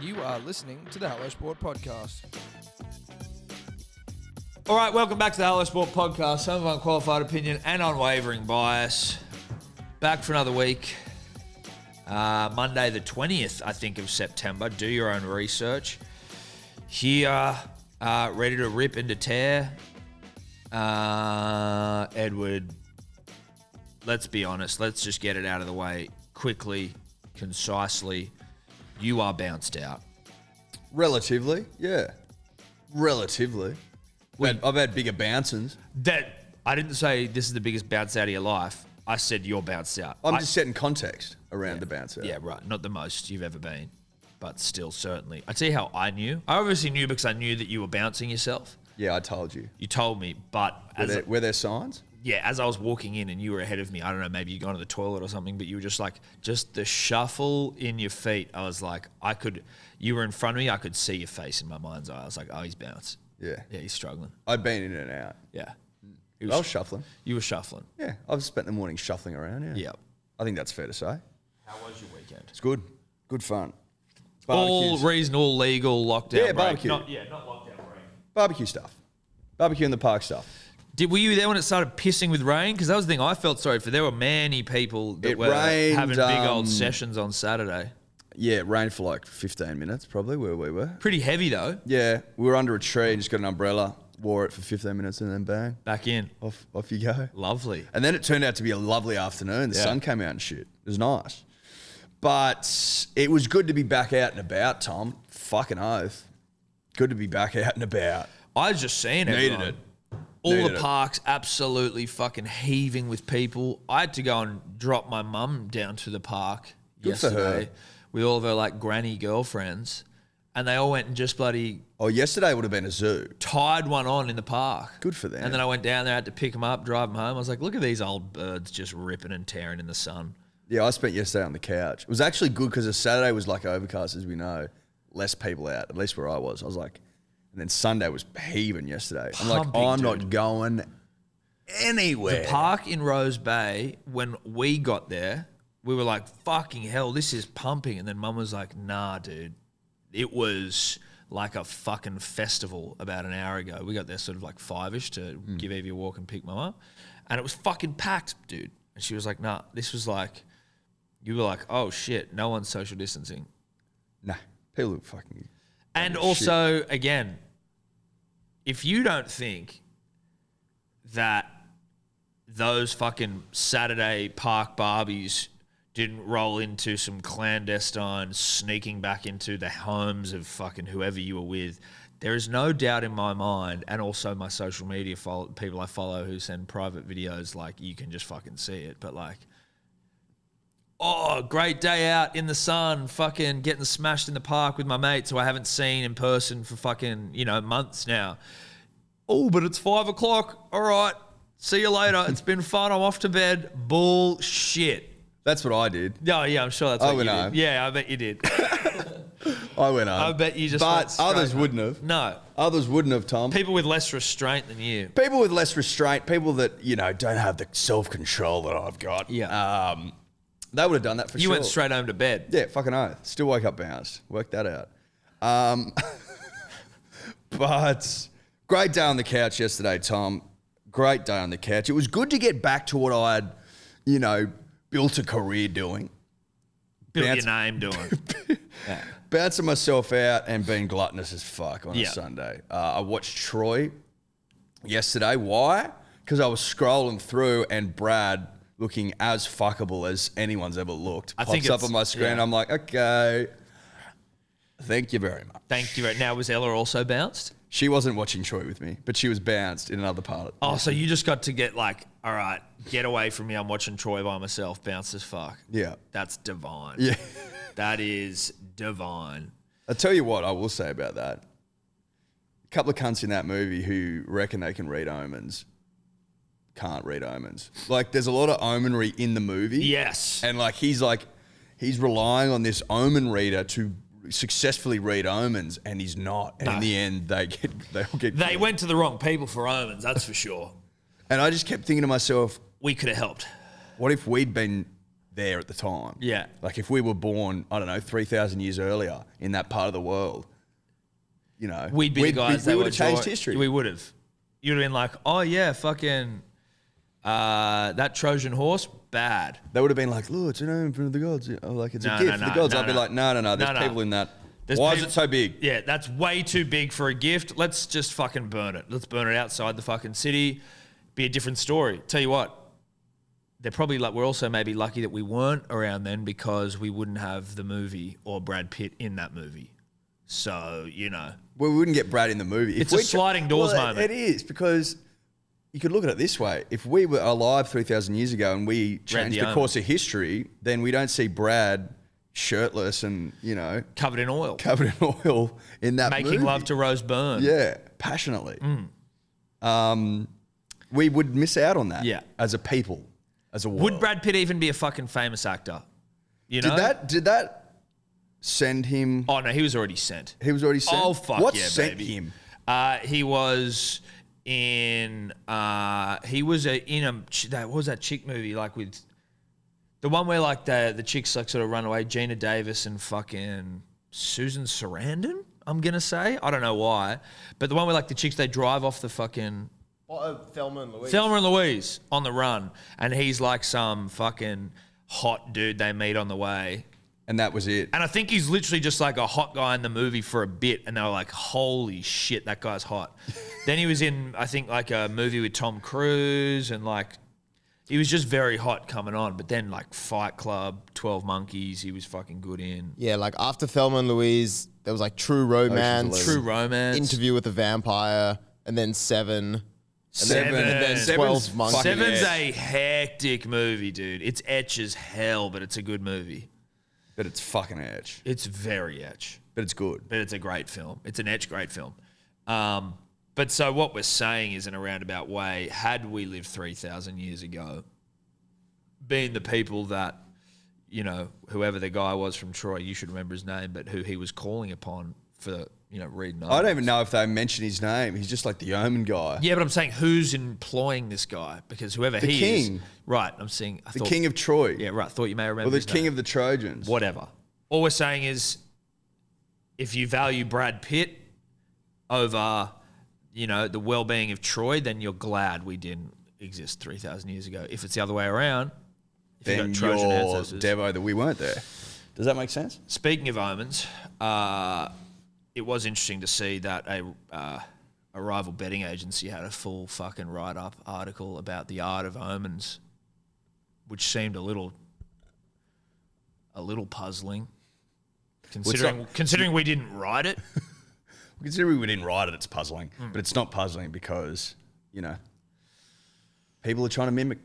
You are listening to the Hello Sport Podcast. All right, welcome back to the Hello Sport Podcast. Some of unqualified opinion and unwavering bias. Back for another week. Monday the 20th, I think, of September. Do your own research. Here, ready to rip and to tear. Edward, let's be honest. Let's just get it out of the way quickly, concisely. You are bounced out. Relatively, yeah. Relatively. I've had bigger bouncings. That I didn't say this is the biggest bounce out of your life. I said you're bounced out. I'm just setting context around the bounce out. Yeah, right. Not the most you've ever been, but still, certainly. I tell you how I knew. I obviously knew because I knew that you were bouncing yourself. Yeah, I told you. You told me, but Were there signs? Yeah, as I was walking in and you were ahead of me, I don't know, maybe you gone to the toilet or something, but you were just like, just the shuffle in your feet. I was like, you were in front of me, I could see your face in my mind's eye. I was like, oh, he's bounced. Yeah. Yeah, he's struggling. I'd been in and out. Yeah. I was shuffling. You were shuffling. Yeah, I've spent the morning shuffling around, yeah. Yep. I think that's fair to say. How was your weekend? It's good. Good fun. All Barbecues. reasonable, legal, lockdown Yeah, break. barbecue. Not lockdown break. Barbecue stuff. Barbecue in the park stuff. Were you there when it started pissing with rain? Because that was the thing I felt sorry for. There were many people that were rained, having big old sessions on Saturday. Yeah, it rained for like 15 minutes probably where we were. Pretty heavy though. Yeah, we were under a tree and just got an umbrella, wore it for 15 minutes and then bang. Back in. Off you go. Lovely. And then it turned out to be a lovely afternoon. The sun came out and shit. It was nice. But it was good to be back out and about, Tom. Fucking oath. Good to be back out and about. I was just seeing it. Needed it. All Needed the it. parks absolutely fucking heaving with people. I had to go and drop my mum down to the park Good for her. yesterday with all of her like granny girlfriends, and they all went and just bloody Oh, yesterday would have been a zoo. tied one on in the park. Good for them. And then I went down there, had to pick them up, drive them home. I was like, look at these old birds just ripping and tearing in the sun. Yeah, I spent yesterday on the couch. It was actually good because the Saturday was like overcast, as we know. Less people out, at least where I was. I was like, and then Sunday was heaving yesterday. I'm like, Pumping, I'm dude. not going anywhere. The park in Rose Bay, when we got there, we were like, fucking hell, this is pumping. And then Mum was like, nah, dude. It was like a fucking festival about an hour ago. We got there sort of like 5-ish to give Evie a walk and pick Mum up. And it was fucking packed, dude. And she was like, nah, this was like, you were like, oh shit, no one's social distancing. Nah, people look fucking... And also, again, if you don't think that those fucking Saturday park barbies didn't roll into some clandestine sneaking back into the homes of fucking whoever you were with, there is no doubt in my mind, and also my social media people I follow who send private videos, like you can just fucking see it, but like, oh, great day out in the sun, fucking getting smashed in the park with my mates who I haven't seen in person for fucking, months now. Oh, but it's 5 o'clock. All right. See you later. It's been fun. I'm off to bed. Bullshit. That's what I did. Oh, yeah, I'm sure that's I what you went did. home. Yeah, I bet you did. I went home. I bet you just went But straight others home. wouldn't have. No. Others wouldn't have, Tom. People with less restraint than you. People with less restraint, people that, don't have the self-control that I've got. Yeah. They would have done that for You sure. went straight home to bed. Yeah, fucking oath. Still woke up bounced. Worked that out. But great day on the couch yesterday, Tom. Great day on the couch. It was good to get back to what I had, built a career doing. Built Bounce- your name doing. Yeah. Bouncing myself out and being gluttonous as fuck on Yeah. a Sunday. I watched Troy yesterday. Why? Because I was scrolling through and Brad, looking as fuckable as anyone's ever looked, I think pops up it's- on my screen. yeah. I'm like, okay, thank you very much. Thank you. Now, was Ella also bounced? She wasn't watching Troy with me, but she was bounced in another part. Oh, so you just got to get like, all right, get away from me. I'm watching Troy by myself, bounce as fuck. Yeah. That's divine. Yeah. That is divine. I'll tell you what I will say about that. A couple of cunts in that movie who reckon they can read omens can't read omens. Like, there's a lot of omenry in the movie. Yes. And he's relying on this omen reader to successfully read omens, and he's not. And in the end, they all get They killed. went to the wrong people for omens, that's for sure. And I just kept thinking to myself, We could have helped. what if we'd been there at the time. Yeah. Like if we were born, I don't know, 3,000 years earlier in that part of the world, you know, we'd be the guys we that would have changed history. We would have. You'd have been like, oh yeah, fucking that Trojan horse, bad. They would have been like, look, it's an omen from the gods. Like it's a gift for the gods. I'd be like, no. There's people in that. Why is it so big? Yeah, that's way too big for a gift. Let's just fucking burn it. Let's burn it outside the fucking city. Be a different story. Tell you what, they're probably like, we're also maybe lucky that we weren't around then because we wouldn't have the movie or Brad Pitt in that movie. So, you know. Well, we wouldn't get Brad in the movie. It's a sliding doors moment. It is, because you could look at it this way. If we were alive 3,000 years ago and we changed the course of history, then we don't see Brad shirtless and, you know, covered in oil in that making movie. love to Rose Byrne. Yeah, passionately. We would miss out on that. Yeah. As a people, as a world. Would Brad Pitt even be a fucking famous actor? You know? Did that send him? Oh no, he was already sent. He was already sent. Oh fuck what yeah, sent baby. him? He was in. He was in a. What was that chick movie like with? The one where like the chicks like sort of run away, Gina Davis and fucking Susan Sarandon, I'm gonna say. I don't know why. But the one where like the chicks, they drive off the fucking Thelma and Louise. Thelma and Louise on the run. And he's like some fucking hot dude they meet on the way. And that was it. And I think he's literally just like a hot guy in the movie for a bit. And they were like, holy shit, that guy's hot. Then he was in, I think, like a movie with Tom Cruise and like, he was just very hot coming on, but then like Fight Club, 12 Monkeys, he was fucking good in. Yeah, like after Thelma and Louise, there was like True Romance, True Romance, Interview with a Vampire, and then Seven. And then 12 Monkeys. Seven's a hectic movie, dude. It's etch as hell, but it's a good movie. But it's fucking etch. It's very etch. But it's good. But it's a great film. It's an etch great film. But so what we're saying is in a roundabout way, had we lived 3,000 years ago, being the people that, you know, whoever the guy was from Troy, you should remember his name, but who he was calling upon for, you know, reading I don't even know if they mention his name. He's just like the omen guy. Yeah, but I'm saying who's employing this guy? Because whoever the he king. is. Right, I'm saying. The king of Troy. Yeah, right. Thought you may remember Or the his king name. of the Trojans. Whatever. All we're saying is if you value Brad Pitt over, you know, the well-being of Troy, then you're glad we didn't exist 3,000 years ago. If it's the other way around, if then you've got Trojan you're ancestors. Devo that we weren't there. Does that make sense? Speaking of omens, it was interesting to see that a rival betting agency had a full fucking write-up article about the art of omens, which seemed a little puzzling, considering we didn't write it. Considering we didn't write it, it's puzzling. But it's not puzzling because, you know, people are trying to mimic.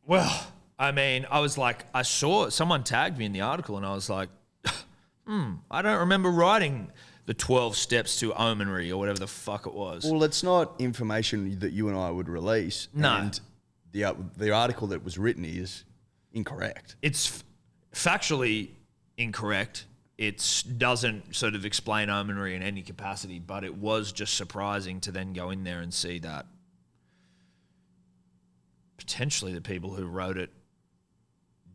Well, I mean, I was like, I saw someone tagged me in the article and I was like, I don't remember writing the 12 steps to omenry or whatever the fuck it was. Well, it's not information that you and I would release. No. And the article that was written is incorrect. It's factually incorrect. It doesn't sort of explain omenry in any capacity, but it was just surprising to then go in there and see that potentially the people who wrote it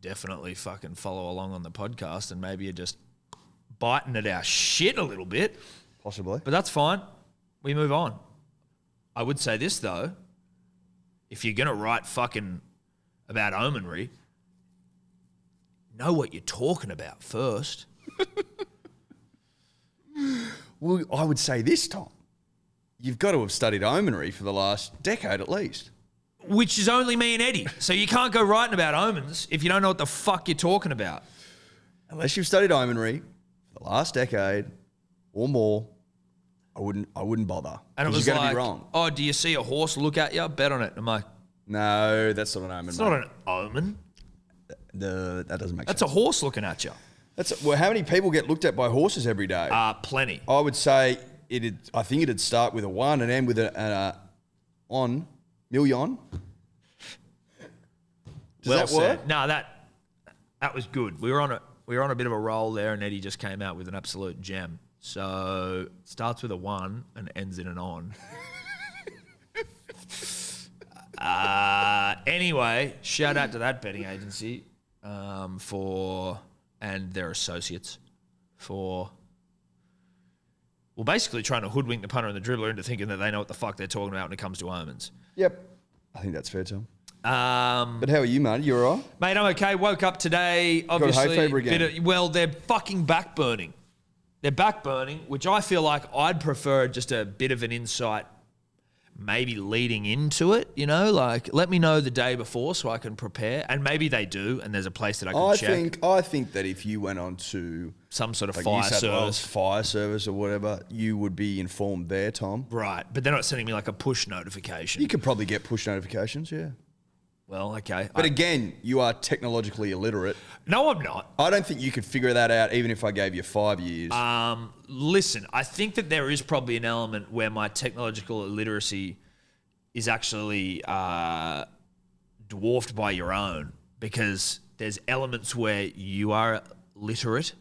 definitely fucking follow along on the podcast and maybe are just biting at our shit a little bit. Possibly. But that's fine. We move on. I would say this, though. If you're going to write fucking about omenry, know what you're talking about first. Well, I would say this, Tom. You've got to have studied omenry for the last decade at least. Which is only me and Eddy. So you can't go writing about omens if you don't know what the fuck you're talking about. Unless you've studied omenry for the last decade or more, I wouldn't bother. And it 'Cause was you're going like, to be wrong. oh, do you see a horse look at you? Bet on it. I'm like, No, that's not an omen. it's not an omen. That doesn't make That's sense. a horse looking at you. Well, how many people get looked at by horses every day? Plenty. I would say I think it'd start with a 1 and end with an on million. Does Well that said. work? No, that was good. We were on a bit of a roll there, and Eddy just came out with an absolute gem. So it starts with a 1 and ends in an on. Anyway, shout out to that betting agency. and their associates for, well, basically trying to hoodwink the punter and the dribbler into thinking that they know what the fuck they're talking about when it comes to omens. Yep. I think that's fair, Tom. But But how are you, mate? You all right? mate, I'm okay. Woke up today. a hay Obviously, fever again? well, they're fucking back burning. They're back burning, which I feel like I'd prefer just a bit of an insight, maybe leading into it. You know, like let me know the day before so I can prepare. And maybe they do, and there's a place that I can check. I think that if you went on to Some sort of like fire New South Wales service. fire service or whatever, you would be informed there, Tom. Right, but they're not sending me like a push notification. You could probably get push notifications, yeah. Well, okay. But again, you are technologically illiterate. No, I'm not. I don't think you could figure that out even if I gave you 5 years. Listen, I think that there is probably an element where my technological illiteracy is actually dwarfed by your own, because there's elements where you are literate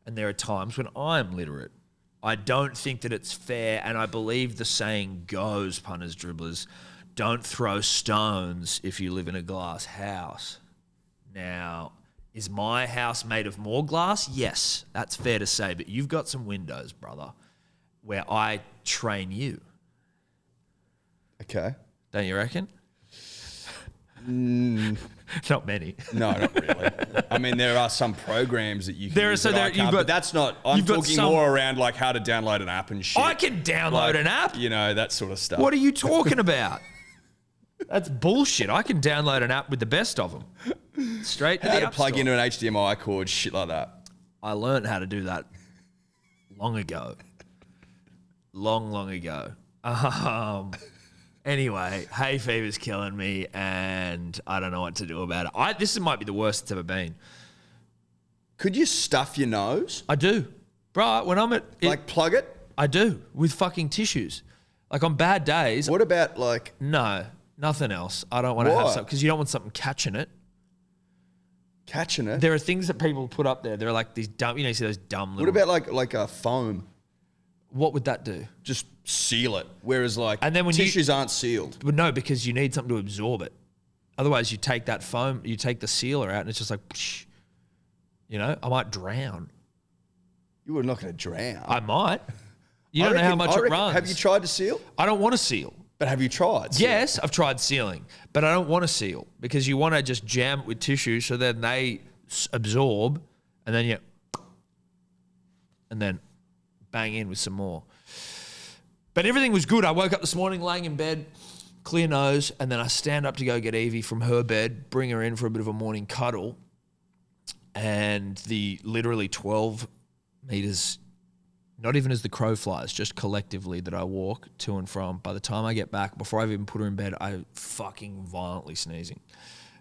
and there are times when I'm literate. I don't think that it's fair, and I believe the saying goes, punters, dribblers, don't throw stones if you live in a glass house. Now, is my house made of more glass? Yes, that's fair to say, but you've got some windows, brother, where I train you. Okay. Don't you reckon? Not many. No, not really. I mean, there are some programs that you can use that I you've can't, got- but that's not... I'm you've got talking some- more around like how to download an app and shit. I can download Like, an app. You know, that sort of stuff. What are you talking about? That's bullshit. I can download an app with the best of them. Straight to How the to App plug Store. into an HDMI cord, shit like that. I learned how to do that long ago. Long ago. Anyway, hay fever's killing me, and I don't know what to do about it. This might be the worst it's ever been. Could you stuff your nose? I do. Bro, when I'm Like plug it? I do, with fucking tissues. Like on bad days, What about like... no, nothing else. I don't want to have Why? something, because you don't want something catching it. Catching it? There are things that people put up there. They're like these dumb, you see those dumb What little... about like a foam? What would that do? Just seal it. Whereas like And then when tissues aren't sealed. But no, because you need something to absorb it. Otherwise, you take that foam, you take the sealer out, and it's just like, psh, you know, I might drown. You were not going to drown. I might. You don't know how much it runs. Have you tried to seal? I don't want to seal. But have you tried? Yes, I've tried sealing, but I don't want to seal because you want to just jam it with tissue so then they absorb, and then and then bang in with some more. But everything was good. I woke up this morning laying in bed, clear nose, and then I stand up to go get Evie from her bed, bring her in for a bit of a morning cuddle, and the literally 12 meters, not even as the crow flies, just collectively that I walk to and from. By the time I get back, before I've even put her in bed, I'm fucking violently sneezing.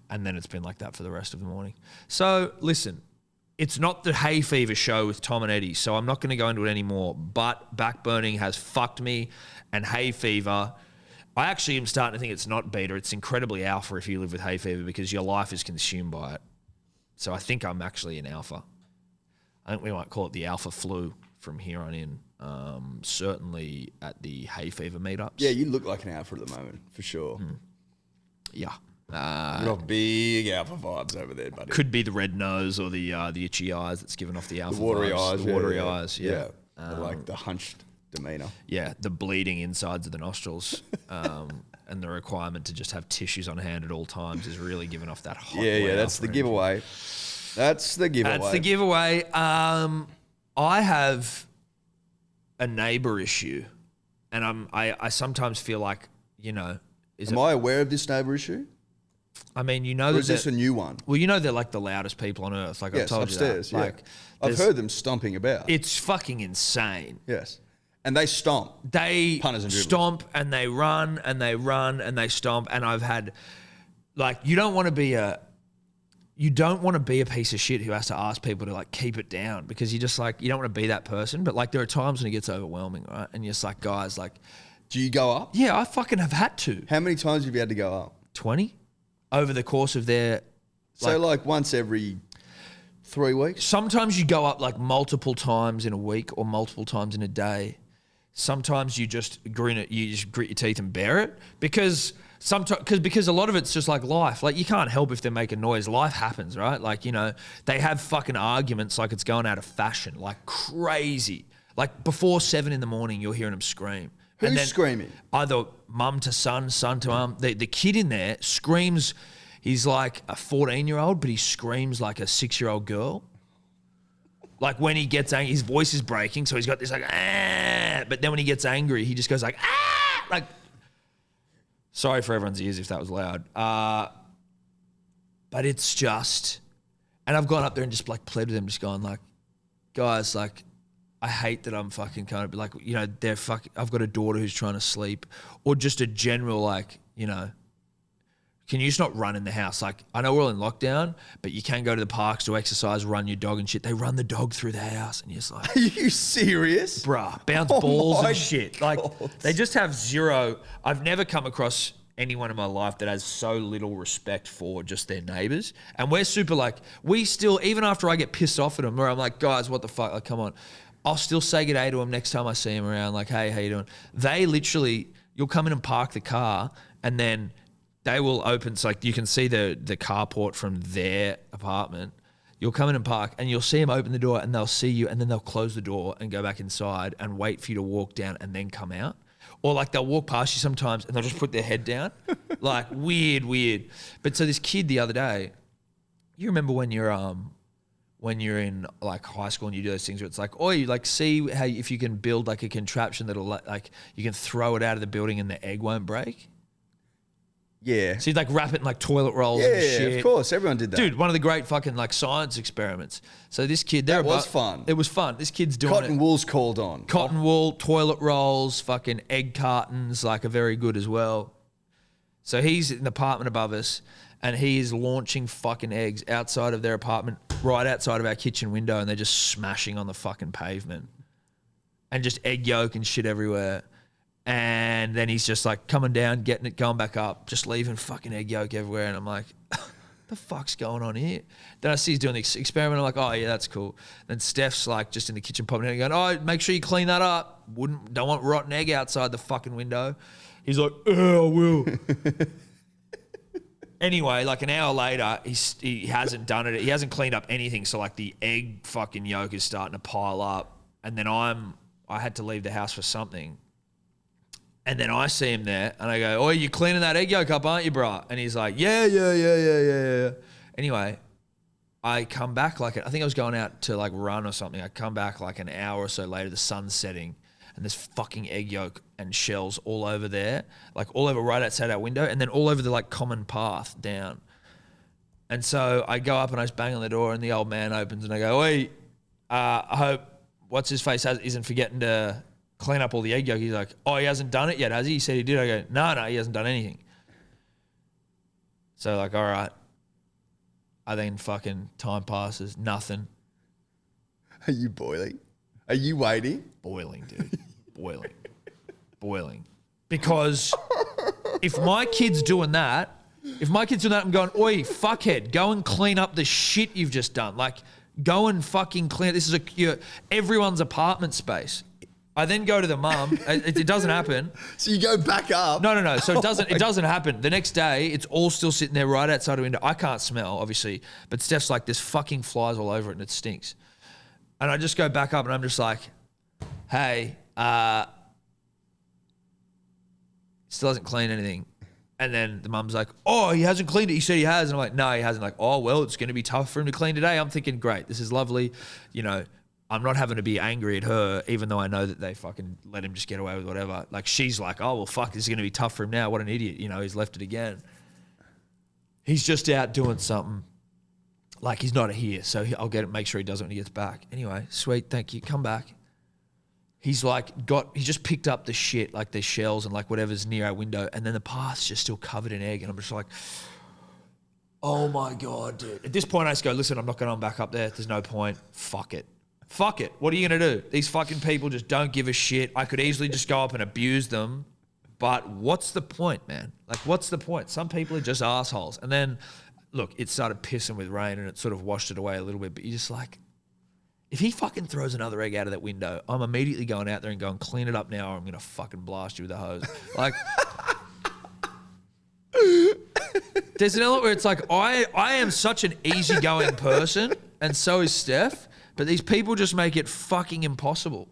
And then it's been like that for the rest of the morning. So listen, it's not the hay fever show with Tom and Eddy, so I'm not going to go into it anymore. But back burning has fucked me, and hay fever, I actually am starting to think it's not beta. It's incredibly alpha if you live with hay fever because your life is consumed by it. So I think I'm actually an alpha. I think we might call it the alpha flu from here on in. Certainly at the hay fever meetups. Yeah, you look like an alpha at the moment, for sure. Yeah. You've got big alpha vibes over there, buddy. Could be the red nose or the itchy eyes that's giving off the alpha The watery vibes. eyes. The watery eyes, yeah. Like the hunched demeanour. Yeah, the bleeding insides of the nostrils, and the requirement to just have tissues on hand at all times is really giving off that hot. Yeah, that's the giveaway. That's the giveaway. That's the giveaway. I have a neighbour issue, and I sometimes feel like, you know, Am I aware of this neighbour issue? I mean, you know, Or is this a new one? well, you know, they're like the loudest people on earth. Like I've Yes, told upstairs. you that. Yeah. Like I've heard them stomping about. it's fucking insane. Yes. And they stomp. They Punters and dribblers. stomp and they run and they run and they stomp. And I've had, like, you don't want to be a piece of shit who has to ask people to like keep it down, because you just like, you don't want to be that person. But like, there are times when it gets overwhelming, right? And you're just like, guys, like, Do you go up? yeah, I fucking have had to. How many times have you had to go up? 20 over the course of their. So like once every 3 weeks? Sometimes you go up like multiple times in a week or multiple times in a day. Sometimes you just grit your teeth and bear it, because Sometimes, because a lot of it's just like life. Like, you can't help if they're making noise. Life happens, right? Like, you know, they have fucking arguments like it's going out of fashion, like crazy. Like, before 7 a.m, you're hearing them scream. Who's And then screaming? Either mum to son, son to mum. The kid in there screams. He's like a 14-year-old, but he screams like a 6-year-old girl. Like, when he gets angry, his voice is breaking, so he's got this like, ah. But then when he gets angry, he just goes like, ah. Like, sorry for everyone's ears if that was loud. But it's just, and I've gone up there and just like pled with them, just going like, guys, like, I hate that I'm fucking kind of like, you know, I've got a daughter who's trying to sleep, or just a general like, you know, can you just not run in the house? Like, I know we're all in lockdown, but you can go to the parks to exercise, run your dog and shit. They run the dog through the house, and you're just like, Are you serious? bruh, bounce balls my and shit. Like, God. they just have zero. I've never come across anyone in my life that has so little respect for just their neighbours. And we're super like, we still, even after I get pissed off at them, where I'm like, guys, what the fuck? Like, come on. I'll still say good day to them next time I see them around. Like, hey, how you doing? They literally, you'll come in and park the car, and then they will open, so like you can see the carport from their apartment. You'll come in and park, and you'll see them open the door, and they'll see you, and then they'll close the door and go back inside and wait for you to walk down and then come out. Or like they'll walk past you sometimes and they'll just put their head down. Like, weird. But so this kid the other day, you remember when you're in like high school and you do those things where it's like, oh, you like see how if you can build like a contraption that'll like you can throw it out of the building and the egg won't break. Yeah. So you'd like wrap it in like toilet rolls and shit. Yeah, of course. Everyone did that. Dude, one of the great fucking like science experiments. So this kid, That was fun. It was fun. This kid's doing Cotton it. wool's called on. Cotton wool, toilet rolls, fucking egg cartons, like are very good as well. So he's in the apartment above us, and he is launching fucking eggs outside of their apartment, right outside of our kitchen window, and they're just smashing on the fucking pavement. And just egg yolk and shit everywhere. And then he's just like coming down, getting it, going back up, just leaving fucking egg yolk everywhere. And I'm like, the fuck's going on here? Then I see he's doing the experiment. I'm like, oh yeah, that's cool. Then Steph's like just in the kitchen popping out and going, oh, make sure you clean that up. Don't want rotten egg outside the fucking window. He's like, oh, I will. Anyway, like an hour later, he hasn't done it. He hasn't cleaned up anything. So like the egg fucking yolk is starting to pile up. And then I had to leave the house for something. And then I see him there, and I go, oh, you cleaning that egg yolk up, aren't you, bro? And he's like, yeah. Anyway, I come back I think I was going out to like run or something. I come back like an hour or so later, the sun's setting, and there's fucking egg yolk and shells all over there, like all over right outside our window, and then all over the like common path down. And so I go up and I just bang on the door, and the old man opens, and I go, oi, I hope what's his face isn't forgetting to clean up all the egg yolk. He's like, oh, he hasn't done it yet, has he? He said he did. I go, no, he hasn't done anything. So like, all right. I then fucking time passes, nothing. Are you boiling? Are you waiting? Boiling, dude. Boiling. Because if my kid's doing that, I'm going, oi, fuckhead, go and clean up the shit you've just done. Like, go and fucking clean. This is everyone's apartment space. I then go to the mum. It doesn't happen. So you go back up? No. So it doesn't happen. The next day, it's all still sitting there right outside the window. I can't smell, obviously, but Steph's like, there's fucking flies all over it and it stinks. And I just go back up and I'm just like, hey, still hasn't cleaned anything. And then the mum's like, oh, he hasn't cleaned it. He said he has. And I'm like, no, he hasn't. Like, oh, well, it's going to be tough for him to clean today. I'm thinking, great, this is lovely. You know, I'm not having to be angry at her, even though I know that they fucking let him just get away with whatever. Like, she's like, oh, well, fuck, this is going to be tough for him now. What an idiot. You know, he's left it again. He's just out doing something. Like, he's not here, so I'll make sure he does it when he gets back. Anyway, sweet, thank you. Come back. He's like, he just picked up the shit, like the shells and like whatever's near our window, and then the path's just still covered in egg. And I'm just like, oh my God, dude. At this point, I just go, listen, I'm not going back up there. There's no point. Fuck it. What are you going to do? These fucking people just don't give a shit. I could easily just go up and abuse them. But what's the point, man? Like, what's the point? Some people are just assholes. And then, look, it started pissing with rain and it sort of washed it away a little bit. But you're just like, if he fucking throws another egg out of that window, I'm immediately going out there and going, clean it up now or I'm going to fucking blast you with a hose. Like, There's an element where it's like, I am such an easygoing person, and so is Steph, but these people just make it fucking impossible.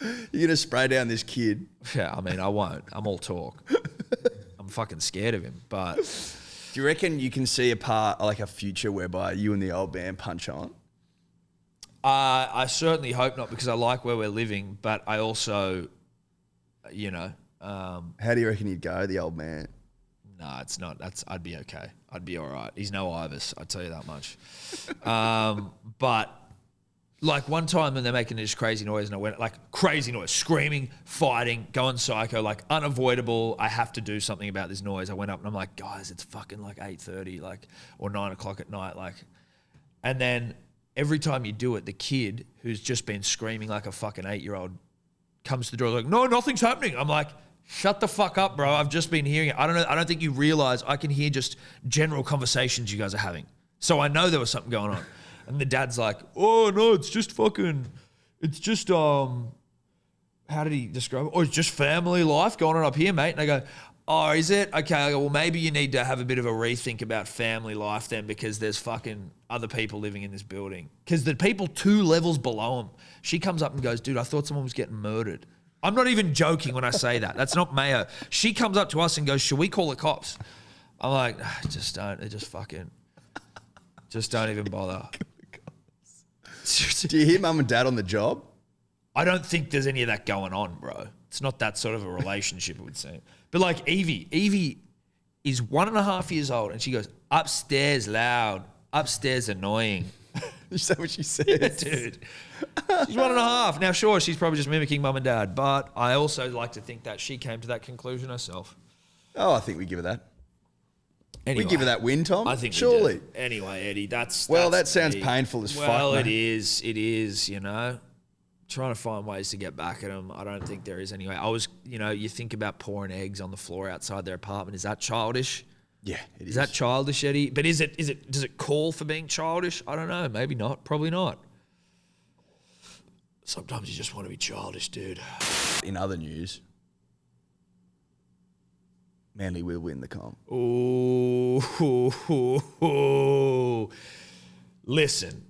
You're going to spray down this kid. Yeah, I mean, I won't. I'm all talk. I'm fucking scared of him, but... Do you reckon you can see a future whereby you and the old man punch on? I certainly hope not, because I like where we're living, but I also, How do you reckon you'd go, the old man? No, it's not. I'd be okay. I'd be all right. He's no Ibis, I tell you that much. But like one time when they're making this crazy noise, and I went crazy noise, screaming, fighting, going psycho, like unavoidable. I have to do something about this noise. I went up and I'm like, guys, it's fucking like 8:30, or 9 o'clock at night, and then every time you do it, the kid who's just been screaming like a fucking 8-year-old comes to the door like, no, nothing's happening. I'm like, shut the fuck up, bro. I've just been hearing it. I don't know. I don't think you realize I can hear just general conversations you guys are having. So I know there was something going on. And the dad's like, oh, no, it's just how did he describe it? Oh, it's just family life going on up here, mate. And I go, oh, is it? Okay. I go, well, maybe you need to have a bit of a rethink about family life then, because there's fucking other people living in this building. Because the people 2 levels below him, she comes up and goes, dude, I thought someone was getting murdered. I'm not even joking when I say that. That's not Mayo. She comes up to us and goes, should we call the cops? I'm like, just don't. Just don't even bother. Do you hear mum and dad on the job? I don't think there's any of that going on, bro. It's not that sort of a relationship, it would seem. But like Evie is 1.5 years old, and she goes, upstairs loud, upstairs annoying. Is that what she says? Yeah, dude. She's 1.5. Now, sure, she's probably just mimicking mum and dad, but I also like to think that she came to that conclusion herself. Oh, I think we give her that. Anyway, we give her that win, Tom. I think surely. We do. Anyway, Eddie, that sounds painful as fuck. Well, mate. it is. Trying to find ways to get back at them. I don't think there is anyway. You think about pouring eggs on the floor outside their apartment. Is that childish? Yeah, it is. Is that childish, Eddie? But does it call for being childish? I don't know. Maybe not. Probably not. Sometimes you just want to be childish, dude. In other news, Manly will win the comp. Ooh. Listen,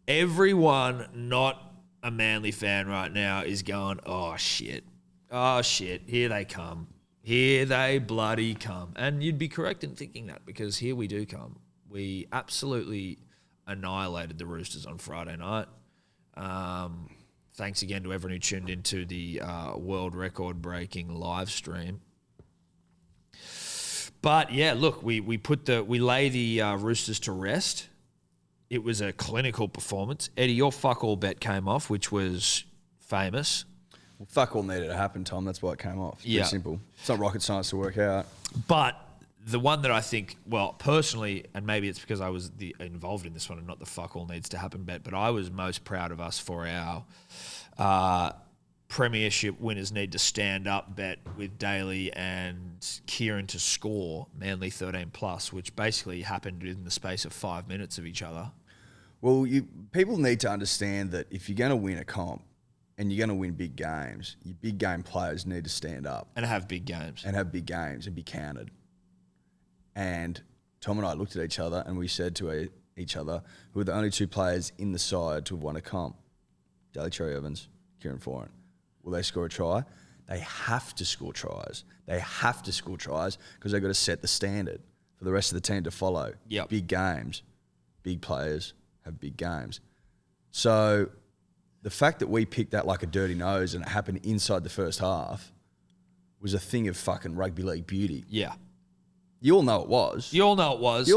everyone not a Manly fan right now is going, oh, shit. Here they come. Here they bloody come. And you'd be correct in thinking that, because here we do come. We absolutely annihilated the Roosters on Friday night. Thanks again to everyone who tuned into the world record-breaking live stream. But yeah, look, we lay the Roosters to rest. It was a clinical performance. Eddie, your fuck all bet came off, which was famous. Well, fuck all needed to happen, Tom. That's why it came off. It's pretty simple. It's not rocket science to work out. But the one that I think, well, personally, and maybe it's because I was involved in this one and not the fuck all needs to happen bet, but I was most proud of us for our premiership winners need to stand up bet with Daly and Kieran to score Manly 13+, which basically happened in the space of 5 minutes of each other. Well, people need to understand that if you're going to win a comp and you're going to win big games, your big game players need to stand up. And have big games. And be counted. And Tom and I looked at each other and we said to each other, who are the only 2 players in the side to have won a comp? Daly Cherry-Evans, Kieran Foran. Will they score a try? They have to score tries. They have to score tries because they've got to set the standard for the rest of the team to follow. Yep. Big games, big players have big games. So the fact that we picked that like a dirty nose and it happened inside the first half was a thing of fucking rugby league beauty. Yeah. You all know it was. You all know it was.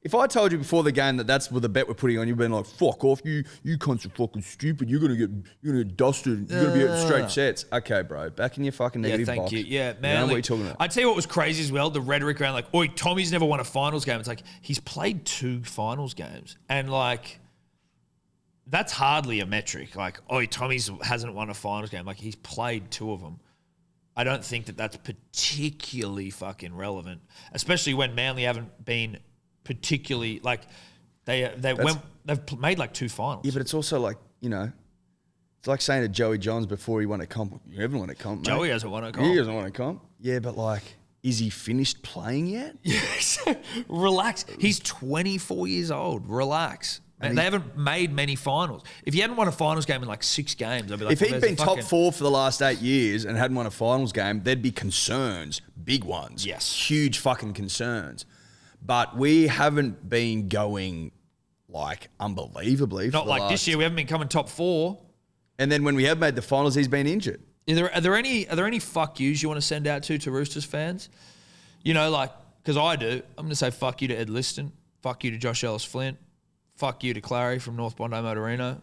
If I told you before the game that that's what the bet we're putting on, you'd been like, "Fuck off, you cunts are fucking stupid. You're gonna get dusted. You're gonna be at straight sets." Okay, bro, back in your fucking negative box. Yeah, thank you. Yeah, man. You know what you're talking about. I'd tell you what was crazy as well. The rhetoric around like, "Oi, Tommy's never won a finals game." It's like he's played 2 finals games, and like that's hardly a metric. Like, "Oi, Tommy's hasn't won a finals game." Like he's played 2 of them. I don't think that that's particularly fucking relevant, especially when Manly haven't been particularly like they've made like 2 finals. Yeah, but it's also like, it's like saying to Joey Johns before he won a comp, "You haven't won a comp, mate." Joey hasn't won a comp. He hasn't won a comp. Yeah, but like is he finished playing yet? Relax. He's 24 years old. Relax. And they haven't made many finals. If he hadn't won a finals game in like 6 games, I'd be like, if he'd been top 4 for the last 8 years and hadn't won a finals game, there'd be concerns, big ones. Yes. Huge fucking concerns. But we haven't been going like unbelievably. Not like this year. We haven't been coming top 4. And then when we have made the finals, he's been injured. Are there any fuck yous you want to send out to Roosters fans? You know, like, because I do. I'm going to say fuck you to Ed Liston. Fuck you to Josh Ellis-Flint. Fuck you to Clary from North Bondi Motorino.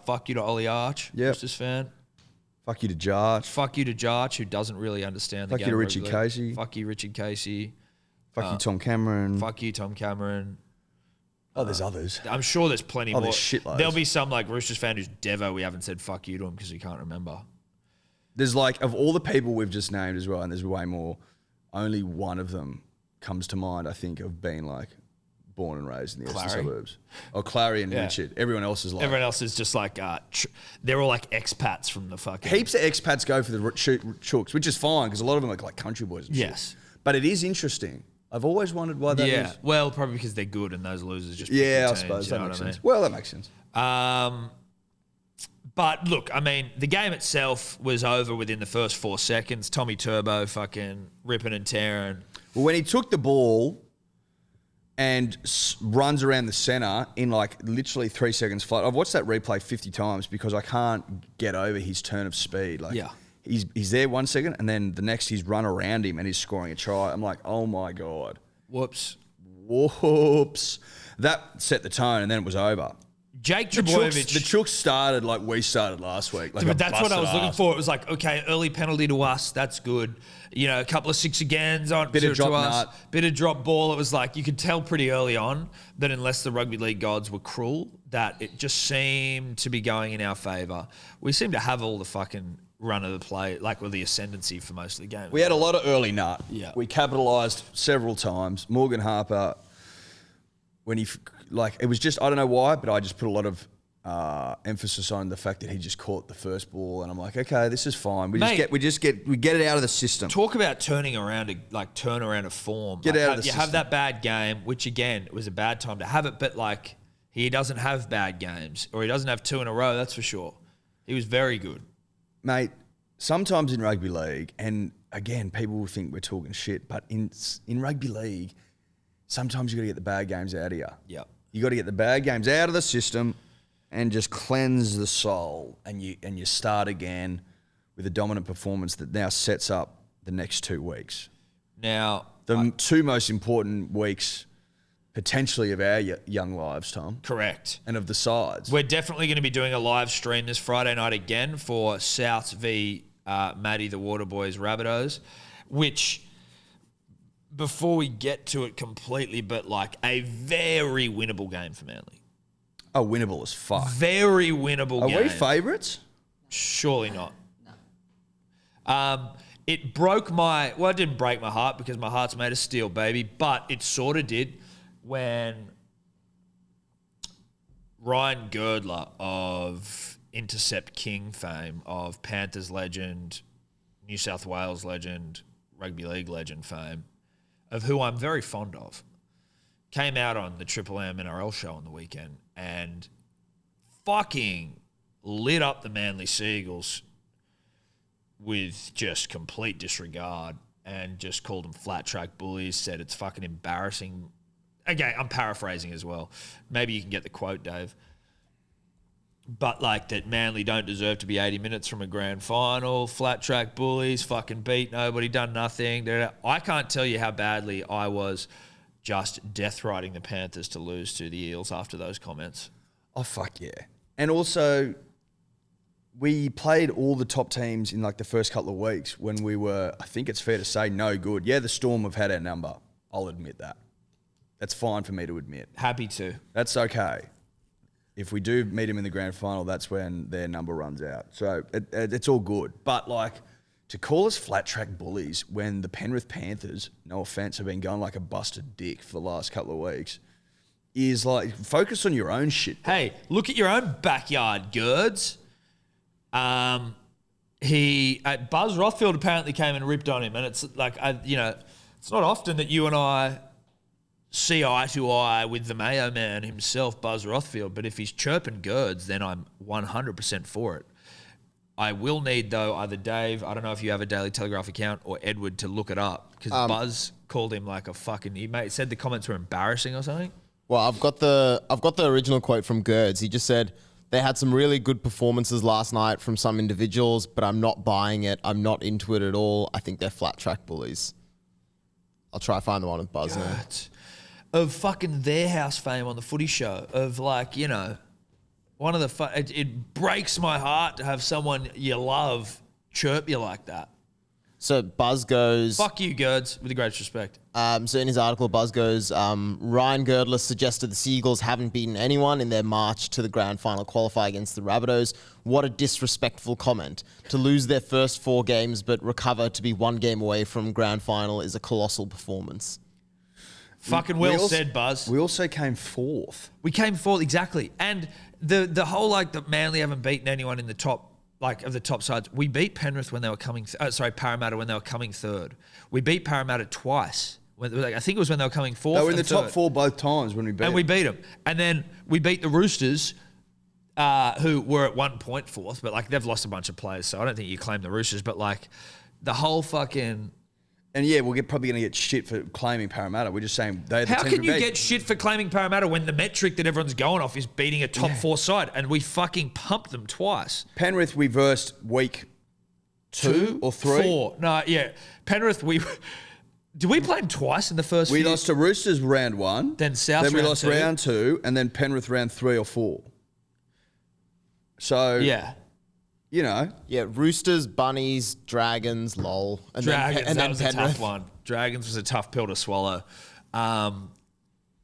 Fuck you to Ollie Arch, Roosters fan. Fuck you to Jarch. Fuck you to Jarch, who doesn't really understand the game. Fuck you to Richard Casey. Fuck you, Richard Casey. Fuck you, Tom Cameron. Fuck you, Tom Cameron. Oh, there's others. I'm sure there's plenty more. There's shitloads. There'll be some like Roosters fan who's Devo. We haven't said fuck you to him because we can't remember. There's like, of all the people we've just named as well, and there's way more, only one of them comes to mind, I think, of being like born and raised in the eastern suburbs. Or Clary and Richard. Everyone else is like... Everyone else is just like... they're all like expats from the fucking... Heaps of expats go for the Chooks, which is fine because a lot of them are like country boys and shit. But it is interesting. I've always wondered why that is. Well, probably because they're good and those losers just... I suppose. That makes sense. Well, that makes sense. But look, I mean, the game itself was over within the first 4 seconds. Tommy Turbo fucking ripping and tearing. Well, when he took the ball and runs around the centre in like literally 3 seconds flat. I've watched that replay 50 times because I can't get over his turn of speed. Like, he's there 1 second and then the next he's run around him and he's scoring a try. I'm like, oh my God. Whoops. That set the tone and then it was over. Jake Trbojevic. The Chooks started like we started last week. Like but that's what I was looking for. It was like, okay, early penalty to us. That's good. You know, a couple of 6 agains on bit of drop us. Bit of drop ball. It was like you could tell pretty early on that unless the rugby league gods were cruel, that it just seemed to be going in our favour. We seem to have all the fucking run of the play, like with the ascendancy for most of the game. We had a lot of early nut. Yeah. We capitalised several times. Morgan Harper, when he... Like, it was just, I don't know why, but I just put a lot of emphasis on the fact that he just caught the first ball. And I'm like, okay, this is fine. We get it out of the system. Talk about turn around a form. Get out of the system. You have that bad game, which again, it was a bad time to have it, but like, he doesn't have bad games, or he doesn't have 2 in a row, that's for sure. He was very good. Mate, sometimes in rugby league, and again, people will think we're talking shit, but in rugby league, sometimes you got to get the bad games out of you. Yep. You got to get the bad games out of the system and just cleanse the soul, and you start again with a dominant performance that now sets up the next 2 weeks. Now, the 2 most important weeks potentially of our young lives, Tom. Correct. And of the sides. We're definitely going to be doing a live stream this Friday night again for Souths v Maddie the Waterboys Rabbitohs, which... Before we get to it completely, but like a very winnable game for Manly. Oh, winnable as fuck. Very winnable game. Are we favourites? Surely not. No. It broke my... Well, it didn't break my heart because my heart's made of steel, baby. But it sort of did when Ryan Girdler of Intercept King fame, of Panthers legend, New South Wales legend, Rugby League legend fame, of who I'm very fond of, came out on the Triple M NRL show on the weekend and fucking lit up the Manly Seagulls with just complete disregard and just called them flat track bullies, said it's fucking embarrassing. Okay, I'm paraphrasing as well. Maybe you can get the quote, Dave. But like that Manly don't deserve to be 80 minutes from a grand final, flat track bullies, fucking beat nobody, done nothing. I can't tell you how badly I was just death riding the Panthers to lose to the Eels after those comments. Oh, fuck yeah. And also, we played all the top teams in like the first couple of weeks when we were, I think it's fair to say, no good. Yeah, the Storm have had our number. I'll admit that. That's fine for me to admit. Happy to. That's okay. If we do meet them in the grand final, that's when their number runs out. So it's all good. But, like, to call us flat track bullies when the Penrith Panthers, no offence, have been going like a busted dick for the last couple of weeks is like, focus on your own shit. Hey, look at your own backyard, Girds. Buzz Rothfield apparently came and ripped on him, and it's like, it's not often that you and I see eye to eye with the Mayo man himself, Buzz Rothfield, but if he's chirping Girds, then I'm 100% for it. I will need, though, either Dave, I don't know if you have a Daily Telegraph account, or Edward to look it up, because Buzz called him like a fucking... He said the comments were embarrassing or something. Well, I've got the original quote from Girds. He just said, they had some really good performances last night from some individuals, but I'm not buying it. I'm not into it at all. I think they're flat track bullies. I'll try to find the one with Buzz now. Of fucking their house fame on the footy show, of like, one of the... It breaks my heart to have someone you love chirp you like that. So Buzz goes... Fuck you, Girds, with the greatest respect. So in his article, Buzz goes, Ryan Girdler suggested the Seagulls haven't beaten anyone in their march to the grand final qualify against the Rabbitohs. What a disrespectful comment. To lose their first 4 games but recover to be 1 game away from grand final is a colossal performance. Fucking well said, Buzz. We also came 4th. We came 4th, exactly. And the whole, like, the Manly haven't beaten anyone in the top... Like, of the top sides, we beat Penrith when they were coming... Parramatta when they were coming 3rd. We beat Parramatta twice. I think it was when they were coming 4th. They were in the top 4 both times when we beat them. And we beat them. And then we beat the Roosters, who were at 1 point 4th, but, like, they've lost a bunch of players, so I don't think you claim the Roosters, but, like, the whole fucking... And yeah, we're probably going to get shit for claiming Parramatta. We're just saying they're the team. How can you get shit for claiming Parramatta when the metric that everyone's going off is beating a top 4 side, and we fucking pumped them twice? Penrith we versed week 2 or 3? 4. No, yeah. Penrith did we play them twice in the first? We lost to Roosters round 1. Then South. Then we round lost 2. round 2, and then Penrith round 3 or 4. So yeah. Yeah, Roosters, Bunnies, Dragons, lol. And Dragons, then that was a Penrith. tough one. Dragons was a tough pill to swallow. And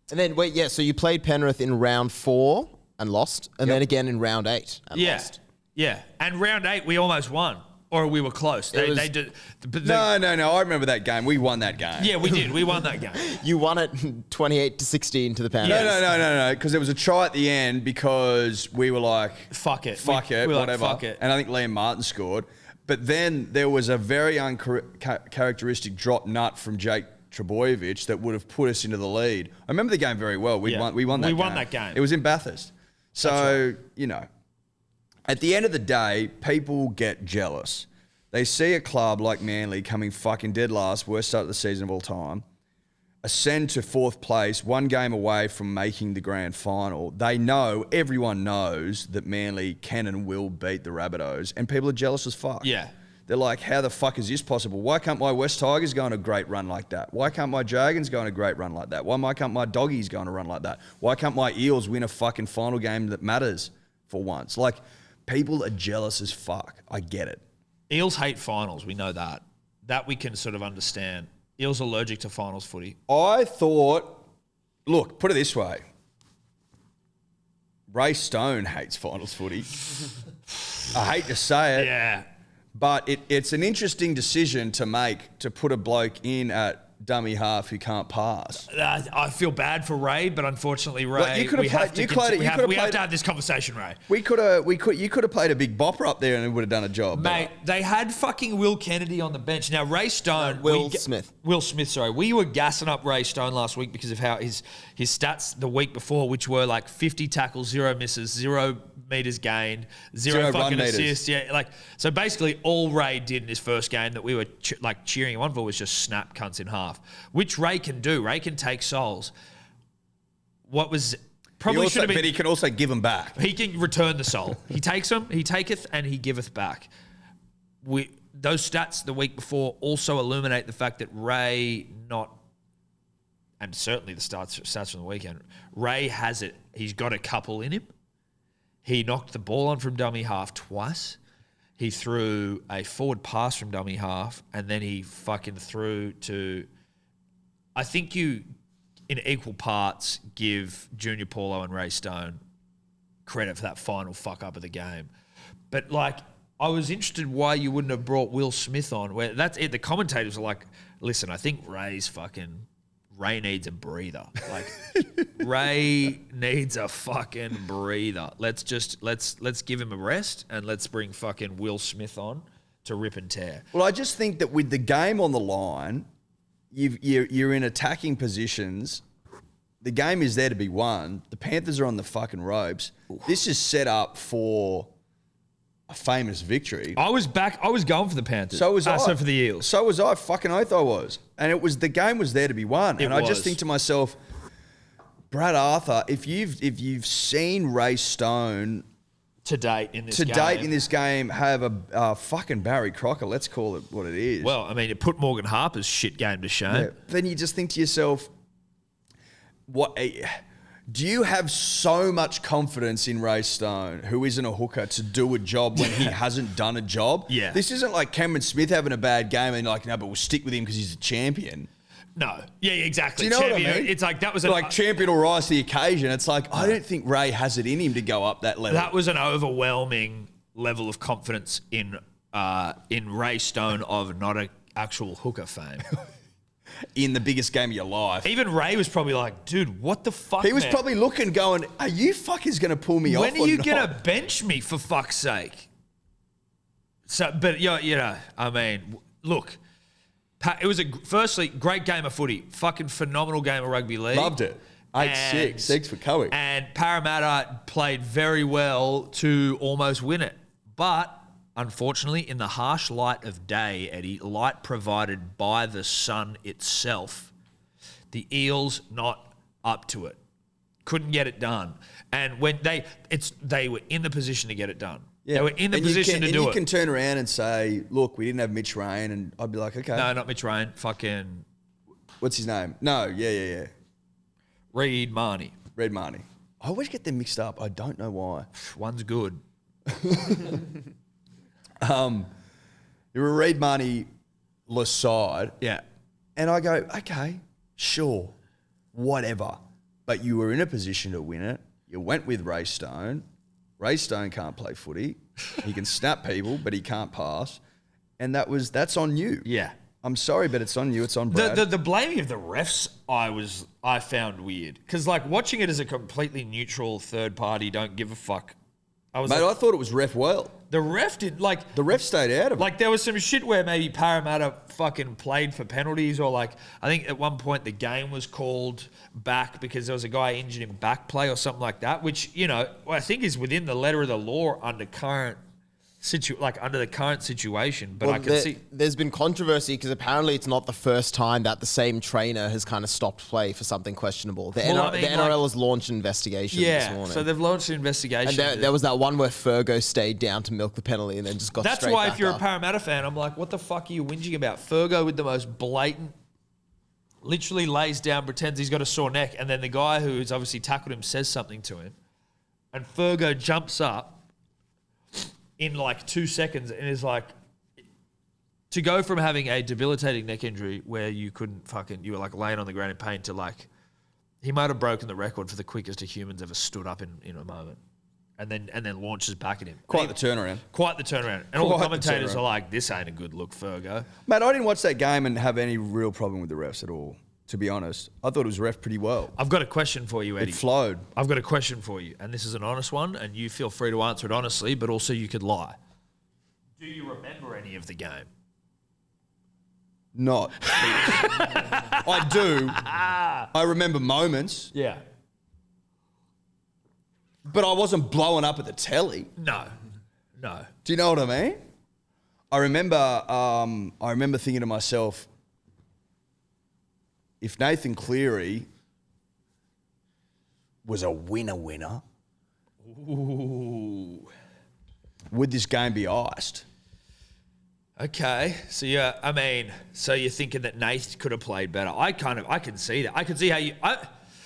then, so you played Penrith in round 4 and lost, and then again in round 8 and lost. Yeah, and round 8 we almost won. Or we were close. They did. No. I remember that game. We won that game. Yeah, we did. We won that game. You won it 28-16 to the Panthers. No. Because there was a try at the end because we were like, fuck it, whatever. Like, fuck it. And I think Liam Martin scored. But then there was a very uncharacteristic drop nut from Jake Trebojevic that would have put us into the lead. I remember the game very well. We won that game. It was in Bathurst. So, at the end of the day, people get jealous. They see a club like Manly coming fucking dead last, worst start of the season of all time, ascend to 4th place, 1 game away from making the grand final. Everyone knows that Manly can and will beat the Rabbitohs, and people are jealous as fuck. Yeah. They're like, how the fuck is this possible? Why can't my West Tigers go on a great run like that? Why can't my Dragons go on a great run like that? Why can't my Doggies go on a run like that? Why can't my Eels win a fucking final game that matters for once? Like, people are jealous as fuck. I get it. Eels hate finals. We know that. That we can sort of understand. Eels allergic to finals footy. I thought, look, put it this way. Ray Stone hates finals footy. I hate to say it. Yeah. But it's an interesting decision to make to put a bloke in at dummy half who can't pass. I feel bad for Ray, but unfortunately, Ray, Like, we have to have this conversation, Ray. You could have played a big bopper up there and it would have done a job. Mate, they had fucking Will Kennedy on the bench. Now, Ray Stone... Will Smith, sorry. We were gassing up Ray Stone last week because of how his stats the week before, which were like 50 tackles, 0 misses, 0 meters gained, 0 fucking assists. Yeah, so basically all Ray did in his first game that we were cheering him on for was just snap cunts in half, which Ray can do. Ray can take souls. What was... Probably should have been... But he can also give them back. He can return the soul. He takes them, he taketh, and he giveth back. Those stats the week before also illuminate the fact that Ray and certainly the stats from the weekend, Ray has it. He's got a couple in him. He knocked the ball on from dummy half twice. He threw a forward pass from dummy half, and then he fucking threw to... I think you, in equal parts, give Junior Paulo and Ray Stone credit for that final fuck up of the game. But, I was interested why you wouldn't have brought Will Smith on. Where that's it. The commentators are like, listen, I think Ray needs a breather. Ray needs a fucking breather. Let's give him a rest and let's bring fucking Will Smith on. to rip and tear. Well, I just think that with the game on the line, you're in attacking positions. The game is there to be won. The Panthers are on the fucking ropes. This is set up for a famous victory. I was going for the Panthers. So was I. So for the Eels. So was I. Fucking oath I was. And the game was there to be won. It and I just was. think to myself, Brad Arthur, if you've seen Ray Stone to date in this game have a fucking Barry Crocker, let's call it what it is. Well, I mean, it put Morgan Harper's shit game to shame. Yeah. Then you just think to yourself, do you have so much confidence in Ray Stone, who isn't a hooker, to do a job when he hasn't done a job? Yeah. This isn't like Cameron Smith having a bad game and like, no, but we'll stick with him because he's a champion. No. Yeah, exactly. Do you know what I mean? It's like that was like champion will rise to the occasion. It's like, I don't think Ray has it in him to go up that level. That was an overwhelming level of confidence in Ray Stone of not an actual hooker fame. In the biggest game of your life. Even Ray was probably like, dude, what the fuck, He was man? probably looking, going, are you fuckers going to pull me off When or are you not? going to bench me, for fuck's sake? So, but, I mean, look, it was firstly, great game of footy. Fucking phenomenal game of rugby league. Loved it. 8-6. Thanks for coming. And Parramatta played very well to almost win it. But unfortunately, in the harsh light of day, Eddie, light provided by the sun itself, the Eels not up to it. Couldn't get it done. And when they were in the position to get it done. Yeah. They were in the position to do it. You can turn around and say, look, we didn't have Mitch Rain, and I'd be like, okay. No, not Mitch Rain. Fucking what's his name? No, yeah. Reed Marnie. Red Marnie. I always get them mixed up. I don't know why. One's good. You're a Reed Marnie side. Yeah. And I go, okay, sure, whatever. But you were in a position to win it. You went with Ray Stone. Ray Stone can't play footy. He can snap people, but he can't pass. And that's on you. Yeah. I'm sorry, but it's on you. It's on Brad. The blaming of the refs I found weird. Because like watching it as a completely neutral third party, don't give a fuck. I thought it was ref well. The ref did like the ref stayed out of it. Like there was some shit where maybe Parramatta fucking played for penalties, or like I think at one point the game was called back because there was a guy injured in back play or something like that, which I think is within the letter of the law under the current situation. But I can see there's been controversy because apparently it's not the first time that the same trainer has kind of stopped play for something questionable. The NRL has launched an investigation this morning. So they've launched an investigation. And there was that one where Fergo stayed down to milk the penalty and then just got That's straight why back if you're up. a Parramatta fan, I'm like, what the fuck are you whinging about? Fergo with the most blatant, literally lays down, pretends he's got a sore neck, and then the guy who's obviously tackled him says something to him, and Fergo jumps up in like 2 seconds and is like, to go from having a debilitating neck injury where you were like laying on the ground in pain to like, he might have broken the record for the quickest a human's ever stood up in a moment, and then launches back at him. Quite the turnaround. And all the commentators are like, this ain't a good look, Fergo. Mate, I didn't watch that game and have any real problem with the refs at all, to be honest. I thought it was ref pretty well. I've got a question for you, Eddie. It flowed. I've got a question for you, and this is an honest one, and you feel free to answer it honestly, but also you could lie. Do you remember any of the game? Not. I do. I remember moments, Yeah. but I wasn't blowing up at the telly. No. Do you know what I mean? I remember thinking to myself, if Nathan Cleary was a winner, Ooh. would this game be iced? Okay. So you're thinking that Nath could have played better. I can see that. I can see how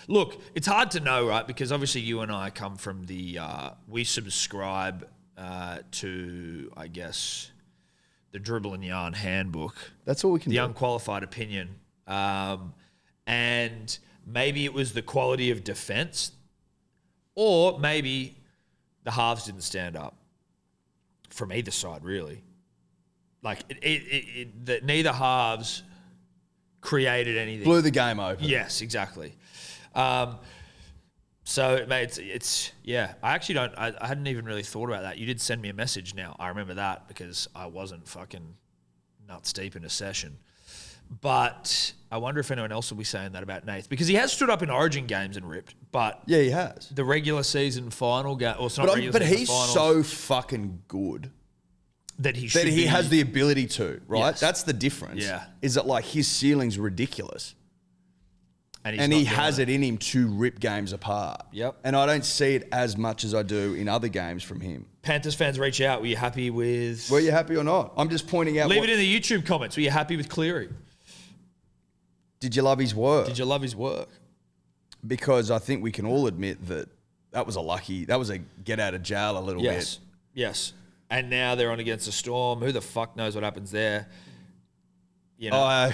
look, it's hard to know, right? Because obviously you and I come from we subscribe to, I guess, the Dribble and Yarn handbook. That's all we can do. The unqualified opinion. And maybe it was the quality of defense, or maybe the halves didn't stand up from either side, really. Like, neither halves created anything. Blew the game open. Yes, exactly. So, mate, it's yeah. I actually don't. I hadn't even really thought about that. You did send me a message. Now I remember that because I wasn't fucking nuts deep in a session. But I wonder if anyone else will be saying that about Nath because he has stood up in Origin games and ripped. But Yeah, he has. the regular season final game, or it's not regular But season he's finals, so fucking good that he that should he be, has the ability to, right? Yes. That's the difference. Yeah. Is that like his ceiling's ridiculous. and, And he has it in him to rip games apart. Yep. And I don't see it as much as I do in other games from him. Panthers fans, reach out. Were you happy with? Were you happy or not? I'm just pointing out. Leave it in the YouTube comments. Were you happy with Cleary? Did you love his work? Did you love his work? Because I think we can all admit that was a get out of jail a little Yes. bit. Yes. And now they're on against a Storm. Who the fuck knows what happens there? You know.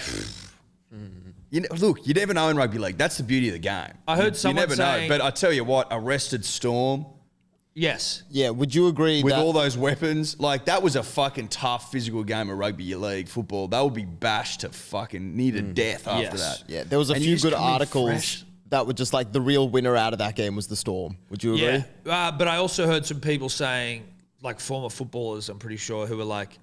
Look, you never know in rugby league. That's the beauty of the game. I heard someone you never saying- know. But I tell you what, arrested Storm Yes. Yeah, would you agree with that all those weapons, like that was a fucking tough physical game of rugby league football. They would be bashed to fucking near to death after Yes. that. Yeah, there was a And few you just good come in articles fresh. that were just like the real winner out of that game was the Storm. Would you agree? Yeah. But I also heard some people saying, like former footballers, I'm pretty sure, who were like,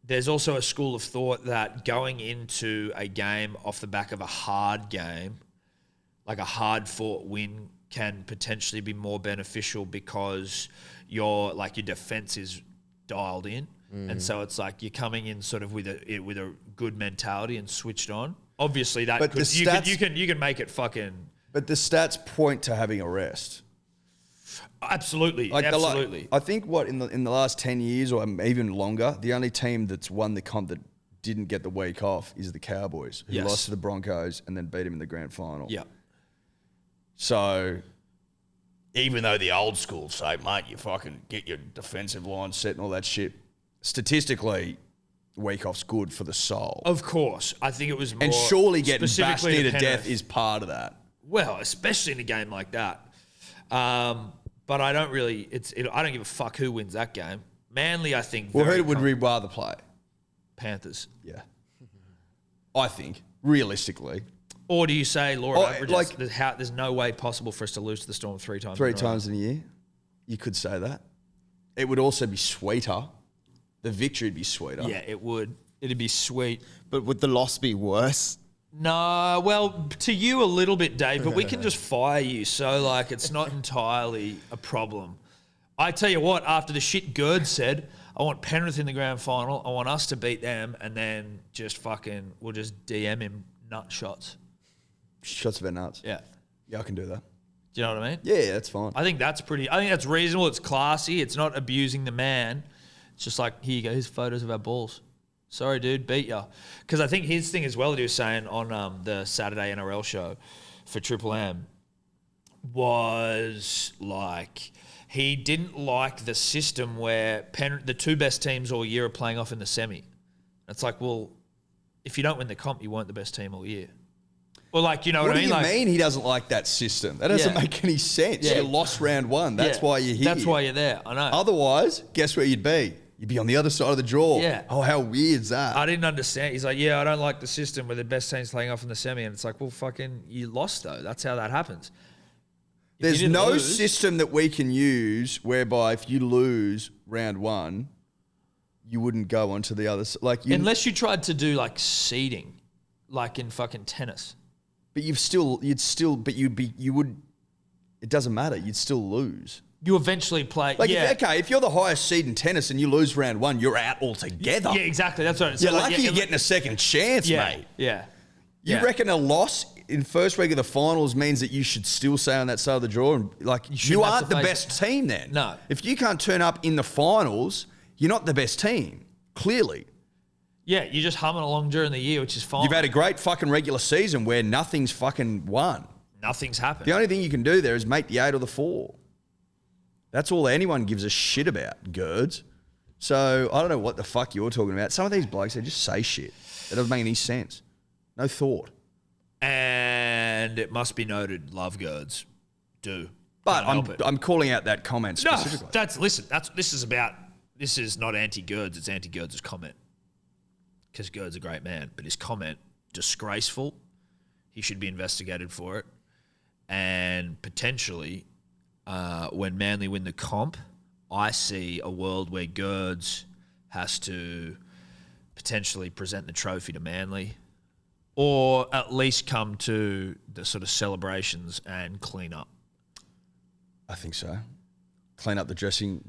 there's also a school of thought that going into a game off the back of a hard game, like a hard fought win, can potentially be more beneficial because your defense is dialed in, and so it's like you're coming in sort of with a good mentality and switched on. Obviously, that But could, the you stats- can make it fucking But the stats point to having a rest. absolutely Like absolutely. I think in the last 10 years or even longer, the only team that's won the comp that didn't get the week off is the Cowboys, who Yes. lost to the Broncos and then beat them in the grand final. Yeah. So even though the old school say, mate, you fucking get your defensive line set and all that shit, statistically, week off's good for the soul. Of course, I think it was more. And surely getting bashed specifically near to Penrith. death is part of that. Well, especially in a game like that. But I don't really. I don't give a fuck who wins that game. Manly, I think. Well, very who would we rather play? Panthers. Yeah. I think, realistically, Or do you say, Laura, Oh, averages, like- there's no way possible for us to lose to the Storm three times? three in a row? times in a year, you could say that. It would also be sweeter. The victory would be sweeter. Yeah, it would. It'd be sweet. But would the loss be worse? No, well, to you a little bit, Dave, but we can just fire you. So, like, it's not entirely a problem. I tell you what, after the shit Gerd said, I want Penrith in the grand final. I want us to beat them, and then we'll just DM him nut shots. Shots of our nuts. Yeah. Yeah, I can do that. Do you know what I mean? Yeah, that's fine. I think that's reasonable. It's classy. It's not abusing the man. It's just like, here you go. Here's photos of our balls. Sorry, dude, beat ya. Because I think his thing as well that he was saying on the Saturday NRL show for Triple M was like he didn't like the system where the two best teams all year are playing off in the semi. It's like, well, if you don't win the comp, you weren't the best team all year. Well, like, you know what I mean? What do you Like, mean he doesn't like that system? That doesn't Yeah. make any sense. Yeah. You lost round one. That's yeah, why you're here. That's why you're there. I know. Otherwise, guess where you'd be? You'd be on the other side of the draw. Yeah. Oh, how weird's that? I didn't understand. He's like, yeah, I don't like the system where the best team's playing off in the semi. And it's like, well, fucking, you lost, though. That's how that happens. If you There's didn't no lose- system that we can use whereby if you lose round one, you wouldn't go on to the other side. Like Unless you tried to do, like, seeding, like in fucking tennis. but you would, it doesn't matter. You'd still lose. You eventually play. Like, yeah. if you're the highest seed in tennis and you lose round one, you're out altogether. Yeah, exactly. That's what You're lucky you're getting a second chance, yeah, mate. Yeah. You Yeah. reckon a loss in first week of the finals means that you should still stay on that side of the draw? And like, you shouldn't have aren't to the face best team then. No. If you can't turn up in the finals, you're not the best team, clearly. Yeah, you're just humming along during the year, which is fine. You've had a great fucking regular season where nothing's fucking won. Nothing's happened. The only thing you can do there is make the 8 or the 4. That's all anyone gives a shit about, Gerds. So I don't know what the fuck you're talking about. Some of these blokes, they just say shit. That doesn't make any sense. No thought. And it must be noted, love girds do. But Can't help it. I'm calling out that comment No, specifically. this is not anti-Gerds, it's anti-Gerds' comment. Because Gerd's a great man, but his comment, disgraceful. He should be investigated for it. And potentially, when Manly win the comp, I see a world where Girds has to potentially present the trophy to Manly, or at least come to the sort of celebrations and clean up. I think so. Clean up the dressing,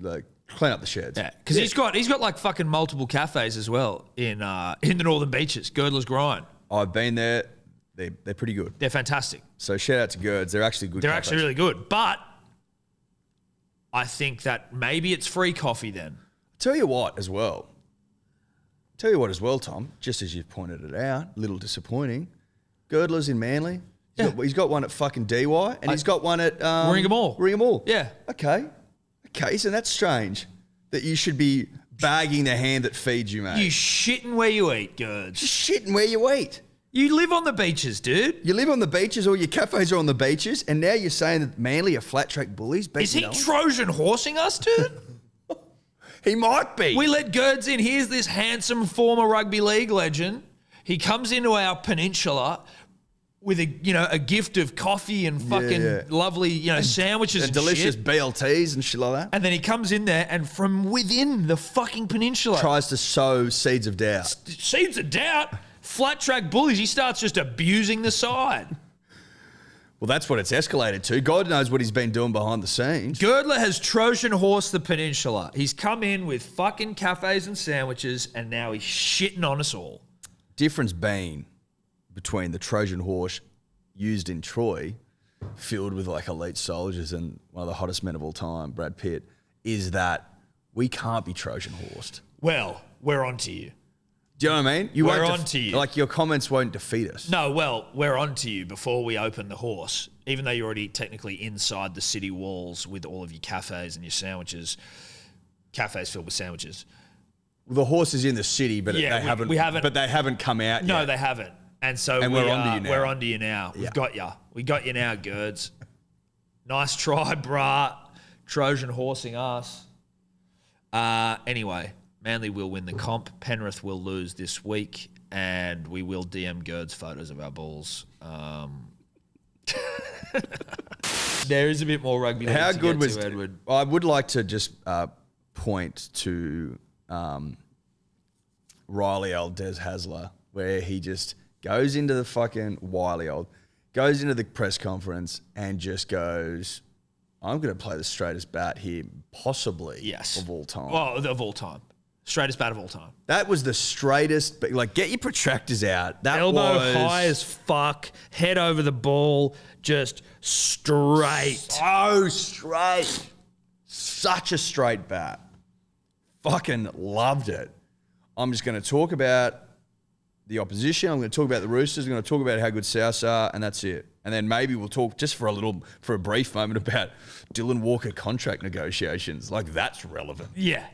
clean up the sheds. Yeah, because he's got like fucking multiple cafes as well in the Northern Beaches. Girdler's Grind. I've been there. They're pretty good. They're fantastic. So shout out to Girds. They're actually good. They're cafes. actually really good. But I think that maybe it's free coffee then. Tell you what as well, Tom, just as you've pointed it out, a little disappointing. Girdler's in Manly. He's got one at fucking DY, and he's got one at Warringah Mall. Yeah. Okay, so that's strange that you should be bagging the hand that feeds you, mate. You shitting where you eat, Girds. Just shitting where you eat. You live on the beaches, dude. You live on the beaches, or your cafes are on the beaches, and now you're saying that Manly are flat track bullies. Is he Trojan horsing us, dude? He might be. We let Girds in. Here's this handsome former rugby league legend. He comes into our Peninsular with a gift of coffee and fucking lovely sandwiches and delicious shit. BLTs and shit like that. And then he comes in there and from within the fucking Peninsula tries to sow seeds of doubt. Seeds of doubt. Flat track bullies. He starts just abusing the side. Well, that's what it's escalated to. God knows what he's been doing behind the scenes. Girdler has Trojan Horse the Peninsula. He's come in with fucking cafes and sandwiches, and now he's shitting on us all. Difference being between the Trojan Horse used in Troy, filled with like elite soldiers and one of the hottest men of all time, Brad Pitt, is that we can't be Trojan horsed. Well, we're on to you. Do you know what I mean? We're on to you. Like your comments won't defeat us. No, well, we're on to you before we open the horse. Even though you're already technically inside the city walls with all of your cafes and your sandwiches, cafes filled with sandwiches. Well, the horse is in the city, but Yeah, they haven't. we haven't. But they haven't come out No, yet. they haven't. And so we're on to you now. We're on to you now. We've got you. We got you now, Girds. Nice try, brah. Trojan horsing us. Anyway, Manly will win the comp. Penrith will lose this week, and we will DM Girds photos of our balls. There is a bit more rugby. How to good get was to, Edward? I would like to just point to Riley old Des Hasler, where he just goes into the fucking wily old, goes into the press conference and just goes, I'm going to play the straightest bat here, possibly of all time. Oh, of all time. Straightest bat of all time. That was the straightest, but like, get your protractors out. That Elbow was high as fuck, head over the ball, just straight. So straight. Such a straight bat. Fucking loved it. I'm just going to talk about the opposition. I'm going to talk about the Roosters. I'm going to talk about how good Souths are, and that's it. And then maybe we'll talk just for a brief moment about Dylan Walker contract negotiations. Like, that's relevant. Yeah.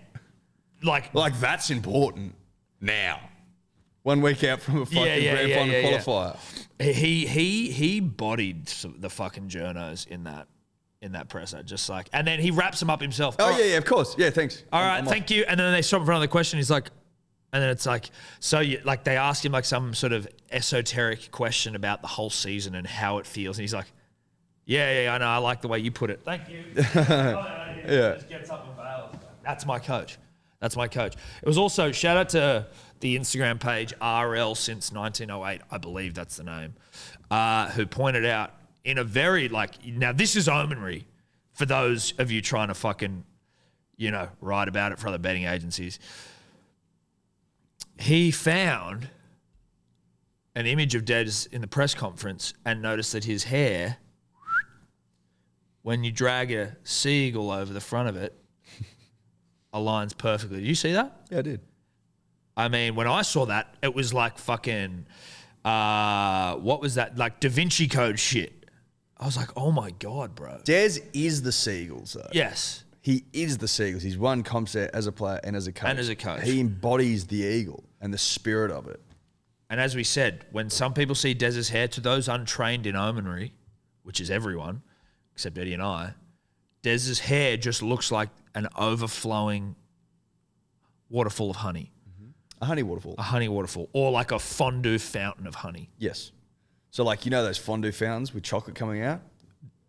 Like that's important now. 1 week out from a fucking grand final qualifier. He bodied the fucking journos in that presser, just like, and then he wraps them up himself. Oh, yeah, of course. Yeah, thanks. All right, thank you. And then they stop in front of the question. He's like, and then it's like, so you, like they ask him like some sort of esoteric question about the whole season and how it feels. And he's like, yeah, I know. I like the way you put it. Thank you. Yeah. Just gets up and bails. That's my coach. That's my coach. It was also, shout out to the Instagram page, RL Since 1908, I believe that's the name, who pointed out in a very, like, now this is omenry for those of you trying to fucking, write about it for other betting agencies. He found an image of Des in the press conference and noticed that his hair, when you drag a seagull over the front of it, aligns perfectly. Did you see that? Yeah, I did. I mean, when I saw that, it was like fucking, what was that? Like Da Vinci Code shit. I was like, oh my God, bro. Des is the Seagulls, though. Yes. He is the Seagulls. He's won comp set as a player and as a coach. He embodies the Eagle and the spirit of it. And as we said, when some people see Des's hair, to those untrained in omenry, which is everyone, except Eddie and I, Des's hair just looks like an overflowing waterfall of honey. Mm-hmm. A honey waterfall. A honey waterfall. Or like a fondue fountain of honey. Yes. So like, those fondue fountains with chocolate coming out?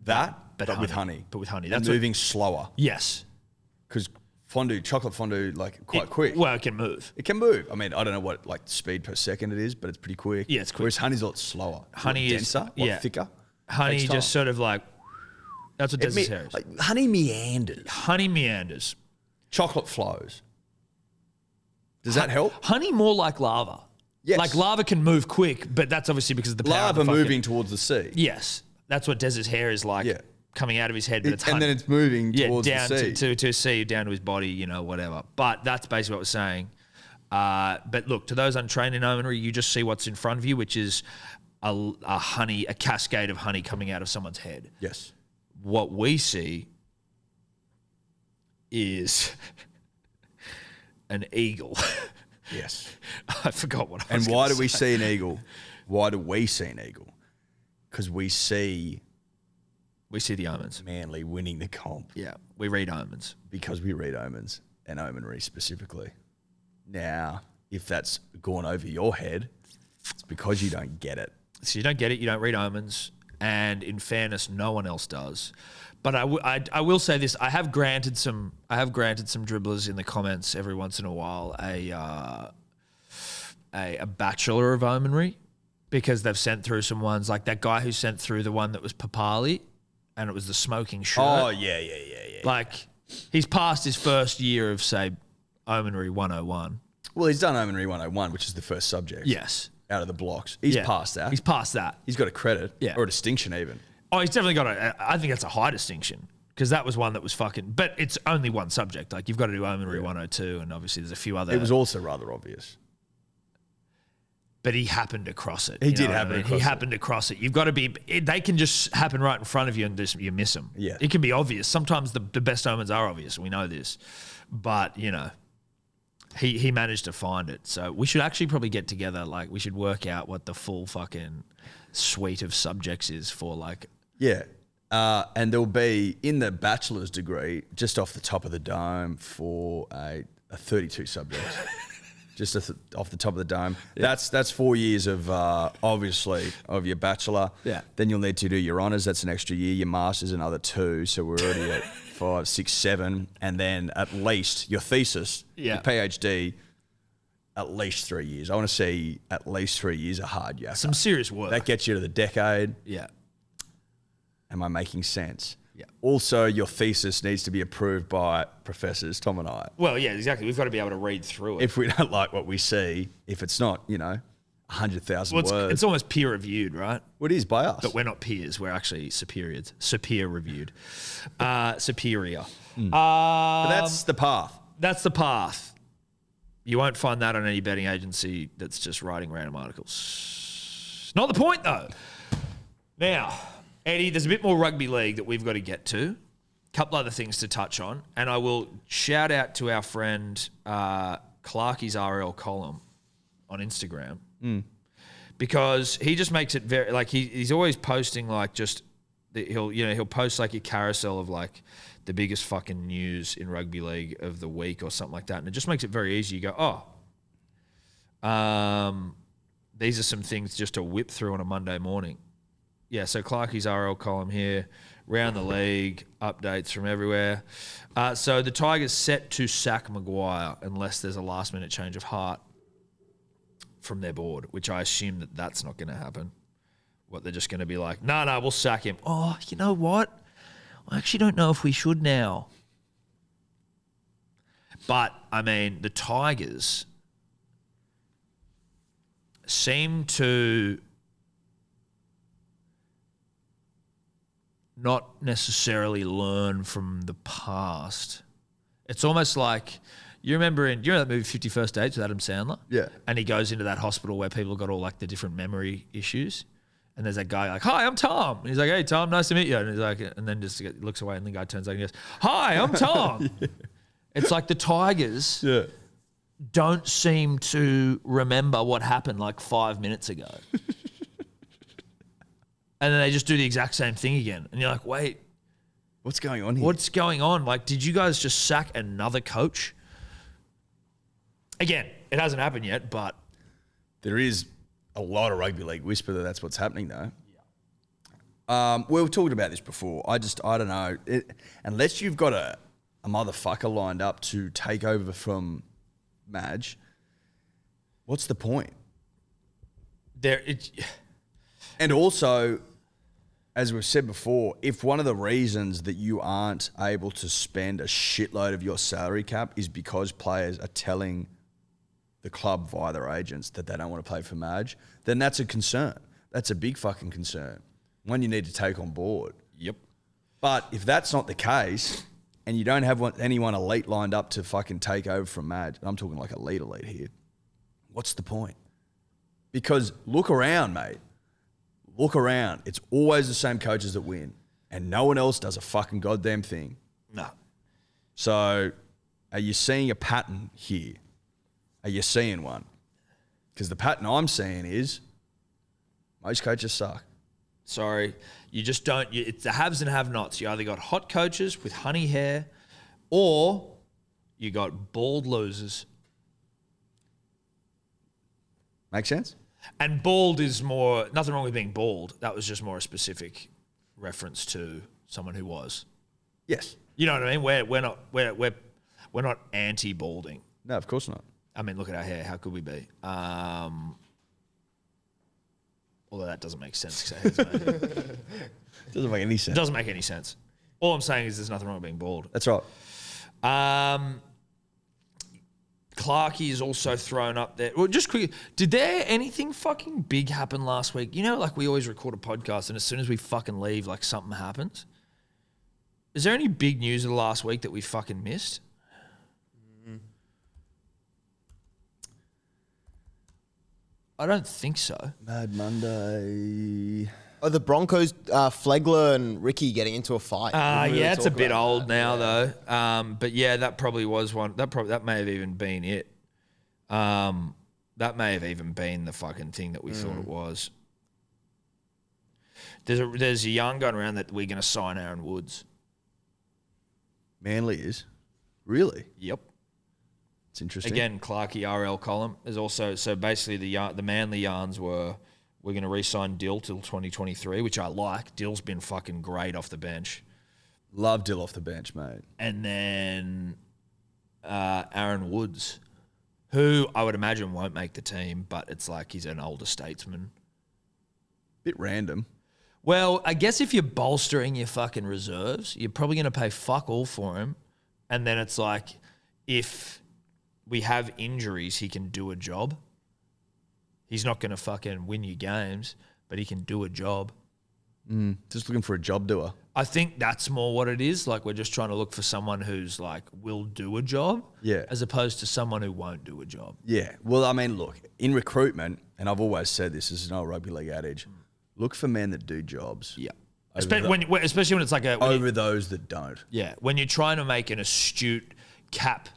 But with honey. But with honey. And That's moving slower. Yes. Because chocolate fondue, like quite quick. Well, it can move. It can move. I mean, I don't know what like speed per second it is, but it's pretty quick. Yeah, it's quick. Whereas honey's a lot slower. Honey is denser, thicker. Honey Takes time. just sort of like, that's what Des's hair is. Like, honey meanders. Honey meanders. Chocolate flows. Does that help? Honey more like lava. Yes. Like lava can move quick, but that's obviously because of the power Lava of the moving towards the sea. Yes. That's what Des's hair is like coming out of his head, but it's honey. And then it's moving towards down the sea. to sea, down to his body, whatever. But that's basically what we're saying. But look, to those untrained in omenry, you just see what's in front of you, which is a cascade of honey coming out of someone's head. Yes. What we see is an eagle. Yes. I forgot what I And was why gonna do we say. see an eagle? Why do we see an eagle? Because we see the omens. Manly winning the comp. Yeah, we read omens. Because we read omens and omenry specifically. Now, if that's gone over your head, it's because you don't get it. So you don't get it, you don't read omens, and in fairness, no one else does. But I will say this: I have granted some dribblers in the comments every once in a while a bachelor of omenry, because they've sent through some ones like that guy who sent through the one that was Papali, and it was the smoking shirt. Oh yeah. Like he's passed his first year of say omenry 101. Well, he's done omenry 101, which is the first subject. Yes. Out of the blocks. He's past that. He's past that. He's got a credit. Yeah. Or a distinction even. Oh, he's definitely got I think that's a high distinction, because that was one that was fucking. But it's only one subject. Like you've got to do omenry 102, and obviously there's a few other. It was also rather obvious. But he happened to cross it. He did happen to cross it. He happened to cross it. You've got to be. They can just happen right in front of you, and just you miss them. Yeah. It can be obvious. Sometimes the best omens are obvious. We know this, but he managed to find it. So we should actually probably get together. Like we should work out what the full fucking suite of subjects is for like. Yeah. And there'll be, in the bachelor's degree, just off the top of the dome for a 32 subjects. Just off the top of the dome. Yeah. That's 4 years of, obviously, of your bachelor. Yeah. Then you'll need to do your honours. That's an extra year. Your master's another 2. So we're already at 5, 6, 7. And then at least your thesis, your PhD, at least 3 years. I want to see at least 3 years of hard yakka. Some serious work. That gets you to the decade. Yeah. Am I making sense? Yeah. Also, your thesis needs to be approved by professors, Tom and I. Well, yeah, exactly. We've got to be able to read through it. If we don't like what we see, if it's not, 100,000 words. It's almost peer reviewed, right? Well, it is by us. But we're not peers. We're actually superiors. Superior reviewed. Superior. But that's the path. That's the path. You won't find that on any betting agency that's just writing random articles. Not the point, though. Now, Eddie, there's a bit more rugby league that we've got to get to. A couple other things to touch on. And I will shout out to our friend Clarkie's RL column on Instagram. Because he just makes it very, like, he's always posting, like, just, he'll post, like, a carousel of, like, the biggest fucking news in rugby league of the week or something like that. And it just makes it very easy. You go, these are some things just to whip through on a Monday morning. Yeah, so Clarkie's RL column here, round the league, updates from everywhere. So the Tigers set to sack Maguire unless there's a last-minute change of heart from their board, which I assume that's not going to happen. What, they're just going to be like, no, we'll sack him. Oh, you know what? I actually don't know if we should now. But, I mean, the Tigers seem to not necessarily learn from the past. It's almost like, you remember that movie 50 First Dates with Adam Sandler? Yeah. And he goes into that hospital where people got all like the different memory issues. And there's that guy like, hi, I'm Tom. And he's like, hey, Tom, nice to meet you. And he's like, and then just looks away and the guy turns over and goes, hi, I'm Tom. Yeah. It's like the Tigers don't seem to remember what happened like 5 minutes ago. And then they just do the exact same thing again. And you're like, wait. What's going on here? What's going on? Like, did you guys just sack another coach? Again, it hasn't happened yet, but... There is a lot of rugby league whisper that that's what's happening, though. We've talked about this before. I don't know. Unless you've got a motherfucker lined up to take over from Madge, what's the point? And also, as we've said before, if one of the reasons that you aren't able to spend a shitload of your salary cap is because players are telling the club via their agents that they don't want to play for Madge, then that's a concern. That's a big fucking concern. One you need to take on board. Yep. But if that's not the case, and you don't have anyone elite lined up to fucking take over from Madge, I'm talking like elite here, what's the point? Because look around, mate. Look around. It's always the same coaches that win. And no one else does a fucking goddamn thing. No. So are you seeing a pattern here? Are you seeing one? Because the pattern I'm seeing is most coaches suck. Sorry. You just don't. It's the haves and have-nots. You either got hot coaches with honey hair or you got bald losers. Make sense? And bald is more, nothing wrong with being bald. That was just more a specific reference to someone who was. Yes. You know what I mean? We're not anti-balding. No, of course not. I mean, look at our hair. How could we be? Although that doesn't make sense. 'Cause our hair's made. Doesn't make any sense. It doesn't make any sense. All I'm saying is there's nothing wrong with being bald. That's right. Clarkie is also thrown up there. Well, just quickly, did there anything fucking big happen last week? You know, like we always record a podcast and as soon as we fucking leave, like something happens. Is there any big news of the last week that we fucking missed? I don't think so. Mad Monday. Oh, the Broncos, Flegler and Ricky getting into a fight. Yeah, it's a bit old now though. But yeah, that probably was one. That may have even been it. That may have even been the fucking thing that we thought it was. There's a yarn going around that we're going to sign Aaron Woods. Manly is? Really? Yep. It's interesting. Again, Clarkie RL column. There's also, so basically the Manly yarns were, we're going to re-sign Dill till 2023, which I like. Dill's been fucking great off the bench. Love Dill off the bench, mate. And then Aaron Woods, who I would imagine won't make the team, but it's like he's an older statesman. Bit random. Well, I guess if you're bolstering your fucking reserves, you're probably going to pay fuck all for him. And then it's like, if we have injuries, he can do a job. He's not going to fucking win you games, but he can do a job. Just looking for a job doer. I think that's more what it is. Like, we're just trying to look for someone who's like, will do a job. Yeah. As opposed to someone who won't do a job. Yeah. Well, I mean, look, in recruitment, and I've always said this is an old rugby league adage, look for men that do jobs. Yeah. Especially when it's like over those that don't. Yeah. When you're trying to make an astute cap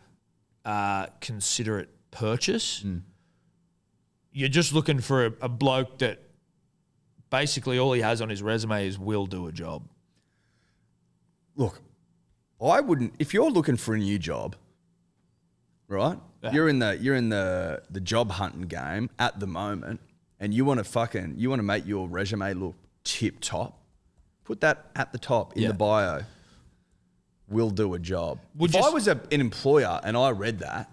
considerate purchase, you're just looking for a bloke that basically all he has on his resume is will do a job. Look, I wouldn't, if you're looking for a new job, right? Yeah. You're in the job hunting game at the moment, and you want to make your resume look tip top. Put that at the top in the bio. Will do a job. If I was an employer and I read that,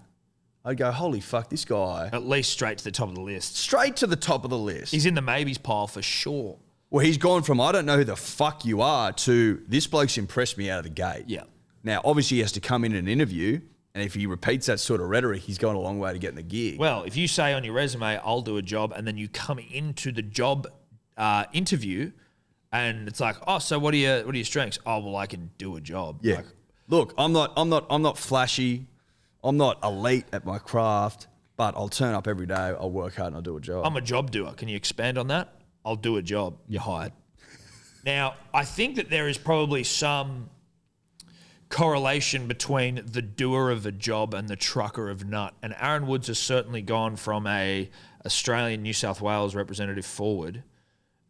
I'd go, holy fuck, this guy. At least straight to the top of the list. Straight to the top of the list. He's in the maybes pile for sure. Well, he's gone from I don't know who the fuck you are to this bloke's impressed me out of the gate. Yeah. Now, obviously, he has to come in an interview, and if he repeats that sort of rhetoric, he's gone a long way to getting the gig. Well, if you say on your resume, I'll do a job, and then you come into the job interview, and it's like, oh, so what are your strengths? Oh, well, I can do a job. Yeah. Like, look, I'm not flashy. I'm not elite at my craft, but I'll turn up every day. I'll work hard and I'll do a job. I'm a job doer. Can you expand on that? I'll do a job. You're hired. Now, I think that there is probably some correlation between the doer of a job and the trucker of nut. And Aaron Woods has certainly gone from a Australian New South Wales representative forward.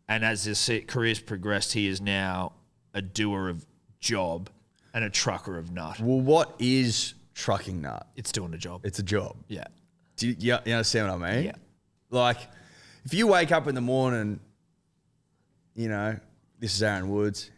And as his career's progressed, he is now a doer of job and a trucker of nut. Well, what is trucking nut? It's doing a job. It's a job. Yeah. Do you understand what I mean? Yeah. Like, if you wake up in the morning, this this is Aaron Woods.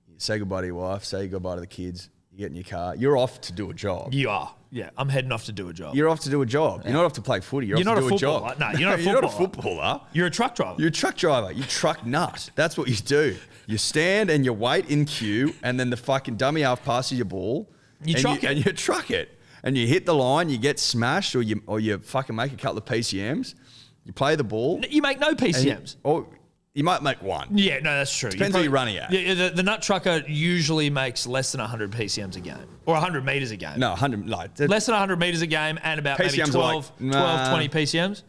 You say goodbye to your wife, say goodbye to the kids. You get in your car. You're off to do a job. You are. Yeah, I'm heading off to do a job. You're off to do a job. You're not off to play footy. You're off not to do a a job. footballer. No, you're not a You're not a footballer. footballer. You're a truck driver. You're a truck driver. You truck nut. That's what you do. You stand and you wait in queue, and then the fucking dummy half passes your ball. You truck it. And you truck it. And you hit the line, you get smashed, or you fucking make a couple of PCMs. You play the ball. You make no PCMs. Or you might make one. Yeah, no, that's true. Depends what you're running at. Yeah, the nut trucker usually makes less than 100 PCMs a game. Or 100 metres a game. No, 100. Like, Less than 100 metres a game and about maybe PCMs 12, are like, 20 PCMs.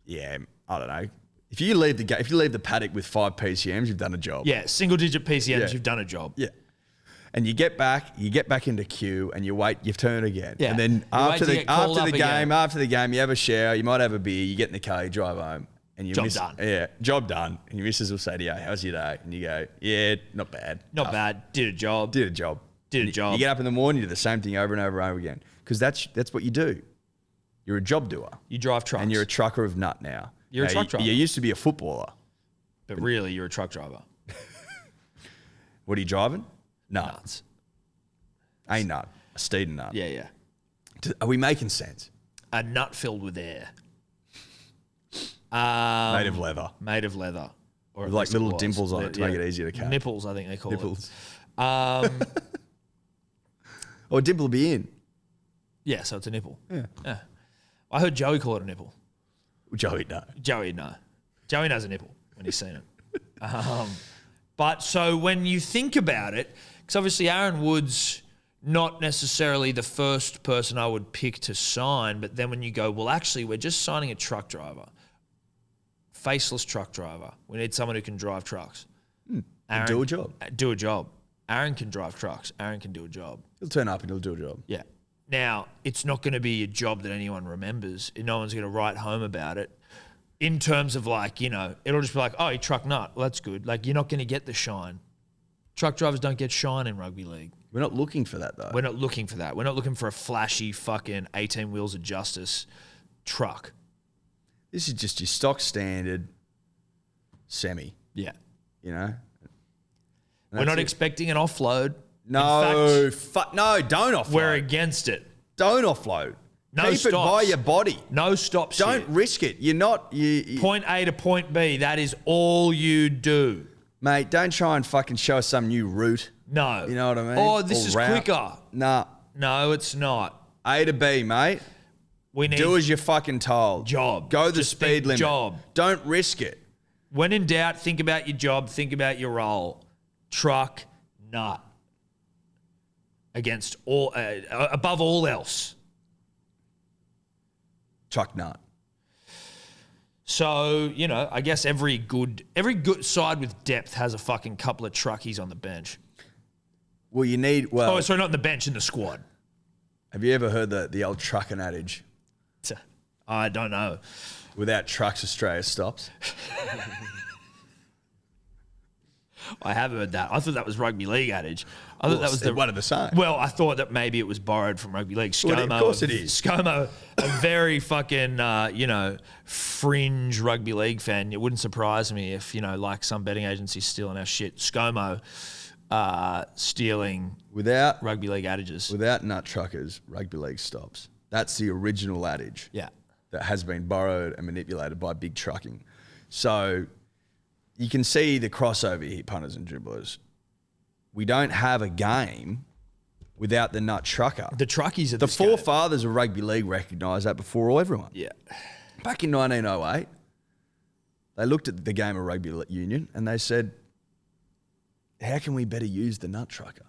Yeah, I don't know. If you leave the paddock with 5 PCMs, you've done a job. Yeah, single digit PCMs, Yeah. you've done a job. Yeah. And you get back into queue, and you wait. You turn again, Yeah. and then You after wait to get called up again. after the game, you have a shower. You might have a beer. You get in the car, you drive home, and you Job miss, done. Yeah, job done. And your missus will say to you, "How's your day?" And you go, "Yeah, not bad. Not Tough. bad. Did a job. Did a job. Did a You- job. You get up in the morning, you do the same thing over and over and over again, because that's what you do. You're a job doer, You drive trucks. and you're a trucker of nut now. You're a truck driver. You used to be a footballer. but really, you're a truck driver. What are you driving? Nuts. A nut, a steed nut. Yeah, yeah. Are we making sense? A nut filled with air. Made of leather. Made of leather. Or With at like least it little was. dimples on it to make it easier to catch. Nipples, I think they call Nipples. it. Or a dimple will be in. Yeah, so it's a nipple. Yeah. I heard Joey call it a nipple. Joey, no. Joey, no. Joey knows a nipple when he's seen it. But so when you think about it, because obviously Aaron Wood's not necessarily the first person I would pick to sign, but then when you go, well, actually, we're just signing a truck driver, faceless truck driver. We need someone who can drive trucks. Aaron, do a job. Do a job. Aaron can drive trucks. Aaron can do a job. He'll turn up and he'll do a job. Yeah. Now, it's not going to be a job that anyone remembers. No one's going to write home about it. In terms of like, it'll just be like, oh, he truck nut. Well, that's good. Like, you're not going to get the shine. Truck drivers don't get shine in rugby league. We're not looking for that, though. We're not looking for that. We're not looking for a flashy fucking 18 wheels of justice truck. This is just your stock standard semi, Yeah. And We're not that's it. expecting an offload. No, In fact, no, don't offload. we're against it. Don't offload. No Keep it stops. by your body. No stop shit. Don't risk it. You're not... Point A to point B. That is all you do. Mate, don't try and fucking show us some new route. No. You know what I mean? Oh, this Or is route. quicker. Nah. No, it's not. A to B, mate. We need Do as you're fucking told. Job. Go the Just speed think limit. job. Don't risk it. When in doubt, think about your job, think about your role. Truck, nut. Against all, above all else. Truck nut. So, I guess every good side with depth has a fucking couple of truckies on the bench. Well, you need... Well, Oh, sorry, not in the bench, in the squad. have you ever heard the old trucking adage? I don't know. Without trucks, Australia stops. I have heard that. I thought that was rugby league adage. I thought that was one of the same. Well, I thought that maybe it was borrowed from rugby league. Well, ScoMo, of course it is. ScoMo, a very fucking, fringe rugby league fan. It wouldn't surprise me if, like some betting agency stealing our shit. ScoMo stealing Without rugby league adages. nut truckers, rugby league stops. That's the original adage. Yeah. That has been borrowed and manipulated by big trucking. So you can see the crossover here, punters and dribblers. We don't have a game without the nut trucker. The truckies are The this game. forefathers of rugby league recognised that before everyone. Yeah. Back in 1908, they looked at the game of rugby union and they said, how can we better use the nut trucker?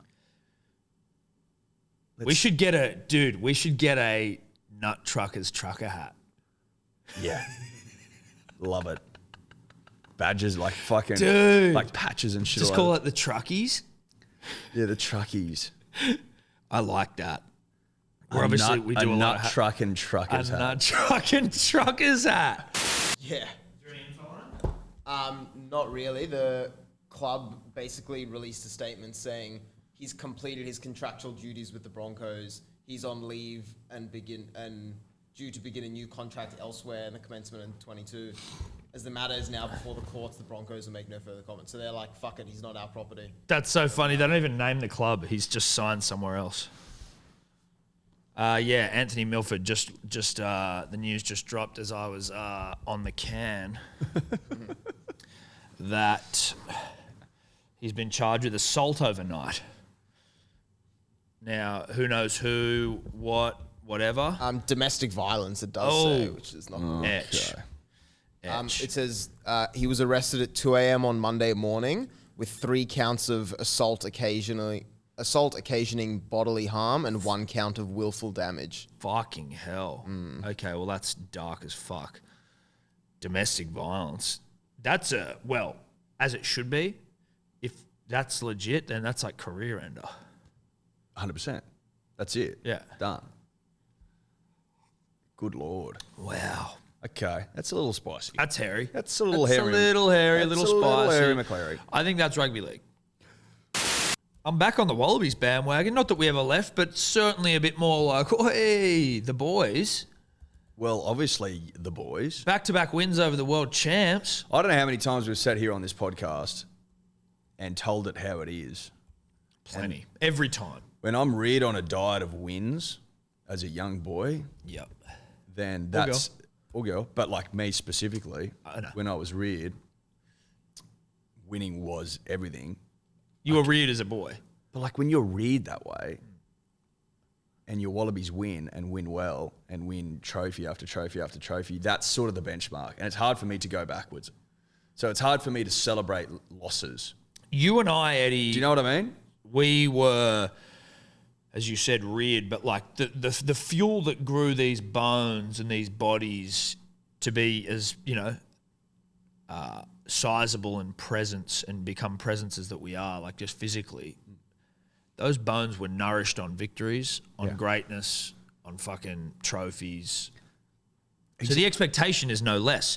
We should get a nut trucker's trucker hat. Yeah. Love it. Badges like fucking... Dude. Like patches and shit. Just all call over. it the truckies. Yeah, the truckies. I like that. Or obviously we do a lot nut of truck and truckers a hat. nut trucking trucker's hat. Yeah. Not really. The club basically released a statement saying he's completed his contractual duties with the Broncos. He's on leave and due to begin a new contract elsewhere in the commencement in 22. As the matter is now before the courts, the Broncos will make no further comment. So they're like, fuck it, he's not our property. That's so funny. They don't even name the club. He's just signed somewhere else. Yeah, Anthony Milford just the news just dropped as I was on the can that he's been charged with assault overnight. Now, who knows who, what, whatever. Domestic violence, it does say, which is not good. Etch. It says he was arrested at 2 a.m. on Monday morning with 3 counts of assault occasioning bodily harm and 1 count of willful damage. Fucking hell. Okay, well, that's dark as fuck. Domestic violence. That's as it should be. If that's legit, then that's like career ender. 100%. That's it. Yeah. Done. Good Lord. Wow. Okay, that's a little spicy. That's hairy. That's a little hairy. A little hairy, a little spicy. Little hairy McClary. I think that's rugby league. I'm back on the Wallabies bandwagon. Not that we ever left, but certainly a bit more like, hey, the boys. Well, obviously, the boys. Back-to-back wins over the world champs. I don't know how many times we've sat here on this podcast and told it how it is. Plenty. Every time. When I'm reared on a diet of wins as a young boy, Yep. then that's... Or girl, but like me specifically, when I was reared, winning was everything. You were reared as a boy. But like when you're reared that way and your Wallabies win and win well and win trophy after trophy after trophy, that's sort of the benchmark. And it's hard for me to go backwards. So it's hard for me to celebrate losses. You and I, Eddie... Do you know what I mean? We were... as you said, reared, but like the fuel that grew these bones and these bodies to be as, sizable in presence and become presences that we are, like just physically, those bones were nourished on victories, on greatness, on fucking trophies. So the expectation is no less.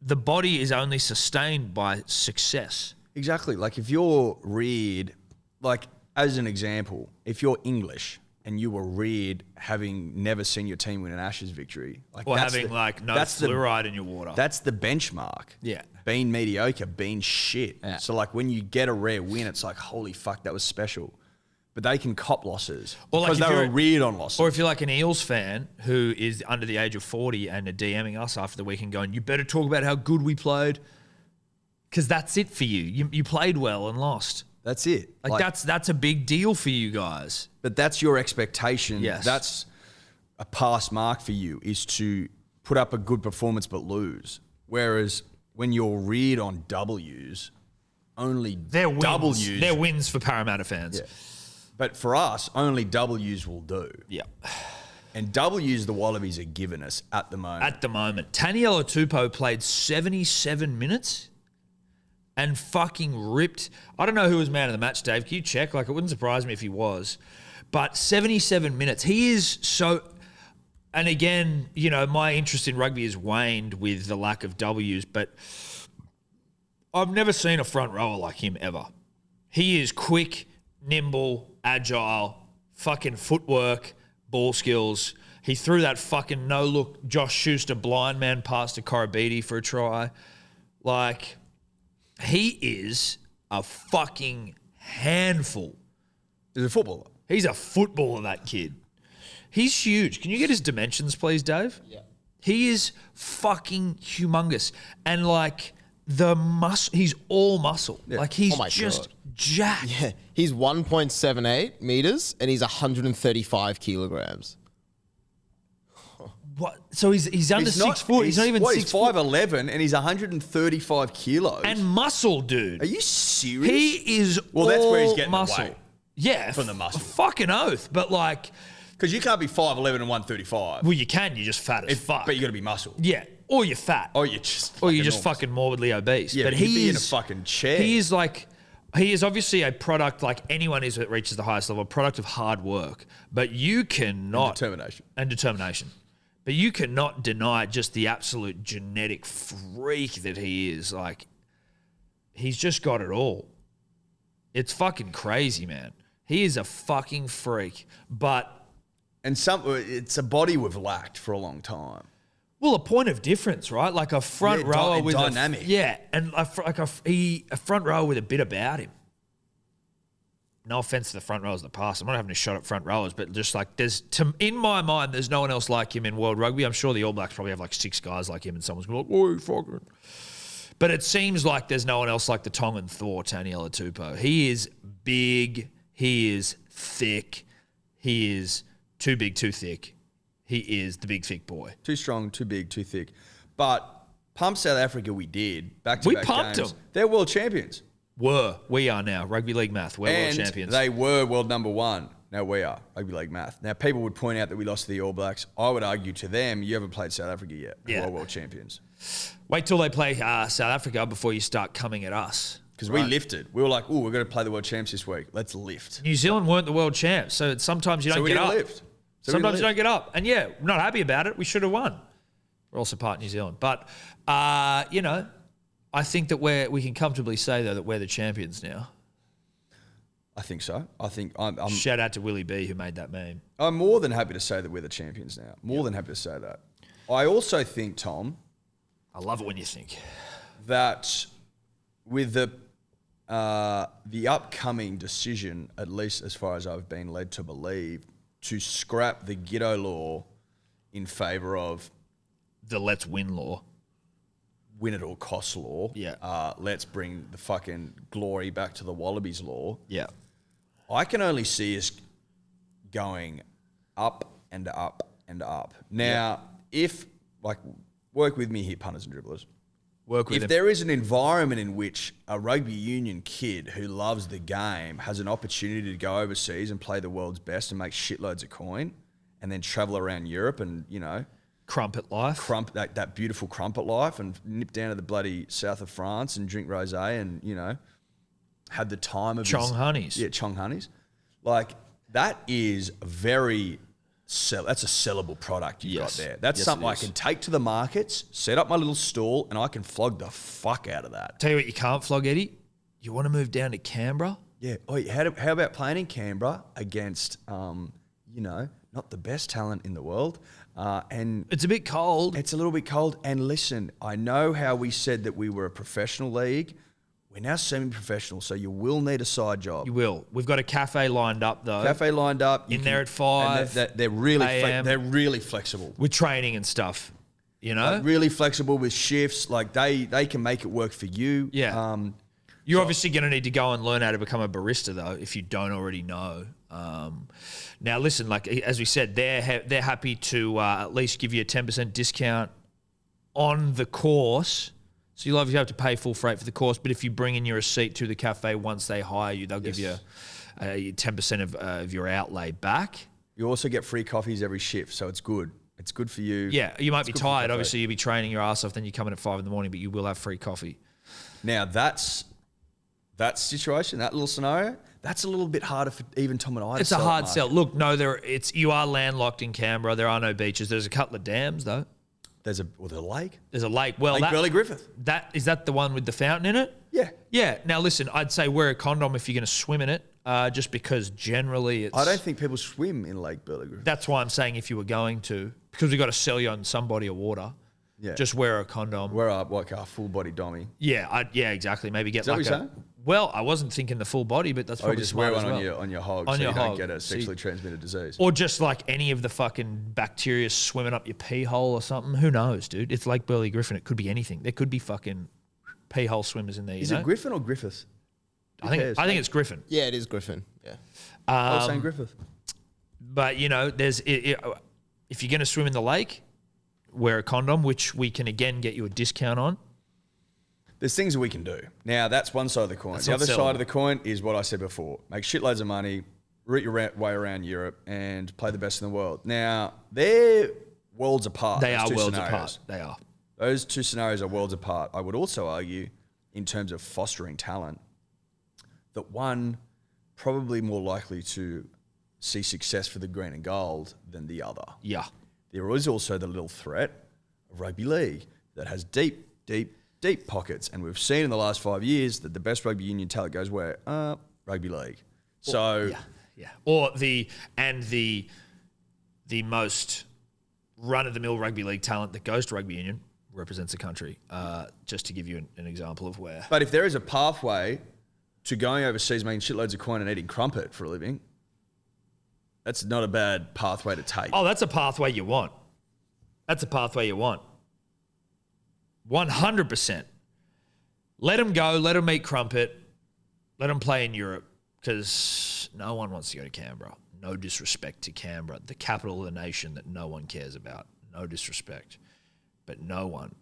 The body is only sustained by success. Exactly. Like if you're reared, like... As an example, if you're English and you were reared having never seen your team win an Ashes victory, like Or having no fluoride in your water. That's the benchmark. Yeah. Being mediocre, being shit. Yeah. So like when you get a rare win, it's like, holy fuck, that was special. But they can cop losses because they were reared on losses. Or if you're like an Eels fan who is under the age of 40 and are DMing us after the weekend going, you better talk about how good we played because that's it for you. You played well and lost. That's it. Like that's a big deal for you guys. But that's your expectation. Yes. That's a pass mark for you, is to put up a good performance but lose. Whereas when you're reared on W's, only They're wins. W's. They're wins for Parramatta fans. Yeah. But for us, only W's will do. Yeah. And W's the Wallabies are giving us at the moment. At the moment. Taniela Tupou played 77 minutes and fucking ripped. I don't know who was man of the match, Dave. Can you check? Like, it wouldn't surprise me if he was. But 77 minutes. He is so... And again, my interest in rugby has waned with the lack of W's, but I've never seen a front rower like him ever. He is quick, nimble, agile, fucking footwork, ball skills. He threw that fucking no-look Josh Schuster blind man pass to Korobidi for a try. Like... He is a fucking handful. He's a footballer. He's a footballer, that kid. He's huge. Can you get his dimensions, please, Dave? Yeah. He is fucking humongous. And like the muscle, he's all muscle. Yeah. Like he's just jacked. Yeah. He's 1.78 meters and he's 135 kilograms. What? So he's under 6 foot. He's not even 6 foot. He's 5'11" and he's 135 kilos. And muscle, dude. Are you serious? He is all that's where he's getting muscle. the weight. Yeah. From the muscle. Fucking oath. But like... Because you can't be 5'11" and 135. Well, you can. You're just fat as fuck. But you got to be muscle. Yeah. Or you're fat. Or you're just fucking morbidly obese. Yeah, but he'd be in a fucking chair. He is obviously a product, like anyone is that reaches the highest level, a product of hard work. But you cannot... And determination. But you cannot deny just the absolute genetic freak that he is. Like, he's just got it all. It's fucking crazy, man. He is a fucking freak. But And it's a body we've lacked for a long time. Well, a point of difference, right? Like a front rower with dynamic. And a front rower with a bit about him. No offense to the front rowers of the past. I'm not having a shot at front rowers, but just like in my mind, there's no one else like him in world rugby. I'm sure the All Blacks probably have like 6 guys like him, and someone's going to be like, "Oh, fucking." But it seems like there's no one else like the Tongan Thor, Taniela Tupou. He is big. He is thick. He is too big, too thick. He is the big, thick boy. Too strong, too big, too thick. But pump South Africa we did. Back-to-back We pumped games. them. They're world champions. We are now. Rugby league math. We're world champions. They were world number 1. Now we are. Rugby league math. Now people would point out that we lost to the All Blacks. I would argue to them, you haven't played South Africa yet. Yeah. Who are world champions. Wait till they play South Africa before you start coming at us. Because we lifted. We were like, oh, we're going to play the world champs this week. Let's lift. New Zealand weren't the world champs, so sometimes you don't get up. Lift. Sometimes you don't get up. And yeah, we're not happy about it. We should have won. We're also part of New Zealand. But, I think that we can comfortably say, though, that we're the champions now. I think so. I think I'm Shout out to Willie B, who made that meme. I'm more than happy to say that we're the champions now. More than happy to say that. I also think, Tom, I love it when you think. that with the upcoming decision, at least as far as I've been led to believe, to scrap the Ghetto law in favour of The let's win law. win at all costs law. Yeah. Let's bring the fucking glory back to the Wallabies law. Yeah. I can only see us going up and up and up. Now, if, like, work with me here, punters and dribblers. If there is an environment in which a rugby union kid who loves the game has an opportunity to go overseas and play the world's best and make shitloads of coin and then travel around Europe and, Crumpet life. that beautiful crumpet life and nip down to the bloody south of France and drink rosé and, have the time of Chong honeys. Yeah, Chong honeys. Like, that is that's a sellable product you've got there. That's something I can take to the markets, set up my little stall, and I can flog the fuck out of that. Tell you what you can't flog, Eddie. You want to move down to Canberra? Yeah. Oh, how about playing in Canberra against, not the best talent in the world? And It's a bit cold. it's a little bit cold. And listen, I know how we said that we were a professional league. We're now semi-professional, so you will need a side job. You will. We've got a cafe lined up, though. Cafe lined up. There at 5 and they're really AM. they're really flexible. with training and stuff, Like, really flexible with shifts. Like, they can make it work for you. Yeah. You're obviously going to need to go and learn how to become a barista, though, if you don't already know. Now, listen, like as we said, they're happy to at least give you a 10% discount on the course. So you'll obviously have to pay full freight for the course, but if you bring in your receipt to the cafe once they hire you, they'll give you 10% of your outlay back. You also get free coffees every shift, so it's good. It's good for you. Yeah, you might be good for tired. cafe. Obviously, you'll be training your ass off. Then you come in at 5 a.m, but you will have free coffee. Now, that situation, that little scenario, that's a little bit harder for even Tom and I to It's a sell. hard sell. Look, no, you are landlocked in Canberra. There are no beaches. There's a couple of dams, though. There's a lake. There's a lake. Well, Lake Burley Griffith. Is that the one with the fountain in it? Yeah. Yeah. Now, listen, I'd say wear a condom if you're going to swim in it, just because generally it's... I don't think people swim in Lake Burley Griffith. That's why I'm saying if you were going to, because we've got to sell you on some body of water, Yeah. just wear a condom. We're up like a full body dummy. Yeah, exactly. Maybe get that like what you're saying? Well, I wasn't thinking the full body, but that's Or you probably just smart wear as one well. on your hog On so your you don't hog. get a So sexually transmitted disease. Or just like any of the fucking bacteria swimming up your pee hole or something. Who knows, dude? It's like Burley Griffin. It could be anything. There could be fucking pee hole swimmers in there. Is it Griffin or Griffith? I think it's Griffin. Yeah, it is Griffin. Yeah. I was saying Griffith. But there's if you're going to swim in the lake, wear a condom, which we can again get you a discount on. There's things that we can do. Now, that's one side of the coin. That's The not other sellable. side of the coin is what I said before. Make shitloads of money, route your way around Europe, and play the best in the world. Now, they're worlds apart. They those are two worlds scenarios. apart. They are. Those two scenarios are worlds apart. I would also argue, in terms of fostering talent, that one probably more likely to see success for the green and gold than the other. Yeah. There is also the little threat of rugby league that has deep pockets. And we've seen in the last 5 years that the best rugby union talent goes where? Rugby league. So Yeah. Or the most run-of-the-mill rugby league talent that goes to rugby union represents the country, just to give you an example of where. But if there is a pathway to going overseas making shitloads of coin and eating crumpet for a living, that's not a bad pathway to take. Oh, that's a pathway you want. That's a pathway you want. 100%. Let them go. Let them eat crumpet. Let them play in Europe, because no one wants to go to Canberra. No disrespect to Canberra, the capital of the nation that no one cares about. No disrespect. But no one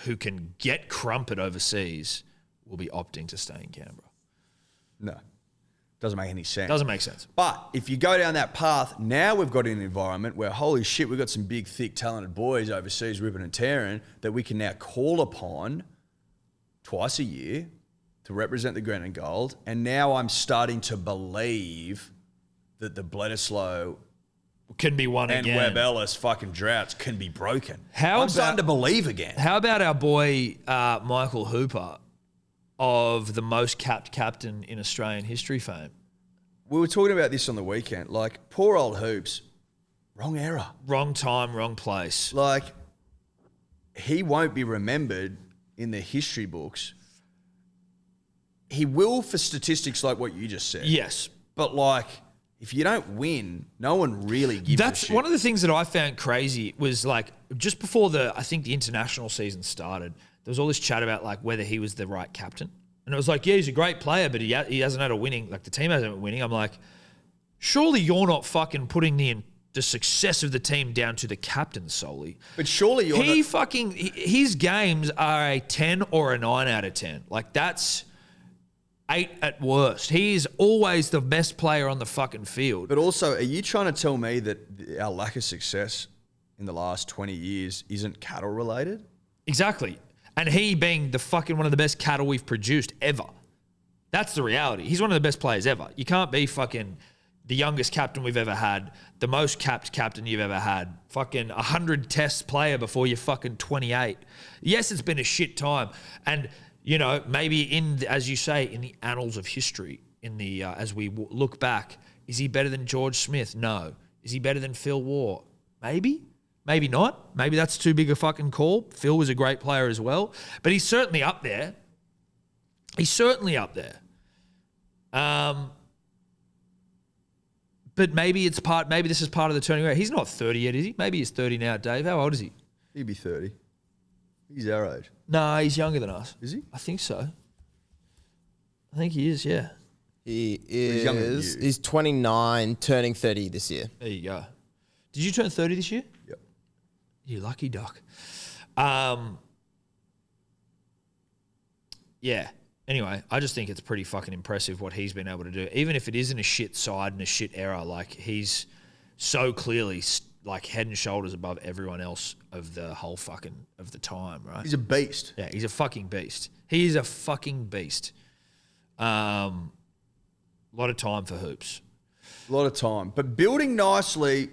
who can get crumpet overseas will be opting to stay in Canberra. No. Doesn't make any sense. Doesn't make sense. But if you go down that path, now we've got an environment where, holy shit, we've got some big, thick, talented boys overseas ripping and tearing that we can now call upon twice a year to represent the green and gold. And now I'm starting to believe that the Bledisloe Can be one and again. Webb Ellis fucking droughts can be broken. How I'm starting about- to believe again. How about our boy Michael Hooper of the most capped captain in Australian history fame? We were talking about this on the weekend. Like, poor old Hoops, wrong era. Wrong time, wrong place. Like, he won't be remembered in the history books. He will for statistics like what you just said. Yes. But, like, if you don't win, no one really gives a That's shit. one of the things that I found crazy was like just before I think the international season started, there was all this chat about like whether he was the right captain. And it was like, yeah, he's a great player, but he hasn't had a winning, like the team hasn't been winning. I'm like, surely you're not fucking putting the success of the team down to the captain solely. But surely you're not... His games are a 10 or a 9 out of 10. Like that's 8 at worst. He is always the best player on the fucking field. But also, are you trying to tell me that our lack of success in the last 20 years isn't cattle related? Exactly. And he being the fucking one of the best cattle we've produced ever. That's the reality. He's one of the best players ever. You can't be fucking the youngest captain we've ever had, the most capped captain you've ever had, fucking 100 test player before you're fucking 28. Yes, it's been a shit time. And, you know, maybe as you say, in the annals of history, as we look back, is he better than George Smith? No. Is he better than Phil Waugh? Maybe. Maybe not. Maybe that's too big a fucking call. Phil was a great player as well. But he's certainly up there. He's certainly up there. But maybe this is part of the turning around. He's not 30 yet, is he? Maybe he's 30 now, Dave. How old is he? He'd be 30. He's our age. No, he's younger than us. Is he? I think so. I think he is, yeah. He He's younger than is. you. He's 29, turning 30 this year. There you go. Did you turn 30 this year? Yep. You lucky duck. Yeah. Anyway, I just think it's pretty fucking impressive what he's been able to do. Even if it is in a shit side and a shit era, like he's so clearly like head and shoulders above everyone else of the whole fucking of the time, right? He's a beast. Yeah, he's a fucking beast. He is a fucking beast. A lot of time for hoops. A lot of time. But building nicely.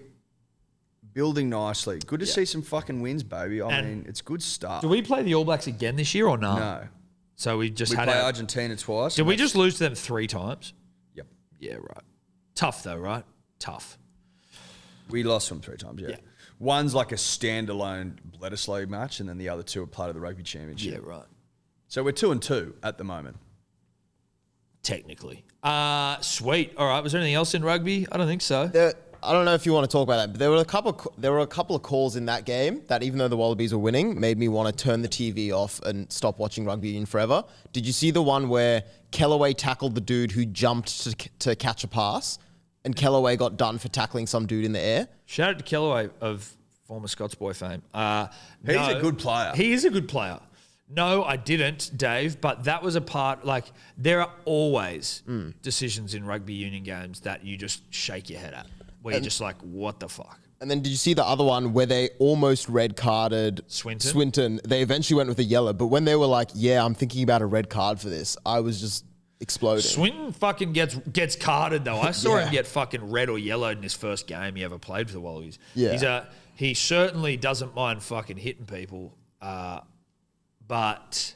Good to see some fucking wins, baby. I mean, it's good stuff. Do we play the All Blacks again this year or no? No. So we just We had play Argentina twice. Did we just lose to them 3 times? Yep. Yeah, right. Tough though, right? Tough. We lost them 3 times, yeah. Yeah. One's like a standalone Bledisloe match, and then the other 2 are part of the rugby championship. Yeah, right. So we're 2-2 at the moment. Technically. Sweet. All right. Was there anything else in rugby? I don't think so. I don't know if you want to talk about that, but there were a couple of calls in that game that, even though the Wallabies were winning, made me want to turn the TV off and stop watching rugby union forever. Did you see the one where Kellaway tackled the dude who jumped to catch a pass, and Kellaway got done for tackling some dude in the air? Shout out to Kellaway of former Scots Boy fame. He's a good player. He is a good player. No, I didn't, Dave, but that was a part, like, there are always decisions in rugby union games that you just shake your head at, where you're just like, what the fuck? And then did you see the other one where they almost red carded Swinton? They eventually went with a yellow, but when they were like, yeah, I'm thinking about a red card for this, I was just exploding. Swinton fucking gets carded, though. I saw Yeah. him get fucking red or yellowed in his first game he ever played for the Wallabies. Yeah. He certainly doesn't mind fucking hitting people, but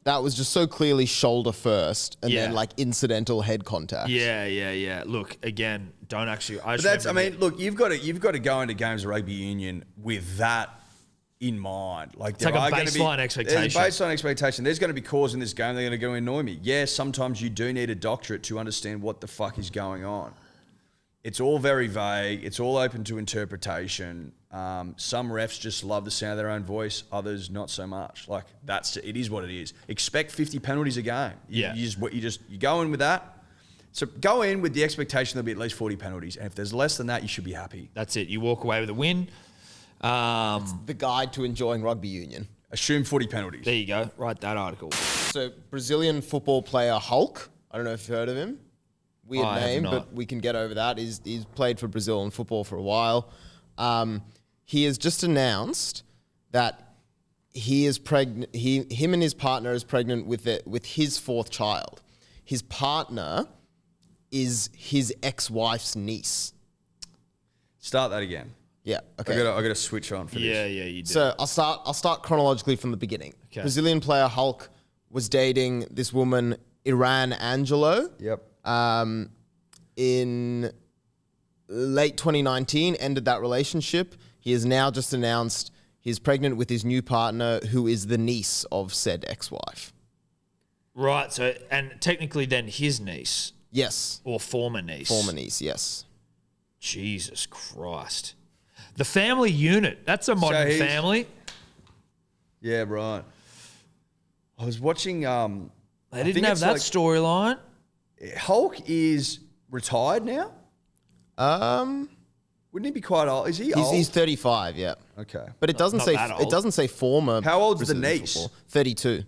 that was just so clearly shoulder first and then Yeah. like incidental head contact. Yeah. Look, again, don't actually. But that's, I mean, look, you've got to go into games of rugby union with that in mind. Like, It's like a baseline expectation. There's a baseline expectation. There's going to be calls in this game. They're going to go annoy me. Yeah, sometimes you do need a doctorate to understand what the fuck is going on. It's all very vague. It's all open to interpretation. Some refs just love the sound of their own voice. Others not so much. Like, it is what it is. Expect 50 penalties a game. Yeah. You go in with that. So go in with the expectation there'll be at least 40 penalties. And if there's less than that, you should be happy. That's it. You walk away with a win. The guide to enjoying rugby union. Assume 40 penalties. There you go. Write that article. So Brazilian football player Hulk. I don't know if you've heard of him. Weird I have name, not. but we can get over that. He's played for Brazil in football for a while. He has just announced that he is pregnant. Him and his partner is pregnant with his fourth child. His partner is his ex-wife's niece. Start that again. Yeah. Okay. I got to switch on for this. Yeah, you do. So I'll start chronologically from the beginning. Okay. Brazilian player Hulk was dating this woman Iran Angelo. Yep. In late 2019, ended that relationship. He has now just announced he's pregnant with his new partner, who is the niece of said ex-wife. Right. So, and technically then his niece Yes. or former niece. Former niece, yes. Jesus Christ. The family unit. That's a modern he's- family. Yeah, right. I was watching. They didn't have that storyline. Hulk is retired now. Wouldn't he be quite old? Is he old? He's 35, yeah. Okay. But it doesn't not say that old. it doesn't say former. How old's the Brazilian niece? football. 32.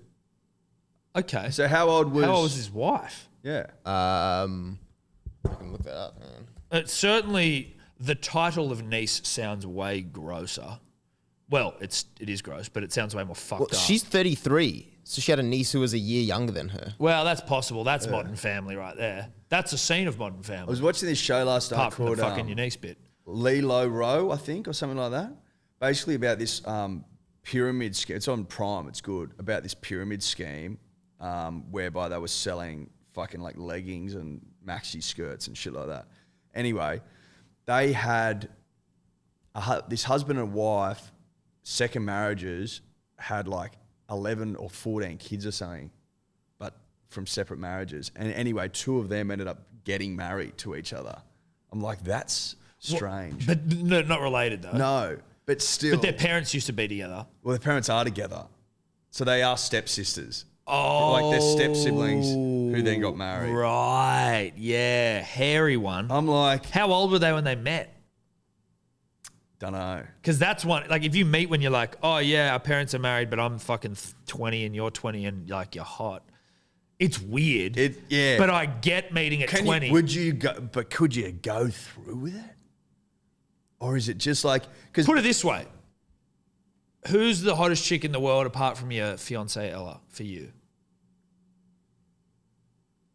Okay. So how old was his wife? Yeah. I can look that up, man. Certainly, the title of niece sounds way grosser. Well, it is gross, but it sounds way more fucked Well, up. she's 33, so she had a niece who was a year younger than her. Well, that's possible. That's Modern Family right there. That's a scene of Modern I Family. was watching this show last night Apart from the called fucking your niece bit. Lilo Row, I think, or something like that. Basically about this pyramid scheme. It's on Prime. It's good. About this pyramid scheme whereby they were selling fucking like leggings and maxi skirts and shit like that. Anyway, they had this husband and wife, second marriages, had like 11 or 14 kids or something, but from separate marriages. And anyway, two of them ended up getting married to each other. I'm like, that's strange. But no, not related though. No, but still. But their parents used to be together. Well, their parents are together. So they are stepsisters. Oh. Like they're step siblings who then got married. Right. Yeah. Hairy one. I'm like, How old were they when they met? don't know. Because that's one, like if you meet when you're like, oh yeah, our parents are married, but I'm fucking 20 and you're 20 and like you're hot. It's weird. Yeah. But I get meeting at 20. Could you go through with it? Or is it just like, because Put it this way. Who's the hottest chick in the world apart from your fiancée Ella for you?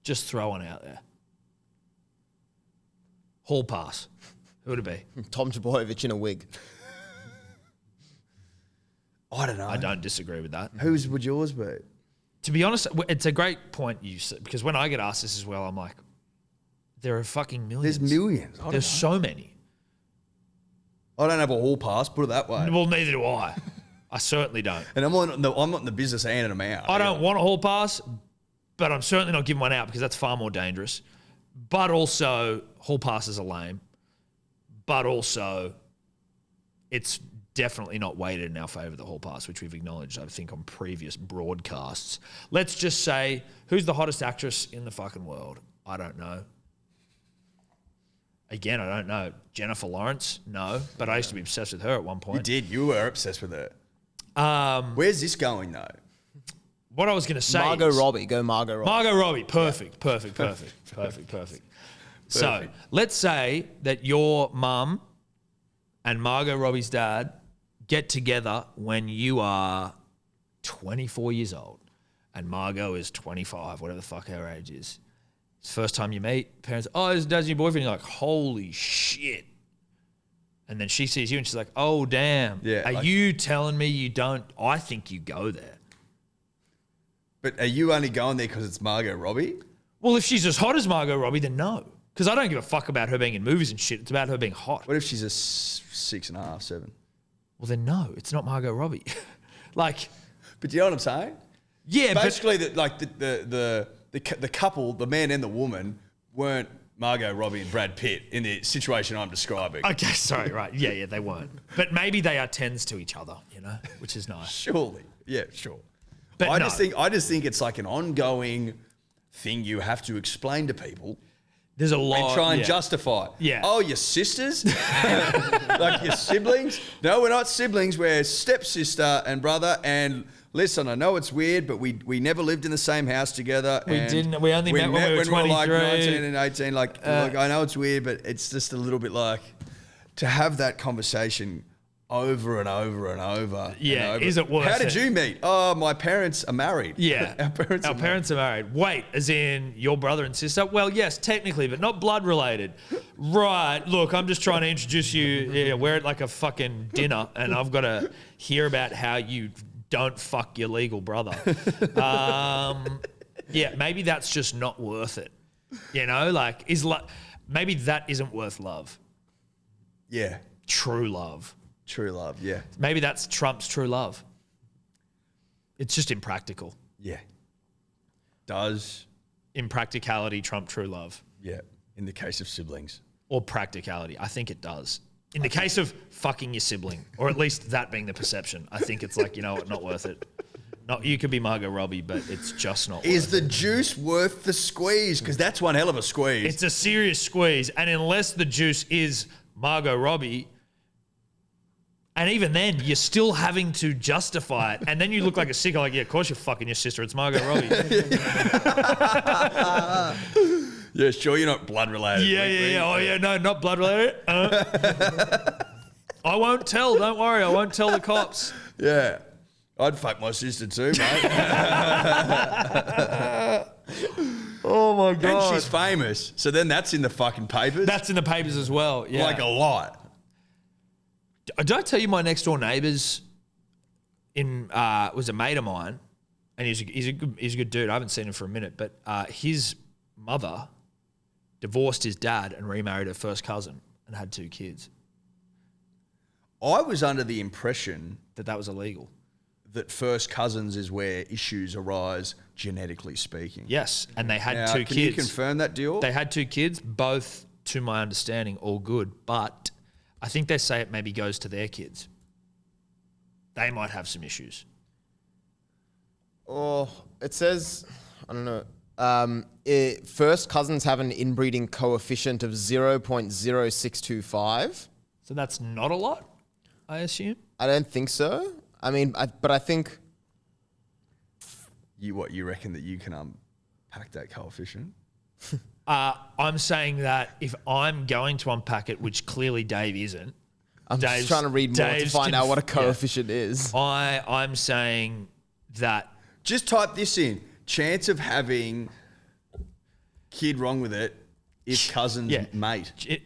Just throw one out there. Hall pass. Who would it be? Tom Trbojevic in a wig. I don't know. I don't disagree with that. Whose would yours be? To be honest, it's a great point you said, because when I get asked this as well, I'm like, there are fucking millions. There's millions. I don't There's know. so many. I don't have a hall pass, put it that way. Well, neither do I. I certainly don't. And I'm not in the business of handing them out. I don't want a hall pass, but I'm certainly not giving one out because that's far more dangerous. But also, hall passes are lame. But also, it's definitely not weighted in our favour, the hall pass, which we've acknowledged, I think, on previous broadcasts. Let's just say, who's the hottest actress in the fucking world? I don't know. Again, I don't know. Jennifer Lawrence? No. But I used to be obsessed with her at one You point. did. You were obsessed with her. Where's this going, though? What I was going to say Margot is, Robbie. Go Margot Robbie. Margot Robbie, perfect. So let's say that your mum and Margot Robbie's dad get together when you are 24 years old and Margot is 25, whatever the fuck her age is. It's the first time you meet, parents, oh, this is dad's your boyfriend. You're like, holy shit. And then she sees you and she's like, oh, damn. Yeah, Are like- you telling me you don't? I think you go there. But are you only going there because it's Margot Robbie? Well, if she's as hot as Margot Robbie, then no. Because I don't give a fuck about her being in movies and shit. It's about her being hot. What if she's a 6.5, 7? Well, then no, it's not Margot Robbie. Like, but do you know what I'm saying? Yeah, basically, the couple, the man and the woman, weren't Margot Robbie and Brad Pitt in the situation I'm describing. Okay, sorry, right. Yeah, they weren't. But maybe they are tens to each other, which is nice. Surely. Yeah, sure. But I just think it's like an ongoing thing you have to explain to people. There's a lot. And try and justify it. Yeah. Oh, your sisters? Like your siblings? No, we're not siblings. We're stepsister and brother. And listen, I know it's weird, but we never lived in the same house together. We didn't. We only met when we were 23. Like 19 and 18. Like, I know it's weird, but it's just a little bit like to have that conversation over and over and over. Yeah, and over. Is it worth it? How did you meet? Oh, my parents are married. Yeah. Our parents are married. Wait, as in your brother and sister? Well, yes, technically, but not blood related. Right. Look, I'm just trying to introduce you. Yeah, we're at like a fucking dinner and I've got to hear about how you don't fuck your legal brother. Yeah, maybe that's just not worth it. Maybe that isn't worth love. Yeah. True love. True love, yeah. Maybe that's Trump's true love. It's just impractical. Yeah. Does. Impracticality trump true love. Yeah. In the case of siblings. Or practicality. I think it does. In the case of fucking your sibling, or at least that being the perception, I think it's like, you know what, not worth it. Not, you could be Margot Robbie, but it's just not worth it. Is the juice worth the squeeze? Because that's one hell of a squeeze. It's a serious squeeze. And unless the juice is Margot Robbie, and even then, you're still having to justify it. And then you look like a sicko, like, yeah, of course you're fucking your sister. It's Margot Robbie. Yeah, sure, you're not blood related. Yeah. Oh, yeah, no, not blood related. I won't tell. Don't worry. I won't tell the cops. Yeah. I'd fuck my sister too, mate. Oh, my God. And she's famous. So then that's in the fucking papers. That's in the papers as well. Yeah. Like a lot. Did I tell you my next door neighbours was a mate of mine, and he's a good dude. I haven't seen him for a minute, but his mother divorced his dad and remarried her first cousin and had 2 kids. I was under the impression That was illegal. that first cousins is where issues arise, genetically speaking. Yes, and they had Now, 2 kids. Can you confirm that deal? They had 2 kids, both, to my understanding, all good, but I think they say it maybe goes to their kids. They might have some issues. Oh, it says, I don't know. First cousins have an inbreeding coefficient of 0.0625. So that's not a lot, I assume? I don't think so. I mean, but I think... You reckon that you can unpack that coefficient? I'm saying that if I'm going to unpack it, which clearly Dave isn't. I'm just trying to read more to find out what a coefficient is. I'm saying that... Just type this in. Chance of having kid wrong with it if cousin's mate.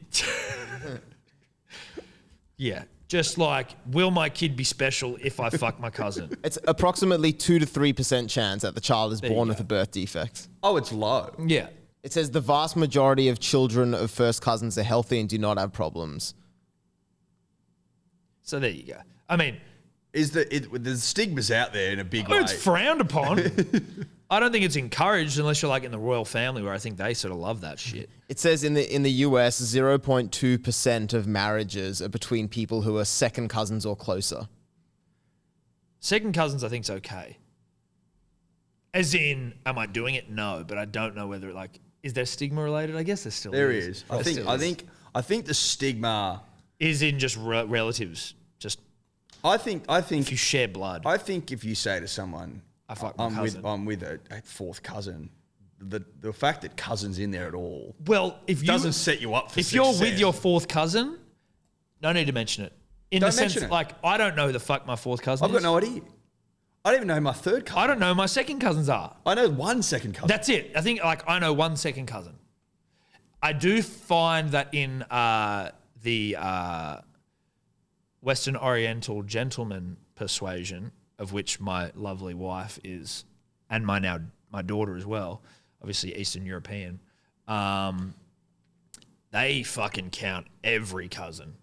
Yeah. Just like, will my kid be special if I fuck my cousin? It's approximately 2 to 3% chance that the child is born with a birth defect. Oh, it's low. Yeah. It says the vast majority of children of first cousins are healthy and do not have problems. So there you go. I mean... The stigma's out there in a big way. It's frowned upon. I don't think it's encouraged unless you're like in the royal family where I think they sort of love that shit. It says in the US, 0.2% of marriages are between people who are second cousins or closer. Second cousins, I think, is okay. As in, am I doing it? No, but I don't know whether is there stigma related? I guess there still is. There is. I think the stigma is in just relatives. Just I think if you share blood. I think if you say to someone, I fuck my cousin. I'm with a fourth cousin, the fact that cousin's in there at all, well, if doesn't set you up for if success. you're with your fourth cousin, no need to mention it. Don't mention it. Like, I don't know who the fuck my fourth cousin I've is. got no idea. I don't even know who my third cousin. I don't know who my second cousins are. I know one second cousin. That's it. I think I know one second cousin. I do find that in the Western Oriental gentleman persuasion, of which my lovely wife is and my daughter as well, obviously Eastern European, they fucking count every cousin.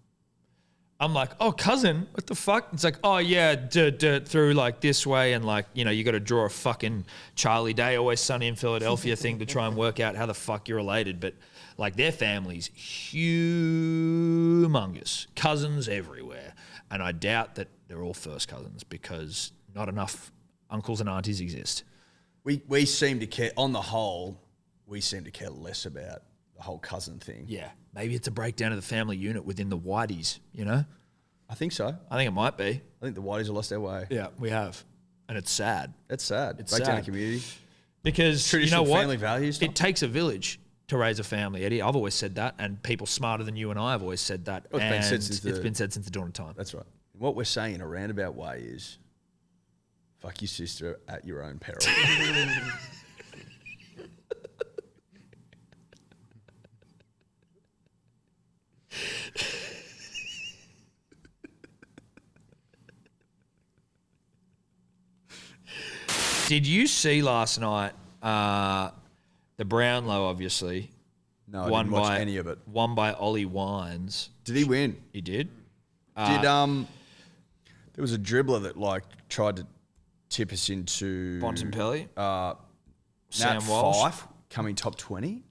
I'm like, oh, cousin, what the fuck? It's like, oh, yeah, through like this way. And like, you know, you got to draw a fucking Charlie Day, Always Sunny in Philadelphia thing to try and work out how the fuck you're related. But like their family's humongous. Cousins everywhere. And I doubt that they're all first cousins because not enough uncles and aunties exist. We seem to care, on the whole, we seem to care less about the whole cousin thing. Yeah. Maybe it's a breakdown of the family unit within the Whiteys, you know? I think so. I think it might be. I think the Whiteys have lost their way. Yeah, we have. And it's sad. That's sad. It's breakdown sad. of community. Because, Traditional you know what? family values. It takes a village to raise a family, Eddie. I've always said that, and people smarter than you and I have always said that. Well, it's been said since the dawn of time. That's right. What we're saying in a roundabout way is, fuck your sister at your own peril. Did you see last night the Brownlow, obviously? No, I didn't watch any of it. Won by Ollie Wines. Did he win? He did. There was a dribbler that like tried to tip us into Bontempelli? Nat Sam Walsh? Fyfe coming top 20.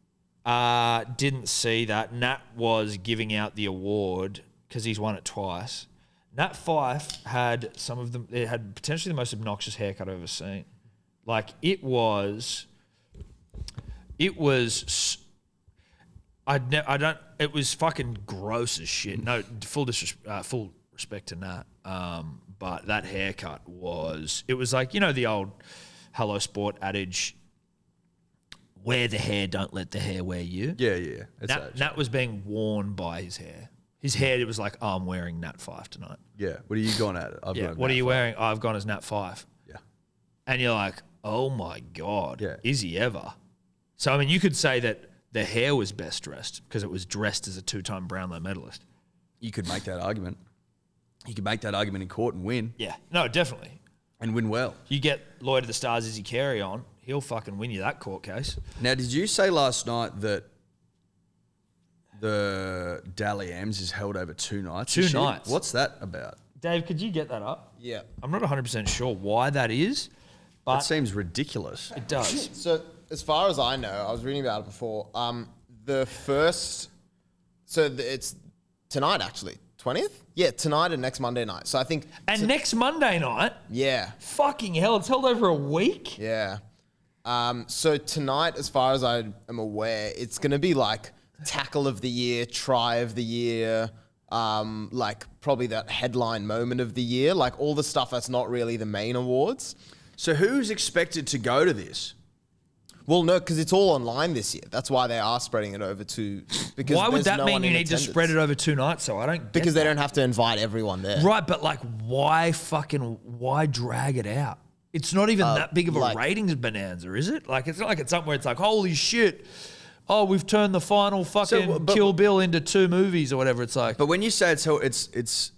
Didn't see that. Nat was giving out the award because he's won it twice. Nat Fyfe had it had potentially the most obnoxious haircut I've ever seen. Like it was fucking gross as shit. No, full respect to Nat. But that haircut was like, you know, the old Hello Sport adage, wear the hair, don't let the hair wear you. Yeah. Nat was being worn by his hair. His hair, it was like, oh, I'm wearing Nat Fyfe tonight. Yeah. What are you going at? What are you wearing? Oh, I've gone as Nat Fyfe. Yeah. And you're like, oh my God, yeah. Is he ever? So, I mean, you could say that the hair was best dressed because it was dressed as a 2-time Brownlow medalist. You could make that argument. You could make that argument in court and win. Yeah. No, definitely. And win well. You get Lloyd of the Stars, Izzy Carey on, he'll fucking win you that court case. Now, did you say last night that the Dally M's is held over 2 nights? 2 nights. What's that about? Dave, could you get that up? Yeah. I'm not 100% sure why that is, but That seems ridiculous. it does. So as far as I know, I was reading about it before. It's tonight actually, 20th. Yeah, tonight and next Monday night. So I think. And next Monday night, Yeah. fucking hell, it's held over a week. Yeah. So tonight, as far as I am aware, it's going to be like tackle of the year, try of the year, like probably that headline moment of the year, like all the stuff that's not really the main awards. So who's expected to go to this? Well, no, because it's all online this year. That's why they are spreading it over to. Because Why would there's that no mean one you in need to attendance. spread it over 2 nights? So I don't get Because they that. don't have to invite everyone there. Right, but like, why drag it out? It's not even that big of a like- ratings bonanza, is it? Like, it's not like it's something where it's like, holy shit, oh, we've turned the final fucking but- Kill Bill into 2 movies or whatever. It's like, But when you say it's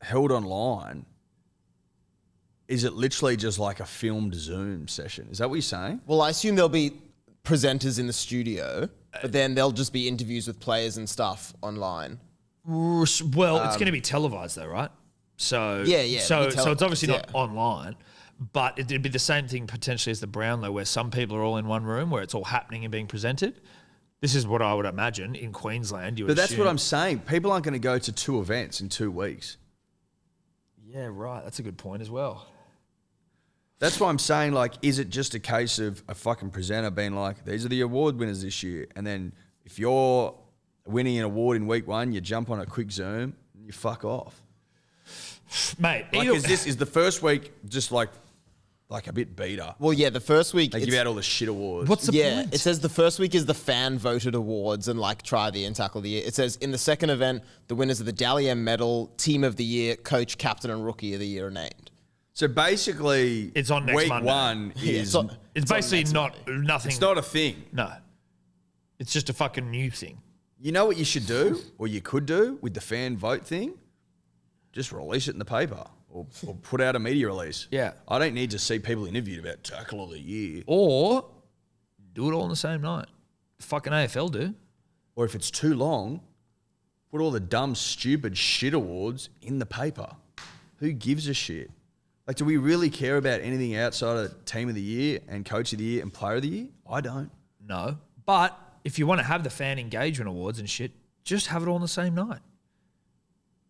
held online, is it literally just like a filmed Zoom session? Is that what you're saying? Well, I assume there'll be presenters in the studio, but then there'll just be interviews with players and stuff online. well, it's going to be televised though, right? So Yeah, So it'll be it's obviously not televised, online, but it'd be the same thing potentially as the Brownlow, where some people are all in one room, where it's all happening and being presented. This is what I would imagine in Queensland. But that's what I'm saying. People aren't going to go to 2 events in 2 weeks. Yeah, right. That's a good point as well. That's why I'm saying, like, is it just a case of a fucking presenter being like, these are the award winners this year, and then if you're winning an award in week 1, you jump on a quick Zoom and you fuck off? Mate, Like, is the first week just like a bit beater? Well, yeah, the first week. They give out all the shit awards. what's the point? It says the first week is the fan voted awards and like try the year and tackle the year. It says in the second event, the winners of the Dally M medal, team of the year, coach, captain, and rookie of the year are named. So basically, It's on next week Monday. 1 is It's basically nothing. it's not a thing. No. It's just a fucking new thing. You know what you should do, or you could do with the fan vote thing? just release it in the paper or put out a media release. Yeah. I don't need to see people interviewed about tackle of the year. Or do it all on the same night. Fucking AFL do. Or if it's too long, put all the dumb, stupid shit awards in the paper. Who gives a shit? Like, do we really care about anything outside of Team of the Year and Coach of the Year and Player of the Year? I don't. No. But if you want to have the fan engagement awards and shit, just have it all on the same night.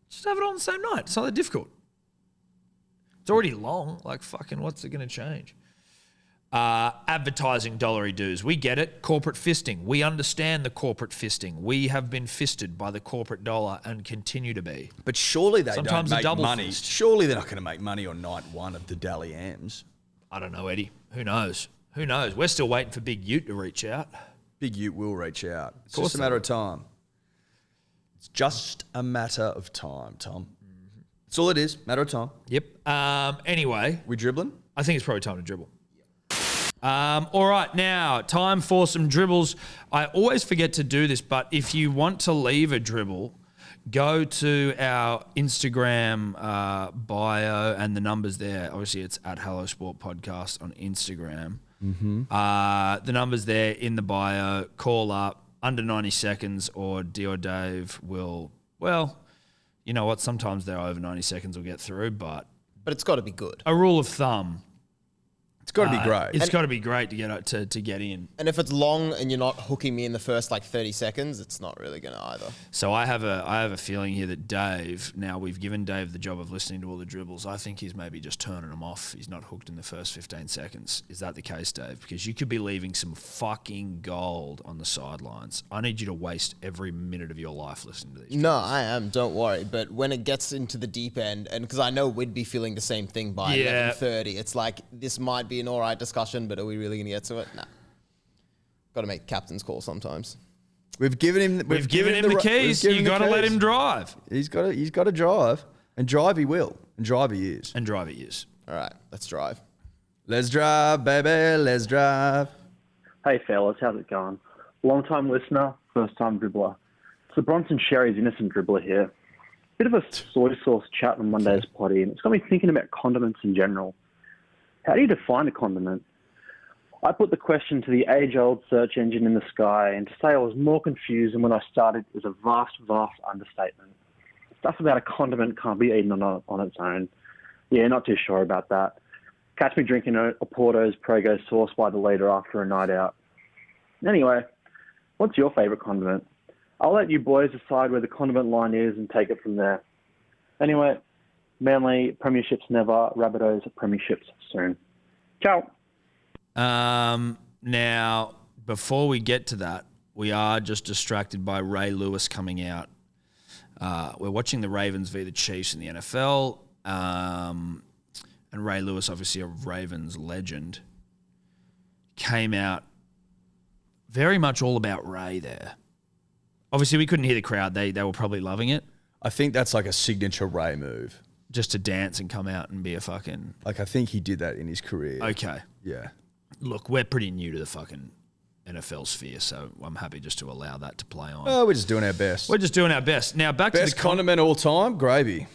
Just have it all on the same night. It's not that difficult. It's already long. Like, fucking, what's it going to change? Advertising dollary dues. We get it. Corporate fisting. We understand the corporate fisting. We have been fisted by the corporate dollar and continue to be. But surely they Sometimes don't a make double money. fist. Surely they're not going to make money on night one of the Dally M's. I don't know, Eddie. Who knows? Who knows? We're still waiting for Big Ute to reach out. Big Ute will reach out. It's course just a matter of time. It's just a matter of time, Tom. That's all it is. Matter of time. Yep. Anyway, We dribbling? I think it's probably time to dribble. All right, now, time for some dribbles. I always forget to do this, but if you want to leave a dribble, go to our Instagram bio and the numbers there. Obviously, it's at Hello Sport Podcast on Instagram. The numbers there in the bio. Call up under 90 seconds or D or Dave will, well, you know what? Sometimes they're over 90 seconds will get through, but it's got to be good. a rule of thumb. It's got to be great. It's got to be great to get to get in. And if it's long and you're not hooking me in the first 30 seconds, it's not really going to either. So I have a feeling here that Dave, now we've given Dave the job of listening to all the dribbles. I think he's maybe just turning them off. He's not hooked in the first 15 seconds. Is that the case, Dave? Because you could be leaving some fucking gold on the sidelines. I need you to waste every minute of your life listening to these. No, I am. Don't worry. But when it gets into the deep end, and because I know we'd be feeling the same thing by 11:30, it's like this might be an all right discussion, but are we really going to get to it? Nah. Got to make captain's call sometimes. We've given him. We've given him the keys. You got to let him drive. He's got to drive, and drive he will, and drive he is. And drive it is. All right, let's drive. Let's drive, baby. Let's drive. Hey fellas, how's it going? Long time listener, first time dribbler. It's the Bronson Sherry's innocent dribbler here. Bit of a soy sauce chat on Monday's potty, and it's got me thinking about condiments in general. How do you define a condiment? I put the question to the age-old search engine in the sky, and to say I was more confused than when I started is a vast, vast understatement. Stuff about a condiment can't be eaten on its own. Yeah, not too sure about that. Catch me drinking a Porto's Prego sauce by the litre after a night out. Anyway, what's your favourite condiment? I'll let you boys decide where the condiment line is and take it from there. Anyway, Manly premierships never, Rabbitohs premierships soon. Ciao. Now, before we get to that, we are just distracted by Ray Lewis coming out. We're watching the Ravens v the Chiefs in the NFL. And Ray Lewis, obviously a Ravens legend, came out very much all about Ray there. Obviously, we couldn't hear the crowd. They were probably loving it. I think that's like a signature Ray move. Just to dance and come out and be a fucking... Like, I think he did that in his career. Okay. Yeah. Look, we're pretty new to the fucking NFL sphere, so I'm happy just to allow that to play on. Oh, we're just doing our best. We're just doing our best. Now, back to the... Best condiment all time, gravy.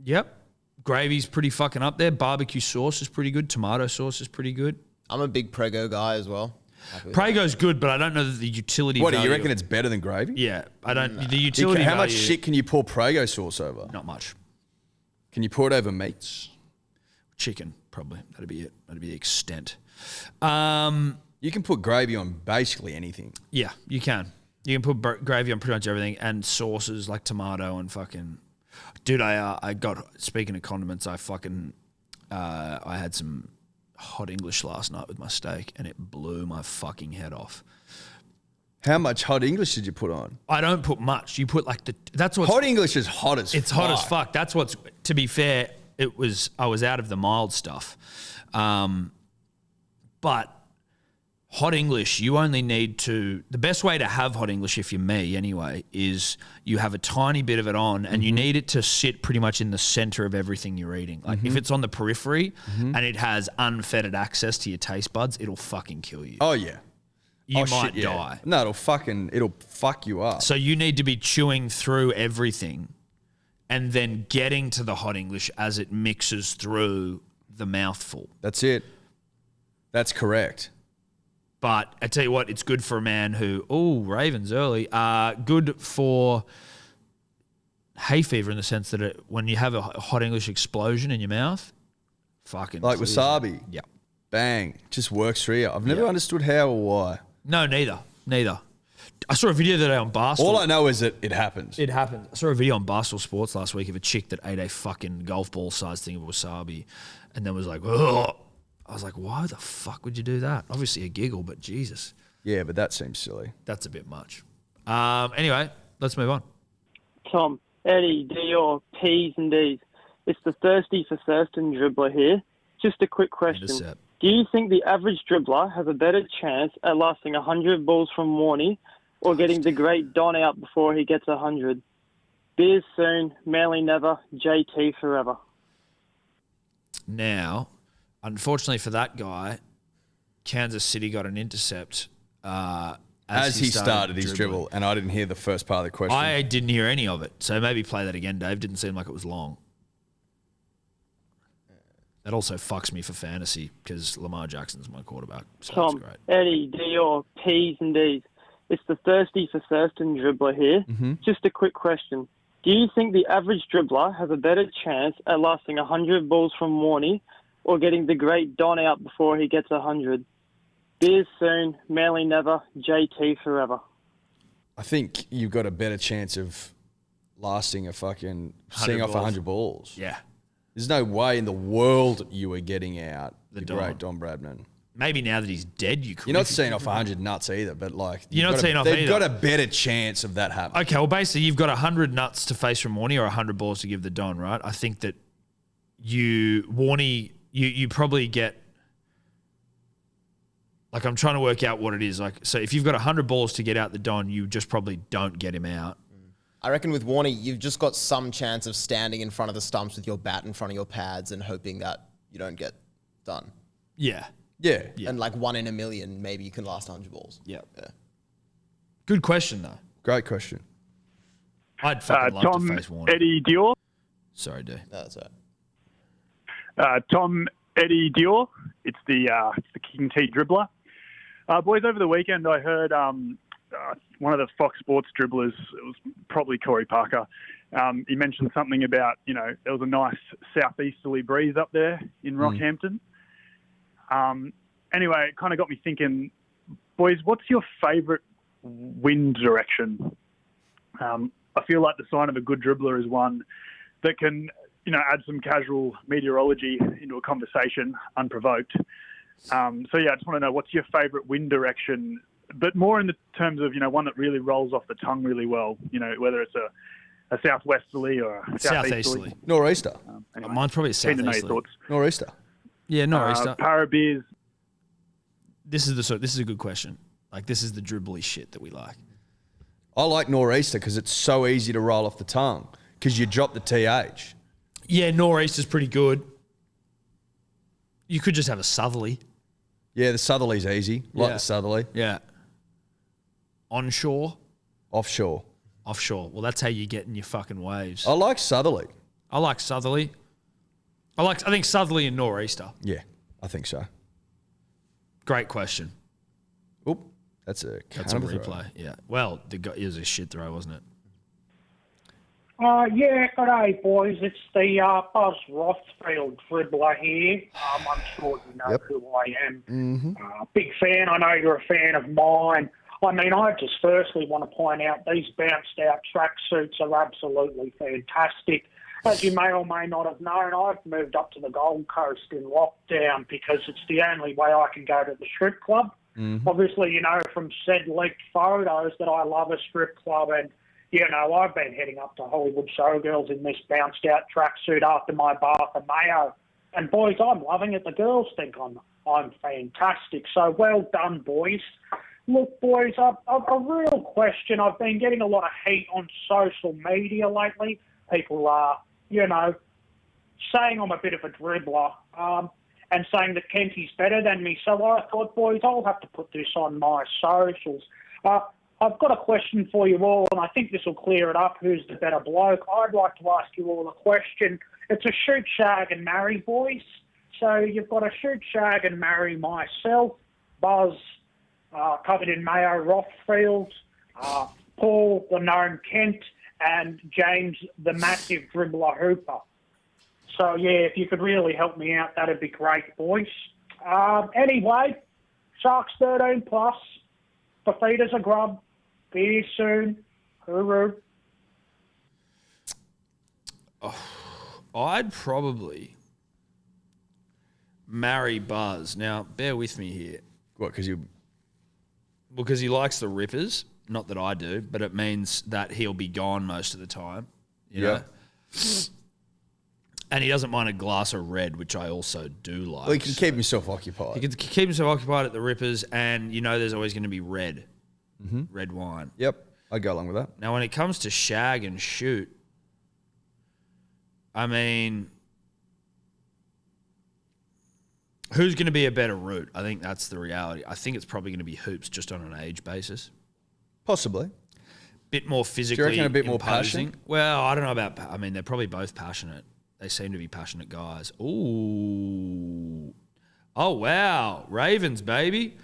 Yep. Gravy's pretty fucking up there. Barbecue sauce is pretty good. Tomato sauce is pretty good. I'm a big Prego guy as well. Prego's good, but I don't know that the utility What, do value... you reckon it's better than gravy? Yeah. I don't... The utility How much value- shit can you pour Prego sauce over? Not much. Can you pour it over meats? Chicken, probably. That'd be it. That'd be the extent. You can put gravy on basically anything. Yeah, you can. You can put gravy on pretty much everything, and sauces like tomato and fucking... Dude, I got... Speaking of condiments, I had some hot English last night with my steak, and it blew my fucking head off. How much hot English did you put on? I don't put much. You put like the... That's what's... Hot English is hot as fuck. It's hot as fuck. That's what's... To be fair, I was out of the mild stuff. But hot English, you only need to... The best way to have hot English, if you're me anyway, is you have a tiny bit of it on and you need it to sit pretty much in the center of everything you're eating. Like if it's on the periphery and it has unfettered access to your taste buds, it'll fucking kill you. Oh, yeah. you Oh, might shit, yeah. die. No, it'll fuck you up. So you need to be chewing through everything and then getting to the hot English as it mixes through the mouthful. That's it. That's correct. But I tell you what, it's good for a man who, Ravens early, good for hay fever in the sense that when you have a hot English explosion in your mouth, fucking Like clears wasabi. it. Yeah. Bang. Just works through you. I've never understood how or why. No, neither. I saw a video the other day on Barstool. All I know is that it happens. It happens. I saw a video on Barstool Sports last week of a chick that ate a fucking golf ball sized thing of wasabi and then was like, ugh. I was like, why the fuck would you do that? Obviously a giggle, but Jesus. Yeah, but that seems silly. That's a bit much. Anyway, let's move on. Tom, Eddy, Dior, P's and D's. It's the thirsty for Thurston dribbler here. Just a quick question. Intercept. Do you think the average dribbler has a better chance at lasting 100 balls from Warnie or getting the great Don out before he gets 100? Beers soon, Manly never, JT forever. Now, unfortunately for that guy, Kansas City got an intercept As he started his dribble, and I didn't hear the first part of the question. I didn't hear any of it, so maybe play that again, Dave. Didn't seem like it was long. That also fucks me for fantasy because Lamar Jackson's my quarterback. So Tom, that's great. Eddy, Dior, P's and D's. It's the thirsty for Thurston dribbler here. Just a quick question. Do you think the average dribbler has a better chance at lasting 100 balls from Warnie or getting the great Don out before he gets 100? Beers soon, Manly never, JT forever. I think you've got a better chance of lasting a fucking seeing off 100 balls. Yeah. There's no way in the world you were getting out the Don. great Don Bradman. Maybe now that he's dead, you could. You're not seeing off 100 nuts either, but like You're not seeing off they've either. got a better chance of that happening. Okay, well, basically, you've got 100 nuts to face from Warnie or 100 balls to give the Don, right? I think that Warnie, you probably get. Like, I'm trying to work out what it is. Like, so if you've got 100 balls to get out the Don, you just probably don't get him out. I reckon with Warnie, you've just got some chance of standing in front of the stumps with your bat in front of your pads and hoping that you don't get done. Yeah. Yeah. And like 1 in a million, maybe you can last 100 balls. Yeah. Yeah. Good question, though. Great question. I'd fucking love Tom, to face Warnie. Eddy, Dior. Sorry, D. No, that's all right. Tom, Eddy, Dior. It's the King T dribbler. Boys, over the weekend I heard one of the Fox Sports dribblers, it was probably Corey Parker, he mentioned something about, there was a nice southeasterly breeze up there in Rockhampton. Anyway, it kind of got me thinking, boys, what's your favourite wind direction? I feel like the sign of a good dribbler is one that can, add some casual meteorology into a conversation unprovoked. I just want to know, what's your favourite wind direction, but more in the terms of, one that really rolls off the tongue really well, whether it's a southwesterly or a southeasterly. Nor'easter. Anyway, Mine's probably a keen to know your southeasterly. thoughts. Nor'easter. Yeah, nor'easter. Parabeers. This is a good question. Like, this is the dribbly shit that we like. I like nor'easter because it's so easy to roll off the tongue because you drop the TH. Yeah, nor'easter's pretty good. You could just have a southerly. Yeah, the southerly's easy. Like Yeah. the southerly. Yeah. Onshore, Offshore. offshore. Well, that's how you get in your fucking waves. I like southerly. I like southerly. I think southerly and nor'easter. Yeah, I think so. Great question. Oop, that's a That's a throw. replay. Yeah. Well, it was a shit throw, wasn't it? G'day, boys. It's the Buzz Rothfield dribbler here. I'm sure you know who I am. Big fan. I know you're a fan of mine. I mean, I just firstly want to point out these bounced-out tracksuits are absolutely fantastic. As you may or may not have known, I've moved up to the Gold Coast in lockdown because it's the only way I can go to the strip club. Obviously, you know from said leaked photos that I love a strip club, and I've been heading up to Hollywood Showgirls in this bounced-out tracksuit after my bath and mayo. And, boys, I'm loving it. The girls think I'm fantastic. So well done, boys. Look, boys, a real question. I've been getting a lot of hate on social media lately. People are, saying I'm a bit of a dribbler. and saying that Kenty's better than me. So I thought, boys, I'll have to put this on my socials. I've got a question for you all, and I think this will clear it up. Who's the better bloke? I'd like to ask you all a question. It's a shoot, shag, and marry, boys. So you've got to shoot, shag, and marry myself, Buzz, covered in mayo, Rothfield, Paul, the gnome Kent, and James, the massive dribbler Hooper. So, yeah, if you could really help me out, that'd be great, boys. Anyway, Sharks 13 plus. Fafita's a grub. Be here soon. Hooroo. I'd probably marry Buzz. Now, bear with me here. What, Because he likes the Rippers. Not that I do, but it means that he'll be gone most of the time. You know? And he doesn't mind a glass of red, which I also do like. Well, he can keep himself occupied. He can keep himself occupied at the Rippers, and you know there's always going to be red. Red wine. Yep, I'd go along with that. Now, when it comes to shag and shoot, I mean, who's going to be a better route? I think that's the reality. I think it's probably going to be Hoops just on an age basis. Possibly. Bit more physically Do you reckon a bit more imposing. passion? Well, I don't know about... I mean, they're probably both passionate. They seem to be passionate guys. Ooh. Oh, wow. Ravens, baby.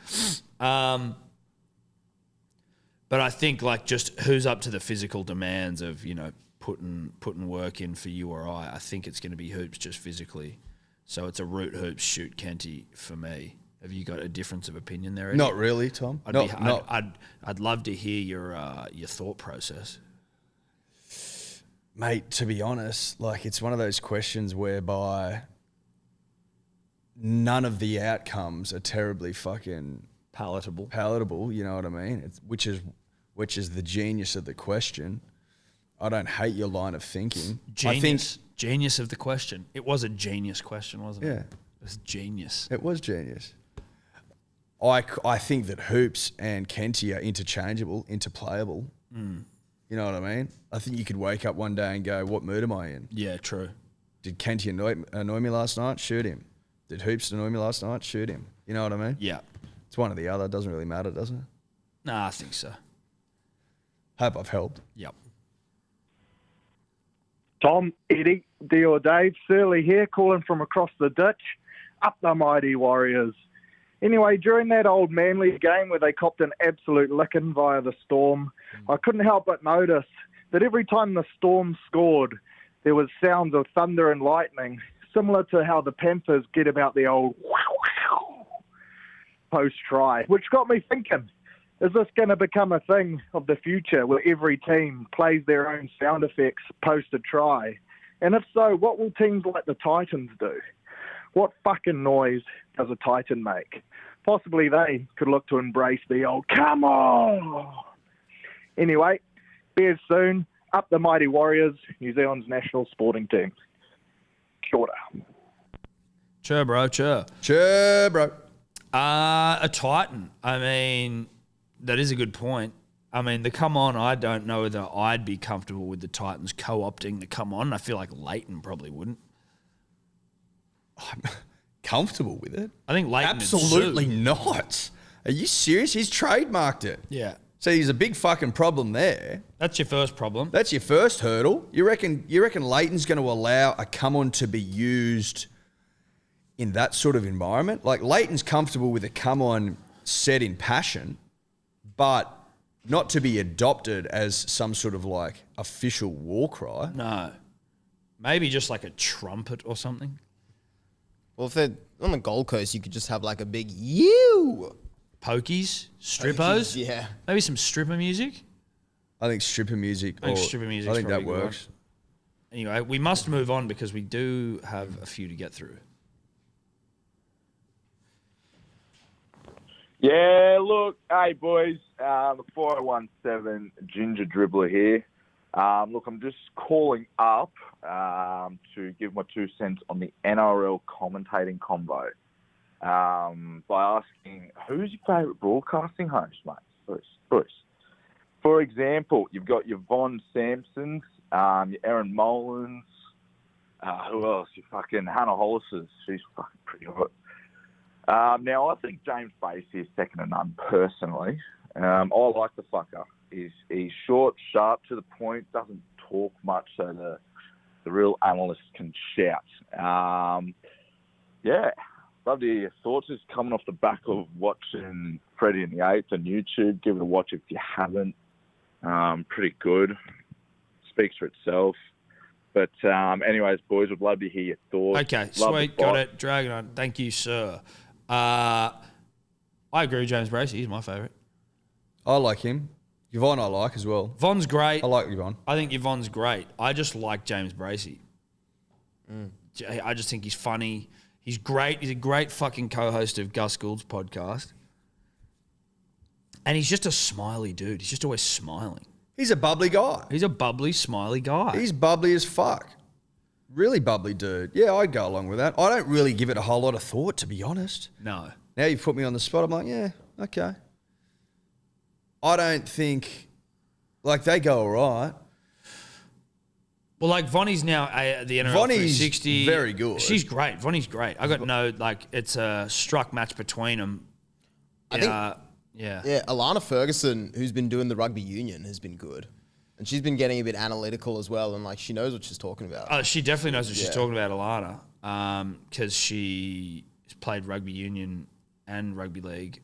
But I think, like, just who's up to the physical demands of, you know, putting work in for you or I think it's going to be Hoops just physically. So it's a root Hoops shoot Kenty for me. Have you got a difference of opinion there, Eddy? Not really, Tom. I'd love to hear your thought process. Mate, to be honest, like, it's one of those questions whereby none of the outcomes are terribly fucking palatable, you know what I mean? Which is the genius of the question. I don't hate your line of thinking. Genius of the question. It was a genius question, wasn't it? Yeah. It was genius. It was genius. I think that Hoops and Kenty are interchangeable, interplayable. You know what I mean? I think you could wake up one day and go, what mood am I in? Yeah, true. Did Kenty annoy me last night? Shoot him. Did Hoops annoy me last night? Shoot him. You know what I mean? Yeah. It's one or the other. It doesn't really matter, does it? Nah, I think so. Hope I've helped. Yep. Tom, Eddy, D or Dave, Surly here, calling from across the ditch. Up the mighty Warriors. Anyway, during that old Manly game where they copped an absolute licking via the Storm, I couldn't help but notice that every time the Storm scored, there was sounds of thunder and lightning, similar to how the Panthers get about the old post-try, which got me thinking, is this going to become a thing of the future where every team plays their own sound effects post a try? And if so, what will teams like the Titans do? What fucking noise does a Titan make? Possibly they could look to embrace the old, come on! Anyway, beers soon. Up the mighty Warriors, New Zealand's national sporting team. Kia ora. Chur, bro, chur. Sure, bro. A Titan. I mean, that is a good point. I mean, the come on, I don't know whether I'd be comfortable with the Titans co-opting the come on. I feel like Leighton probably wouldn't. I'm comfortable with it. I think Leighton Absolutely not. Are you serious? He's trademarked it. Yeah. So there's a big fucking problem there. That's your first problem. That's your first hurdle. You reckon Leighton's going to allow a come on to be used in that sort of environment? Like, Leighton's comfortable with a come on set in passion, but not to be adopted as some sort of like official war cry. No. Maybe just like a trumpet or something. Well, if they're on the Gold Coast, you could just have like a big you. Pokies, strippos. Yeah. Maybe some stripper music. I think stripper music. I think stripper music's I think that probably a good works. Anyway, we must move on because we do have a few to get through. Yeah, look, hey boys, the 4017 Ginger Dribbler here. Look, I'm just calling up to give my 2 cents on the NRL commentating combo by asking, who's your favourite broadcasting host, mate? Bruce. For example, you've got your Von Sampsons, your Aaron Molins, Who else? You fucking Hannah Hollises. She's fucking pretty hot. Now, I think James Bracey is second to none, personally. I like the fucker. He's short, sharp, to the point, doesn't talk much, so the real analysts can shout. Yeah, love to hear your thoughts. It's coming off the back of watching Freddie and the Eighth on YouTube. Give it a watch if you haven't. Pretty good. Speaks for itself. But anyways, boys, would love to hear your thoughts. Okay, Love sweet, the got fight. it. Dragon on. Thank you, sir. I agree with James Bracey. He's my favourite. I like him. Yvonne I like as well. Von's great. I like Yvonne. I think Yvonne's great. I just like James Bracey. I just think he's funny. He's great. He's a great fucking co-host of Gus Gould's podcast. And he's just a smiley dude. He's just always smiling. He's a bubbly guy. He's a bubbly, smiley guy. He's bubbly as fuck. Really bubbly dude. Yeah, I'd go along with that. I don't really give it a whole lot of thought, to be honest. No. Now you've put me on the spot. I'm like, yeah, okay. I don't think, like, they go all right. Well, like, Vonnie's now at the NRL Vonnie's 360. very good. She's great. Vonnie's great. I got no, like, it's a struck match between them. I think, yeah. Yeah, Alana Ferguson, who's been doing the rugby union, has been good. And she's been getting a bit analytical as well, and, like, she knows what she's talking about. Oh, she definitely knows what she's talking about, Alana, because she played rugby union and rugby league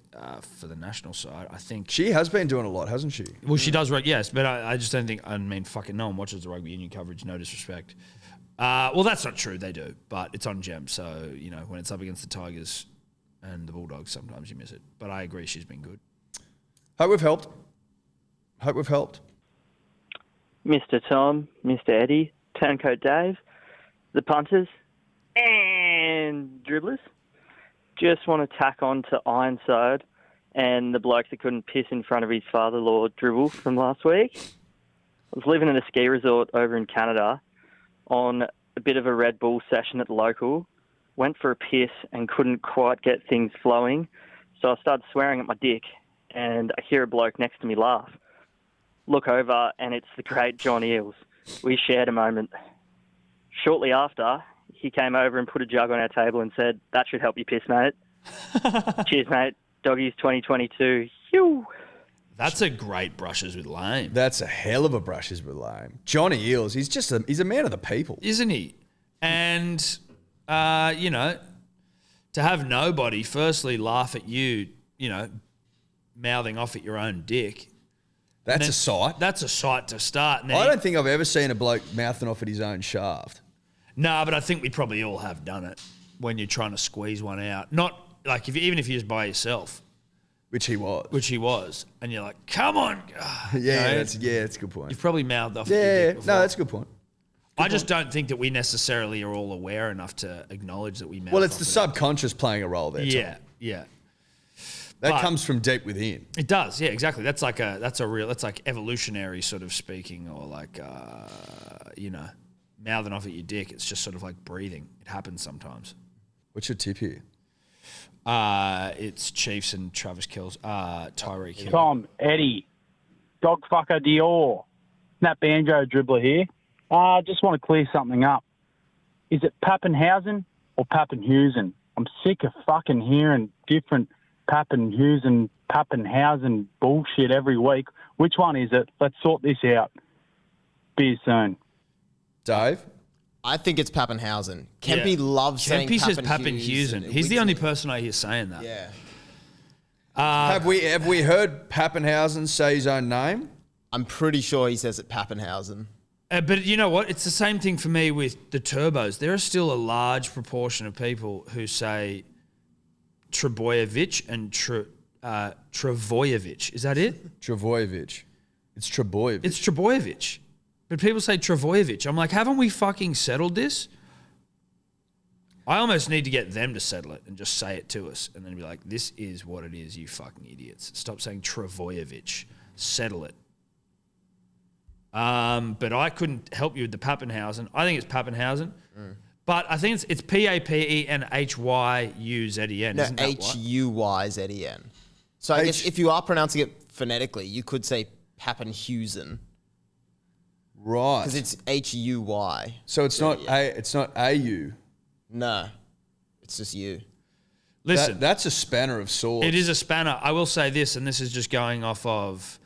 for the national side. I think She has been doing a lot, hasn't she? Well, she does, yes, but I just don't think. I mean, fucking no one watches the rugby union coverage. No disrespect. Well, that's not true. They do, but it's on Gem, so you know when it's up against the Tigers and the Bulldogs, sometimes you miss it. But I agree, she's been good. Hope we've helped. Hope we've helped. Mr. Tom, Mr. Eddy, Turncoat Dave, the punters, and dribblers. Just want to tack on to Ironside and the bloke that couldn't piss in front of his father-in-law Dribble from last week. I was living in a ski resort over in Canada on a bit of a Red Bull session at the local, went for a piss and couldn't quite get things flowing, so I started swearing at my dick, and I hear a bloke next to me laugh. Look over, and it's the great John Eels. We shared a moment. Shortly after, he came over and put a jug on our table and said, "That should help you piss, mate." Cheers, mate. Doggies 2022. Phew. That's a great brushes with lame, That's a hell of a brushes with lame. Johnny Eels, he's a man of the people. isn't he? And you know, to have nobody firstly laugh at you, you know, mouthing off at your own dick. That's a sight. That's a sight to start. And I don't think I've ever seen a bloke mouthing off at his own shaft. No, but I think we probably all have done it when you're trying to squeeze one out. Not like even if you're just by yourself, Which he was. and you're like, "Come on!" That's a good point. You've probably mouthed off. At Yeah, your dick before. no, that's a good point. I just don't think that we necessarily are all aware enough to acknowledge that we mouthed Well, it's off the at- subconscious playing a role there. Tom. Yeah. That but- comes from deep within. It does, yeah, exactly. That's like evolutionary sort of speaking, or like you know, mouthing off at your dick. It's just sort of like breathing. It happens sometimes. What's your tip here? It's Chiefs and Travis Kells, Tyreek Hill. Tom, Eddy, Dogfucker Dior, Nat Banjo Dribbler here. Just want to clear something up. Is it Pappenhausen or Pappenhusen? I'm sick of fucking hearing different Pappenhusen, Pappenhausen bullshit every week. Which one is it? Let's sort this out. Be you soon. Dave? I think it's Pappenhausen. Kempy loves saying Kempy says Pappenhusen. Pappenhusen. He's the only person I hear saying that. Yeah. Have we heard Pappenhausen say his own name? I'm pretty sure he says it Pappenhausen. But you know what? It's the same thing for me with the turbos. There are still a large proportion of people who say Trebojevic and Travojevic. Is that it? Travojevic. It's Trebojevic. It's Trebojevic. But people say Travojevic. I'm like, haven't we fucking settled this? I almost need to get them to settle it and just say it to us and then be like, this is what it is, you fucking idiots. Stop saying Travojevic. Settle it. But I couldn't help you with the Pappenhausen. I think it's Pappenhausen. But I think it's Pappenhuzen. No, Isn't that right? Huyzen. So I guess if you are pronouncing it phonetically, you could say Pappenhusen. Right. Because it's HUY. So it's not it's not AU. No, it's just you. Listen, That's a spanner of sorts. it is a spanner. I will say this, and this is just going off of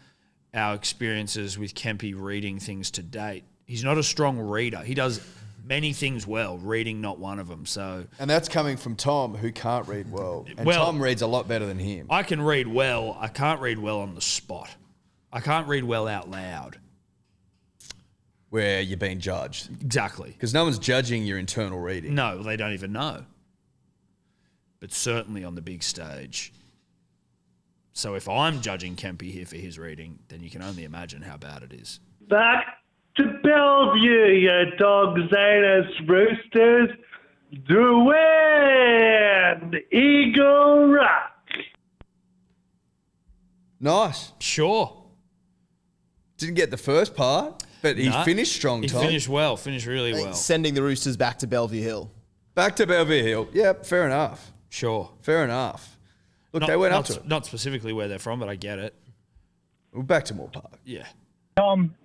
our experiences with Kempy reading things to date. He's not a strong reader. He does many things well, reading not one of them. So, And that's coming from Tom, who can't read well. And Well- Tom reads a lot better than him. I can read well. I can't read well on the spot. I can't read well out loud. Where you're being judged. Exactly. Because no one's judging your internal reading. No, they don't even know. But certainly on the big stage. So if I'm judging Kempy here for his reading, then you can only imagine how bad it is. Back to Bellevue, you dogs, Zanus, Roosters. The wind, Eagle Rock. Nice. Sure. Didn't get the first part, but he No, finished strong, He Tom. finished well, finished really well. Sending the Roosters back to Bellevue Hill. Back to Bellevue Hill. Yep, fair enough. Sure. Fair enough. Look, they went up to it. Not specifically where they're from, but I get it. We're back to Moore Park. Yeah.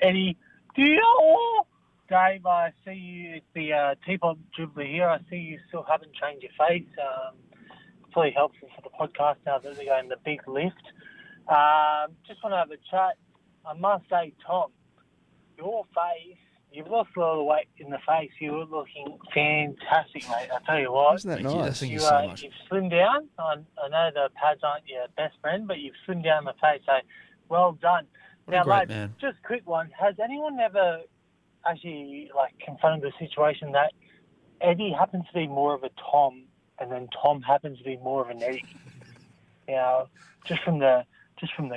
Eddie, do you know, Dave, I see you at the Teapot Dribbler here. I see you still haven't changed your face. It's really helpful for the podcast now that they're going the big lift. Just want to have a chat. I must say, Tom, your face, you've lost a lot of weight in the face. You're looking fantastic, mate. I tell you what. Isn't that Thank you. nice? Thank you so much. You've slimmed down. I know the pads aren't your best friend, but you've slimmed down the face. So, well done. What a Now, great lads, man. just a quick one. Has anyone ever actually confronted the situation that Eddy happens to be more of a Tom, and then Tom happens to be more of an Eddy? You know, just from the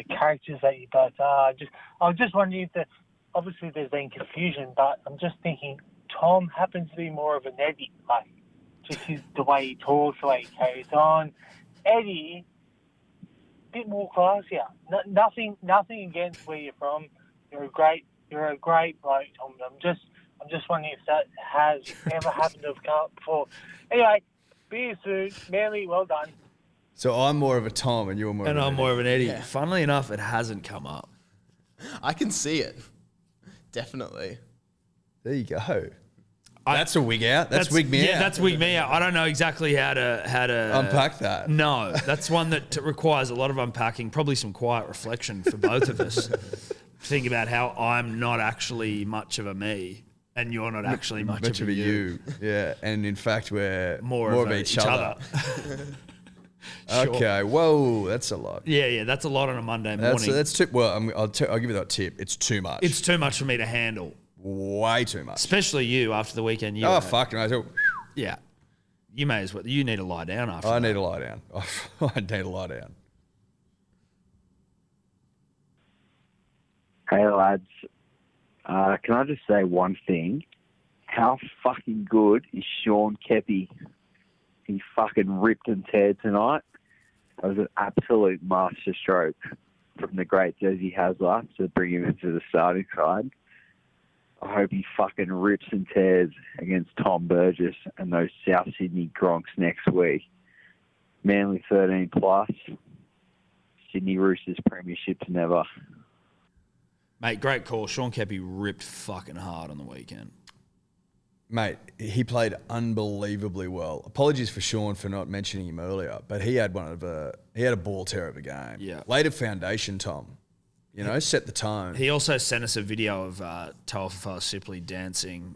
characters that you both are. I was just wondering if obviously there's been confusion, but I'm just thinking Tom happens to be more of an Eddy, the way he talks, the way he carries on. Eddy, a bit more classier. Nothing against where you're from. You're a great bloke, Tom. I'm just wondering if that has ever happened to have come up before. Anyway, be you soon. Manly, well done. So I'm more of a Tom and you're more And of an I'm Eddie. more of an Eddie. Funnily enough, it hasn't come up. I can see it. Definitely. There you go. That's a wig out. That's wig me yeah, out. that's wig me out. I don't know exactly how to Unpack that. No, that's one that requires a lot of unpacking, probably some quiet reflection for both of us. Think about how I'm not actually much of a me, and you're not actually much of a you. Yeah, and in fact, we're More of of each other. Sure. Okay, whoa, that's a lot. Yeah, that's a lot on a Monday morning. That's too. Well, I'll give you that tip. It's too much. It's too much for me to handle, way too much. especially you after the weekend. You Oh had. fucking! Yeah, you may as well. You need to lie down after. I that. need to lie down. I need to lie down. Hey lads, can I just say one thing? How fucking good is Sean Keppie? He fucking ripped and teared tonight. That was an absolute masterstroke from the great Desi Hasler to bring him into the starting side. I hope he fucking rips and tears against Tom Burgess and those South Sydney Gronks next week. Manly 13 plus. Sydney Roosters premierships never. Mate, great call. Sean Keppie ripped fucking hard on the weekend. Mate, he played unbelievably well. Apologies for Sean for not mentioning him earlier, but he had a ball terror of a game. Yeah. Laid a foundation, Tom. You know, set the tone. He also sent us a video of Taufafa Sipley dancing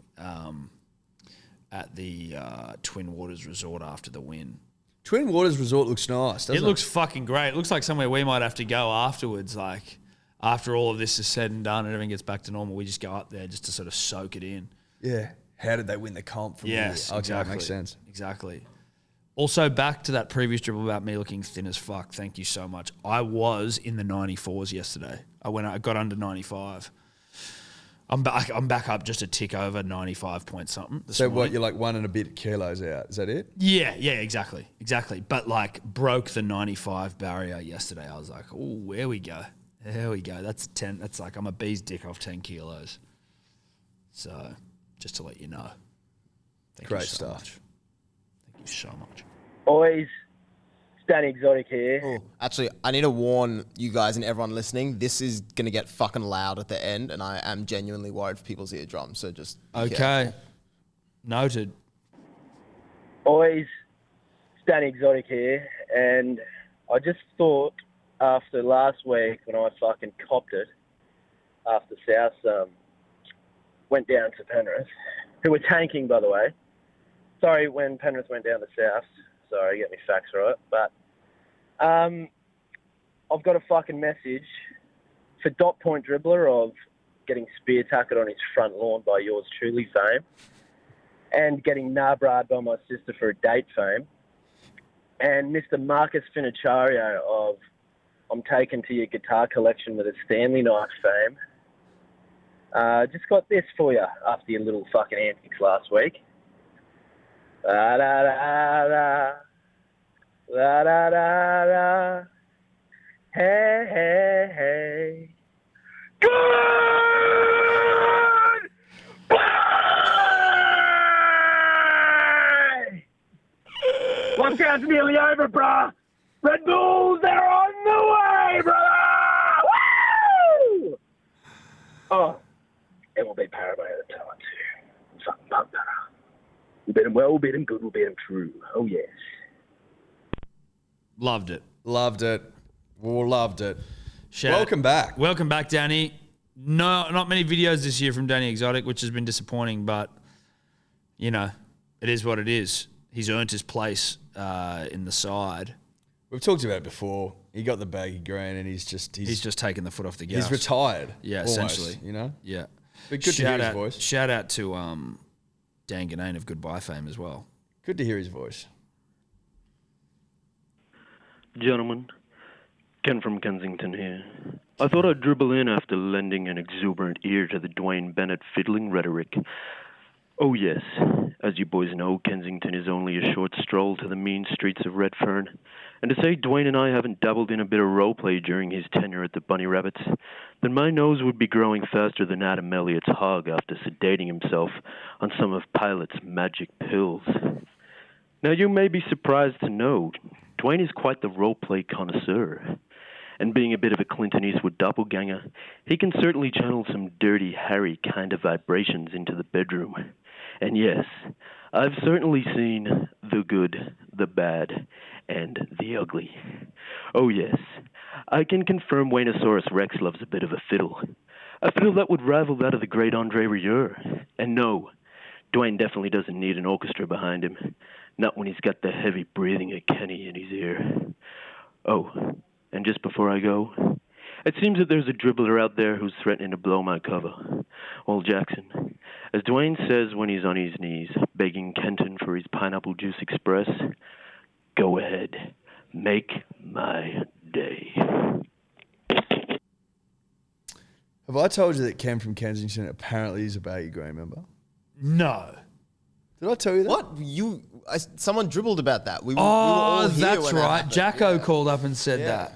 at the Twin Waters Resort after the win. Twin Waters Resort looks nice, doesn't it? It looks fucking great. It looks like somewhere we might have to go afterwards, like after all of this is said and done and everything gets back to normal, we just go up there just to sort of soak it in. Yeah. How did they win the comp from Yes, here? Okay, exactly. makes sense. Exactly. Also, back to that previous dribble about me looking thin as fuck. Thank you so much. I was in the 94s yesterday. I got under 95. I'm back up just a tick over 95 point something. So what, you're like 1 and a bit kilos out. Is that it? Yeah, exactly. But like broke the 95 barrier yesterday. I was like, oh, there we go. That's 10. That's like I'm a bee's dick off 10 kilos. So just to let you know. Thank Great you so stuff. much. Thank you so much. Boys, Danny Exotic here. Oh, actually, I need to warn you guys and everyone listening. This is going to get fucking loud at the end, and I am genuinely worried for people's eardrums. So just be careful. Noted. Boys, it's Danny Exotic here, and I just thought after last week when I fucking copped it, after South went down to Penrith, who were tanking, by the way. Sorry, when Penrith went down to South. Sorry, get me facts right. But I've got a fucking message for dot point dribbler of getting spear tackled on his front lawn by yours truly fame, and getting nabrad by my sister for a date fame, and Mr. Marcus Finichario of I'm taken to your guitar collection with a Stanley knife fame. Just got this for you after your little fucking antics last week. Da da da da, da da da da. Hey hey hey. Good. Lockdown's nearly over, brah. Red Bulls, they're on the way, brother. Woo! Oh, and we'll beat Parramatta at the time too. I'm fucking pumped, brother. We beat him well, we beat him good, we beat him true. Oh, yes. Loved it. Loved it. Loved it. Welcome back. Welcome back, Danny. No, not many videos this year from Danny Exotic, which has been disappointing, but, you know, it is what it is. He's earned his place in the side. We've talked about it before. He got the baggy green and he's just taken the foot off the gas. He's retired. Yeah, almost, essentially. You know? Yeah. But good to hear his voice. Shout out to Dan Ganane of Goodbye fame as well. Good to hear his voice. Gentlemen, Ken from Kensington here. I thought I'd dribble in after lending an exuberant ear to the Dwayne Bennett fiddling rhetoric. Oh yes, as you boys know, Kensington is only a short stroll to the mean streets of Redfern. And to say Dwayne and I haven't dabbled in a bit of roleplay during his tenure at the Bunny Rabbits, then my nose would be growing faster than Adam Elliott's hog after sedating himself on some of Pilot's magic pills. Now you may be surprised to know, Dwayne is quite the roleplay connoisseur. And being a bit of a Clinton Eastwood doppelganger, he can certainly channel some Dirty Harry kind of vibrations into the bedroom. And yes, I've certainly seen the good, the bad, and the ugly. Oh yes, I can confirm Waynosaurus Rex loves a bit of a fiddle. A fiddle that would rival that of the great Andre Rieu. And no, Dwayne definitely doesn't need an orchestra behind him. Not when he's got the heavy breathing of Kenny in his ear. Oh, and just before I go, it seems that there's a dribbler out there who's threatening to blow my cover. Well, Jackson, as Dwayne says when he's on his knees, begging Kenton for his Pineapple Juice Express, go ahead, make my day. Have I told you that Ken from Kensington apparently is a baggy green member? No. Did I tell you that? What? Someone dribbled about that. We were all here that's when right. that Jacko called up and said that.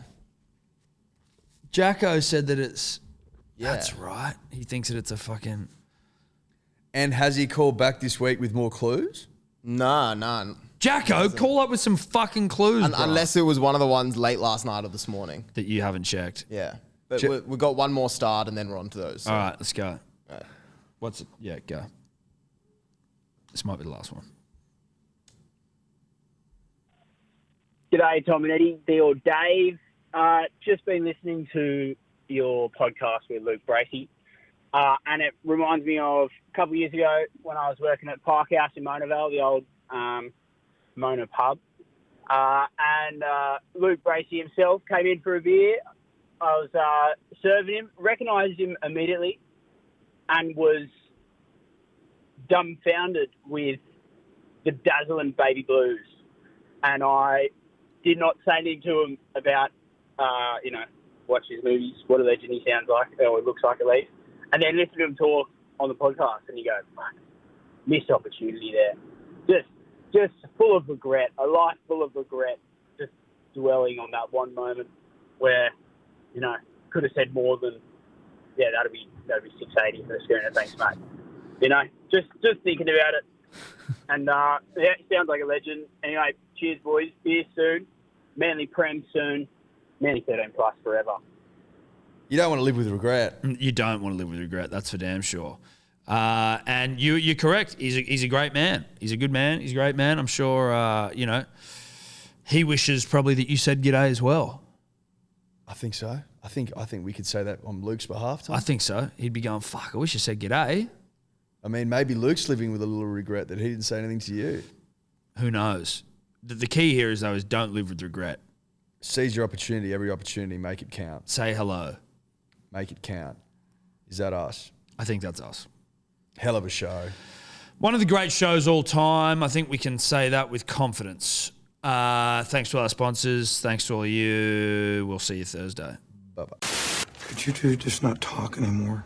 Jacko said that it's... Yeah. That's right. He thinks that it's a fucking... And has he called back this week with more clues? Nah. Jacko, call up with some fucking clues, bro. Unless it was one of the ones late last night or this morning. That you haven't checked. Yeah. But we got one more start and then we're on to those. So. All right, let's go. All right. What's it? Yeah, go. This might be the last one. G'day, Tom and Eddie, D or Dave. Just been listening to your podcast with Luke Bracey, and it reminds me of a couple of years ago when I was working at Park House in Mona Vale, the old Mona pub, and Luke Bracey himself came in for a beer. I was serving him, recognised him immediately, and was dumbfounded with the dazzling baby blues. And I did not say anything to him about, watch his movies, what allegedly he sounds like, or it looks like at least. And then listen to him talk on the podcast, and you go, fuck, missed opportunity there. Just full of regret, a life full of regret, just dwelling on that one moment where, could have said more than, that'd be 680 for the schooner, thanks, mate. Just thinking about it. And, sounds like a legend. Anyway, cheers, boys. Beer soon. Manly Prem soon. Manly 13 plus forever. You don't want to live with regret. You don't want to live with regret. That's for damn sure. And you're correct. He's a great man. He's a good man. He's a great man. I'm sure, he wishes probably that you said g'day as well. I think so. I think we could say that on Luke's behalf, Tom. I think so. He'd be going, fuck, I wish you said g'day. I mean, maybe Luke's living with a little regret that he didn't say anything to you. Who knows? The key here is don't live with regret. Seize your opportunity, every opportunity, make it count. Say hello. Make it count. Is that us? I think that's us. Hell of a show. One of the great shows all time. I think we can say that with confidence. Thanks to our sponsors. Thanks to all of you. We'll see you Thursday. Bye-bye. Could you two just not talk anymore?